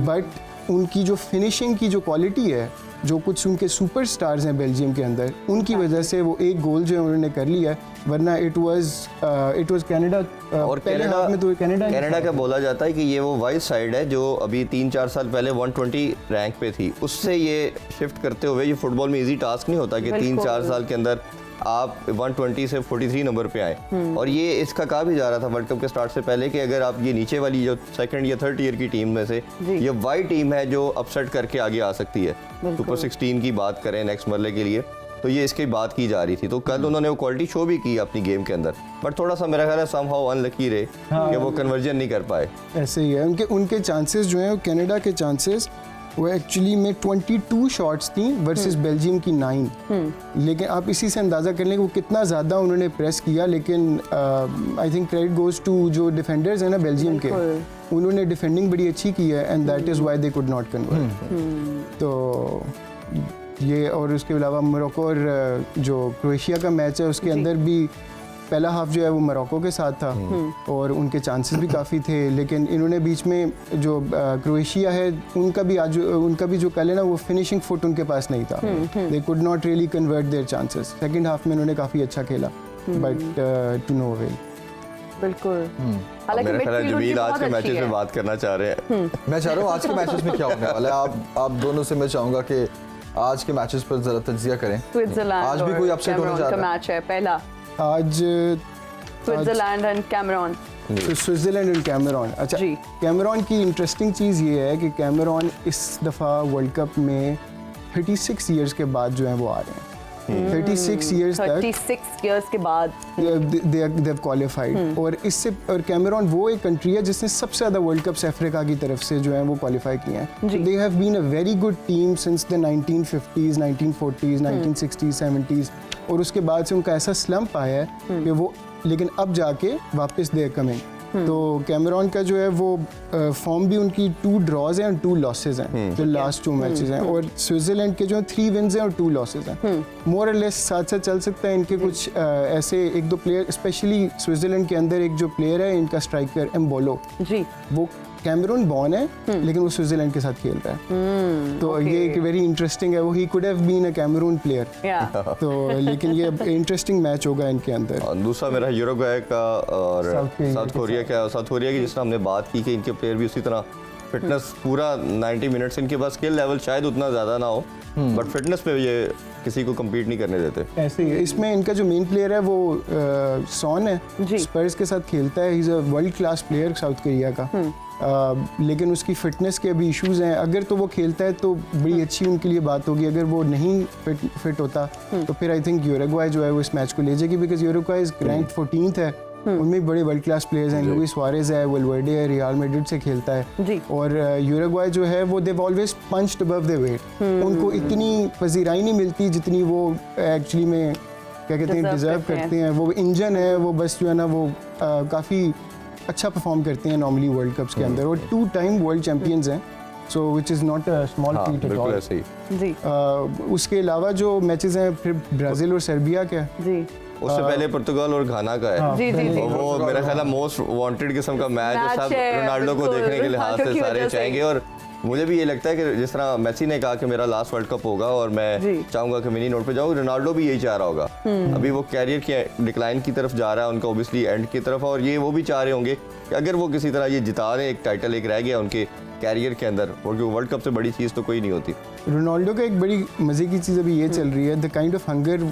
बट उनकी जो फिनिशिंग की जो क्वालिटी है, जो कुछ उनके सुपरस्टार्स हैं बेल्जियम के अंदर, उनकी वजह से वो एक गोल जो है उन्होंने कर लिया है, वरना इट वाज कनाडा। और पहले हाफ में तो कनाडा का बोला जाता है कि ये वो वाइस साइड है जो अभी 3-4 साल पहले 120 रैंक पे थी, उससे ये शिफ्ट करते हुए, ये फुटबॉल में इजी टास्क नहीं होता कि 3-4 साल के अंदर आप 120 से 43 नंबर पे आए। और ये इसका कहा भी जा रहा था वर्ल्ड कप के स्टार्ट से पहले कि अगर आप ये नीचे वाली जो सेकंड या थर्ड ईयर की टीम में से ये वाइट टीम है जो अपसेट करके आगे आ सकती है, सुपर 16 की बात करें नेक्स्ट मरले के लिए, तो ये इसकी बात की जा रही थी। तो कल उन्होंने वो क्वालिटी शो भी की अपनी गेम के अंदर, बट थोड़ा सा मेरा ख्याल है समहाउ अनलकी रहे कि वो कन्वर्जन नहीं कर पाए। ऐसे ही है उनके चांसेस जो हैं, कनाडा के चांसेस वो एक्चुअली में 22 शॉट्स थी वर्सेस बेल्जियम की 9। लेकिन आप इसी से अंदाज़ा कर लें कि वो कितना ज़्यादा उन्होंने प्रेस किया। लेकिन I think credit goes to जो डिफेंडर्स हैं ना बेल्जियम के, उन्होंने डिफेंडिंग बड़ी अच्छी की है and that is why they could not convert. तो ये, और उसके अलावा मोरक्को और जो क्रोएशिया का मैच है उसके अंदर भी पहला हाफ जो है वो मोरक्को के साथ था और उनके चांसेस भी काफ़ी थे, लेकिन इन्होंने बीच में जो क्रोएशिया है उनका भी जो कल है ना वो फिनिशिंग फुट उनके पास नहीं था। They could not really convert there chances. Second half में उन्होंने काफ़ी अच्छा खेला बट टू नो अवेल। बिल्कुल। हालांकि मेरा ख्याल है जमील आज के मैचेस में बात करना चाह रहे हैं। मैं चाह रहा हूँ आज के मैचेस में क्या होने वाला है। आप दोनों से मैं चाहूंगा कि आज के मैचेस पर जरा तज्जिया करें। स्विट्जरलैंड आज भी कोई अपसेट होने जा रहा है? मैच है पहला, आज Switzerland and Cameroon. Switzerland and Cameroon. अच्छा, जी। कैमरून की इंटरेस्टिंग चीज़ ये है कि कैमरून इस दफ़ा वर्ल्ड कप में 36 इयर्स के बाद जो है वो आ रहे हैं। 36 इयर्स तक 36 इयर्स के बाद they have qualified। और कैमरून वो एक कंट्री है जिसने सबसे ज़्यादा वर्ल्ड कप्स अफ्रीका की तरफ से जो है वो क्वालिफाई किए हैं। They have been a very good team since the 1950s, 1940s, 1960s, 70s, और उसके बाद से उनका ऐसा स्लम्प आया है कि वो, लेकिन अब जाके वापस दे कमिंग। तो कैमरून का जो है वो फॉर्म भी उनकी 2 ड्रॉज हैं और 2 लॉसेज हैं जो लास्ट 2 मैचेस हैं, और स्विट्जरलैंड के जो 3 विन्स हैं और 2 लॉसेज हैं। मोर और लेस साथ साथ चल सकता है। इनके कुछ ऐसे 1-2 प्लेयर, स्पेशली स्विट्जरलैंड के अंदर एक जो प्लेयर है इनका स्ट्राइकर एम्बोलो, जी, वो कैमरून बॉर्न है लेकिन वो स्विट्जरलैंड के साथ खेल रहा है। तो ये एक वेरी इंटरेस्टिंग है। वो he could have been a Cameroon player. तो लेकिन ये इंटरेस्टिंग मैच होगा इनके अंदर। और दूसरा मेरा यूरुग्वे का और साउथ कोरिया की जिसने हमने बात की कि इनके प्लेयर भी उसी तरह फिटनेस पूरा 90 मिनट्स, इनके पास स्किल लेवल शायद उतना ज़्यादा ना हो बट फिटनेस पे ये किसी को कम्पीट नहीं करने देते। ऐसे ही है। इसमें इनका जो मेन प्लेयर है वो सॉन है, स्पर्स के साथ खेलता है। He is a world class player south Korea का। लेकिन उसकी फिटनेस के अभी इश्यूज हैं। अगर तो वो खेलता है तो बड़ी अच्छी उनके लिए बात होगी, अगर वो नहीं फिट होता तो फिर आई थिंक यूरुग्वे जो है वो इस मैच को ले जाएगी, because Uruguay is ranked 14th है। उनमें बड़े वर्ल्ड क्लास प्लेयर्स हैं, लुइस सुआरेज है, वल्वर्डे है, रियल मैड्रिड से खेलता है। और यूरुग्वे जो है वो they've always punched above the weight. उनको इतनी पजीराई नहीं मिलती जितनी वो एक्चुअली में क्या कहते हैं डिजर्व करते हैं। वो इंजन है, वो बस जो है ना वो काफ़ी अच्छा परफॉर्म करते हैं नॉर्मली वर्ल्ड कप्स के अंदर, और 2 टाइम वर्ल्ड चैंपियंस हैं। So which is not a small हाँ, फीट एट बिल्कुल ऑल। ऐसे ही। जी उसके अलावा जो मैचेस हैं फिर ब्राज़ील और सर्बिया के, जी उससे पहले पुर्तगाल और घाना का है। जी जी जी और वो मेरा ख्याल है मोस्ट वांटेड किस्म का मैच मैच सब है, रोनाल्डो को बिल्कुल, देखने के लिहाज रोनाल्डो से की सारे वजह से। चाहेंगे। और मुझे भी ये लगता है कि जिस तरह मेसी ने कहा कि मेरा लास्ट वर्ल्ड कप होगा और जी। मैं चाहूंगा कि मिनी नोट पे जाऊँ, रोनाल्डो भी यही चाह रहा होगा। अभी वो कैरियर की डिक्लाइन की तरफ जा रहा है उनका, ओबियसली एंड की तरफ, और ये वो भी चाह रहे होंगे कि अगर वो किसी तरह ये जिता रहे, एक टाइटल एक रह गया उनके कैरियर के अंदर, और वर्ल्ड कप से बड़ी चीज़ तो कोई नहीं होती। रोनाल्डो का एक बड़ी मज़े की चीज़ अभी ये चल रही है, द काइंड ऑफ हंगर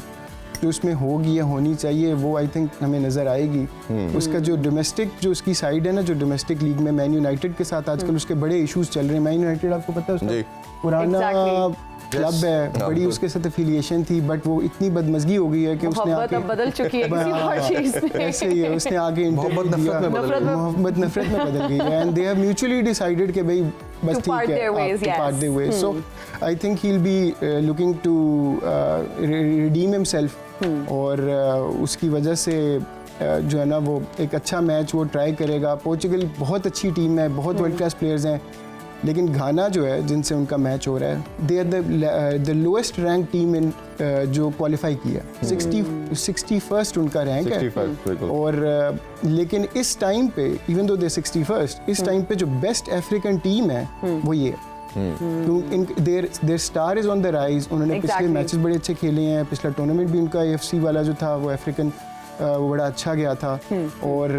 जो उसमें होगी या होनी चाहिए वो आई थिंक हमें नज़र आएगी। उसका जो डोमेस्टिक जो उसकी साइड है ना, जो डोमेस्टिक लीग में मैन यूनाइटेड के साथ आजकल उसके बड़े इश्यूज चल रहे हैं। मैन यूनाइटेड आपको पता है जी। उसका पुराना Exactly. क्लब है, बड़ी उसके साथ एफिलिएशन थी, बट वो इतनी बदमज़गी हो गई है कि उसने मोहब्बत अब बदल चुकी है किसी और चीज में। ऐसे ही है, उसने आगे मोहब्बत इंटरव्यू नफरत में बदल गई। मोहब्बत नफरत में बदल गई है, and they have mutually decided कि भाई बस To ठीक part है, their ways, to yes. part their ways. So I think he'll be looking to redeem himself, और उसकी वजह से जो है ना वो एक अच्छा मैच वो ट्राई करेगा। पोर्चुगल बहुत अच्छी टीम है, बहुत वर्ल्ड क्लास प्लेयर्स हैं, लेकिन घाना जो है जिनसे उनका मैच हो रहा है, they are the lowest rank team in जो क्वालिफाई किया, 61st उनका रैंक है। 61st, बिल्कुल। और लेकिन इस टाइम पे इवन दो दे 61st, इस टाइम पे जो बेस्ट अफ्रीकन टीम है वो ये their star is on the rise. उन्होंने पिछले Exactly. मैचेस बड़े अच्छे खेले हैं, पिछला टूर्नामेंट भी उनका AFC वाला जो था वो अफ्रीकन वो बड़ा अच्छा गया था, और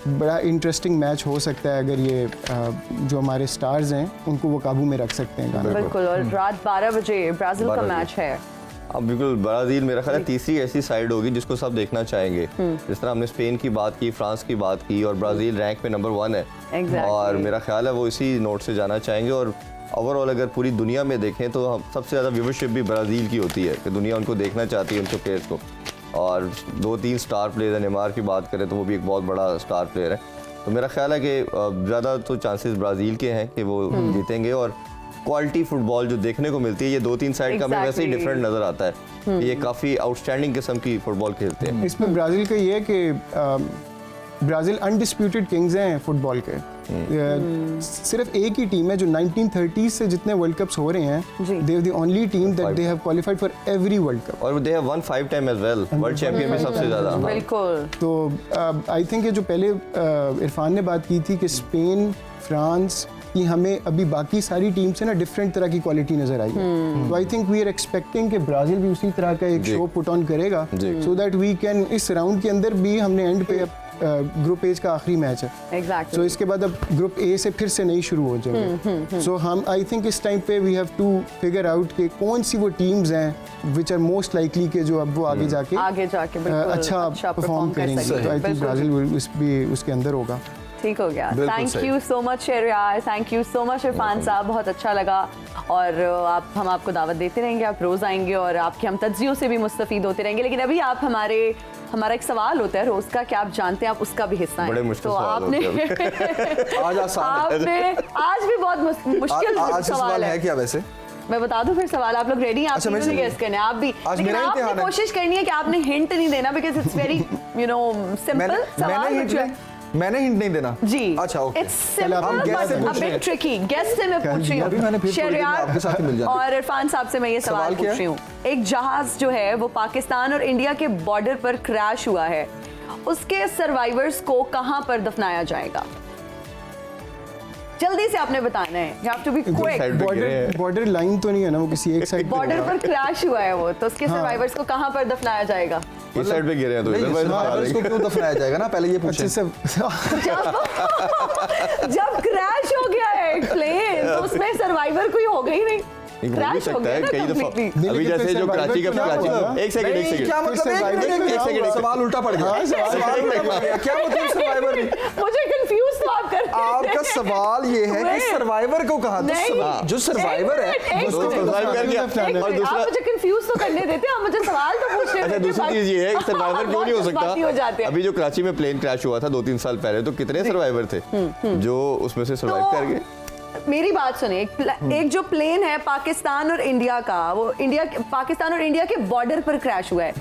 बड़ा इंटरेस्टिंग मैच हो सकता है अगर ये जो हमारे स्टार्स हैं उनको वो काबू में रख सकते हैं गाना। बिल्कुल। और रात 12 बजे ब्राजील का 12 मैच है। अब बिल्कुल ब्राजील मेरा ख्याल है तीसरी ऐसी साइड होगी जिसको सब देखना चाहेंगे। जिस तरह हमने स्पेन की बात की, फ्रांस की बात की, और ब्राजील रैंक पे नंबर 1 है। Exactly. और मेरा ख्याल है वो इसी नोट से जाना चाहेंगे। और ओवरऑल अगर पूरी दुनिया में देखें तो हम सबसे ज़्यादा व्यूवरशिप भी ब्राज़ील की होती है, कि दुनिया उनको देखना चाहती है, उनके प्लेयर्स को। और 2-3 स्टार प्लेयर है, नेमार की बात करें तो वो भी एक बहुत बड़ा स्टार प्लेयर है। तो मेरा ख्याल है कि ज़्यादा तो चांसेस ब्राज़ील के हैं कि वो जीतेंगे। और क्वालिटी फुटबॉल जो देखने को मिलती है, ये 2-3 साइड का हमें वैसे ही Exactly. डिफरेंट नज़र आता है। ये काफ़ी आउटस्टैंडिंग किस्म की फुटबॉल खेलते हैं। इसमें ब्राज़ील का ये है कि ब्राज़ील अनडिस्प्यूटेड किंग्स हैं फुटबॉल के। सिर्फ एक ही टीम है जो 1930 से जितने वर्ल्ड कप्स हो रहे हैं, जी। They are the only team that they have qualified for every world cup. और they have won 5 time as well, world champion भी सबसे ज़्यादा। हाँ। बिल्कुल। तो आई थिंक ये जो पहले इरफान ने बात की थी कि स्पेन, फ्रांस की हमें अभी बाकी सारी टीम से ना डिफरेंट तरह की क्वालिटी नजर आई है। तो I think we are expecting कि ब्राज़ील भी उसी तरह का एक जी। शो पुट ऑन करेगा, जी। सो दैट वी कैन इस राउंड के अंदर भी हमने एंड पे ग्रुप एज का आखिरी मैच है, एग्जैक्टली। सो इसके बाद अब ग्रुप ए से फिर से नई शुरू हो जाएंगे। सो हम आई थिंक इस टाइम पे we have to figure out कि कौन सी वो टीम्स हैं विच आर मोस्ट लाइकली के जो अब वो आगे जाके बिल्कुल अच्छा परफॉर्म करेंगे। सकेंगे। तो आई थिंक बिल्कुल। ब्राज़ील भी उसके अंदर होगा। ठीक हो गया। बिल्कुल थैंक सही। You so much Shahryar, thank you so much Irfan साहब, बहुत अच्छा लगा। और हम आपको दावत देते रहेंगे, आप रोज़ आएंगे और आपके हम तज्जियों से भी मुस्तफ़ीद होते रहेंगे। लेकिन अभी आप हमारा एक सवाल होता है रोज़ का कि आप जानते हैं आप उसका भी हिस्सा हैं। बड़े मुश्किल तो सवाल आपने आज आसान है। आपने आज भी बहुत मुश्किल आज सवाल सवाल है। है क्या वैसे? मैं बता दूं फिर सवाल, आप लोग रेडी हैं? आप अच्छा, मैं तीनों चलिए। गेस करने आप भी, आज लेकिन मेरा आपने इम्तिहान है। कोशिश करनी है कि आपने हिंट नहीं देना, बिकॉज इट्स वेरी सिंपल सवाल। मैंने हिंट नहीं देना जी, अच्छा ओके। इट्स सिंपल हम guess से बट पूछ अ रहे बिट हैं। ट्रिकी। गेस से मैं पूछ रही अभी मैंने हूँ फिर थोड़ी देर में आपके साथ ही मिल जाती। और इरफान साहब से मैं ये सवाल सवाल पूछ क्या रही हूँ। एक जहाज जो है वो पाकिस्तान और इंडिया के बॉर्डर पर क्रैश हुआ है, उसके सर्वाइवर्स को कहाँ पर दफनाया जाएगा? जल्दी से आपने बताना है, you have to be quick। Side पे गिरे हैं। बॉर्डर लाइन तो नहीं है ना, वो किसी एक साइड बॉर्डर पर क्रैश हुआ है वो, तो उसके सर्वाइवर्स को कहाँ पर दफनाया जाएगा? इस साइड पे गिरे हैं तो नहीं, इधर पर survivors को क्यों दफनाया जाएगा ना, पहले ये पूछें। अच्छे से जब क्रैश हो गया है प्लेन तो उसमें सर्वाइवर कोई होगा ही नहीं, हो भी क्रैश हो सकता गया है ना कई दफा। completely। अभी लेकिन जैसे फिर जो survivor कराची का को क्या कराची मतलब? एक सेकंड नहीं, क्या मतलब? survivor को क्या सवाल उल्टा पड़ गया। हाँ, सवाल उल्टा पड़ गया। क्या मतलब सर्वाइवर नहीं? मुझे कंफ्यूज तो आप कर रहे थे। आपका सवाल ये है कि Wait. सर्वाइवर को कहा, नहीं। जो सर्वाइवर है एक तो मिनट, survive कर गया। एक और मिनट, आप दूसरा मुझे कंफ्यूज तो करने देते, आप मुझे सवाल तो पूछ रहे अच्छा थे। दूसरी चीज ये है कि सर्वाइवर क्यों नहीं हो बाकी हो जाते सकता। हैं। अभी जो कराची में प्लेन क्रैश हुआ था 2-3 साल पहले, तो कितने सर्वाइवर थे जो उसमें से सर्वाइव तो कर गए? मेरी बात सुनिए, एक जो प्लेन है पाकिस्तान और इंडिया का, वो पाकिस्तान और इंडिया के बॉर्डर पर क्रैश हुआ है,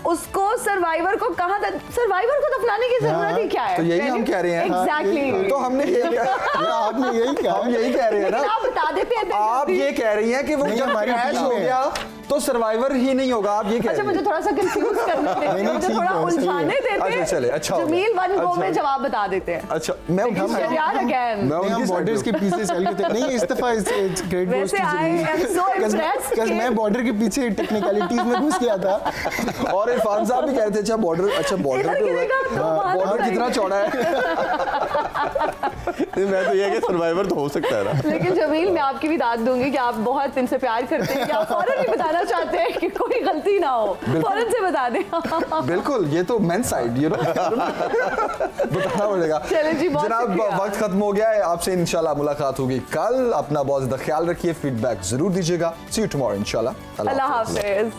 उसको सर्वाइवर को कहाँ सर्वाइवर को दफनाने की जरूरत ही क्या है? तो यही हम कह रहे हैं। एग्जैक्टली। तो हमने यही आपने यही कहा, हम यही कह रहे हैं ना, आप बता देते हैं आप ये कह रही हैं कि वो नहीं, जब हमारी क्रैश हो टीम है। गया तो सर्वाइवर ही नहीं होगा, आप ये कह अच्छा रही मुझे हैं। थोड़ा सा कंफ्यूज करने देते हैं, मुझे ठीक थोड़ा है, सही है। उलझाने देते अच्छा, हैं। चले, अच्छा हो गया। जमील वन गो अच्छा। में जवाब बता देते हैं। अच्छा मैं यार अगेन मैं नहीं, हम उनकी बॉर्डर्स side के पीछे सेल करते नहीं, इस दफा ग्रेट वैसे I am so impressed कि- मैं बॉर्डर के पीछे टेक्निकलिटीज में घुस गया था। पे। और इरफान साहब भी कह रहे थे अच्छा बॉर्डर इधर पे हुआ गिरेगा तो है, बात बॉर्डर बताइए। कितना चौड़ा है। मैं तो ये कि सर्वाइवर तो हो सकता है ना। लेकिन जमील मैं आपकी भी दाद दूंगी कि आप बहुत इनसे प्यार करते हैं कि आप फौरन ही बताना चाहते हैं कि कोई गलती ना हो, फौरन से बता दें। बिल्कुल, ये तो मेन साइड यू नो बताना पड़ेगा। चलिए जी, बहुत जनाब शुक्रिया। वक्त खत्म हो गया है, आपसे इंशाल्लाह मुलाकात होगी कल। अपना बहुत ज्यादा ख्याल रखिए, फीडबैक जरूर दीजिएगा। सी यू टुमारो इंशाल्लाह। अल्लाह हाफिज।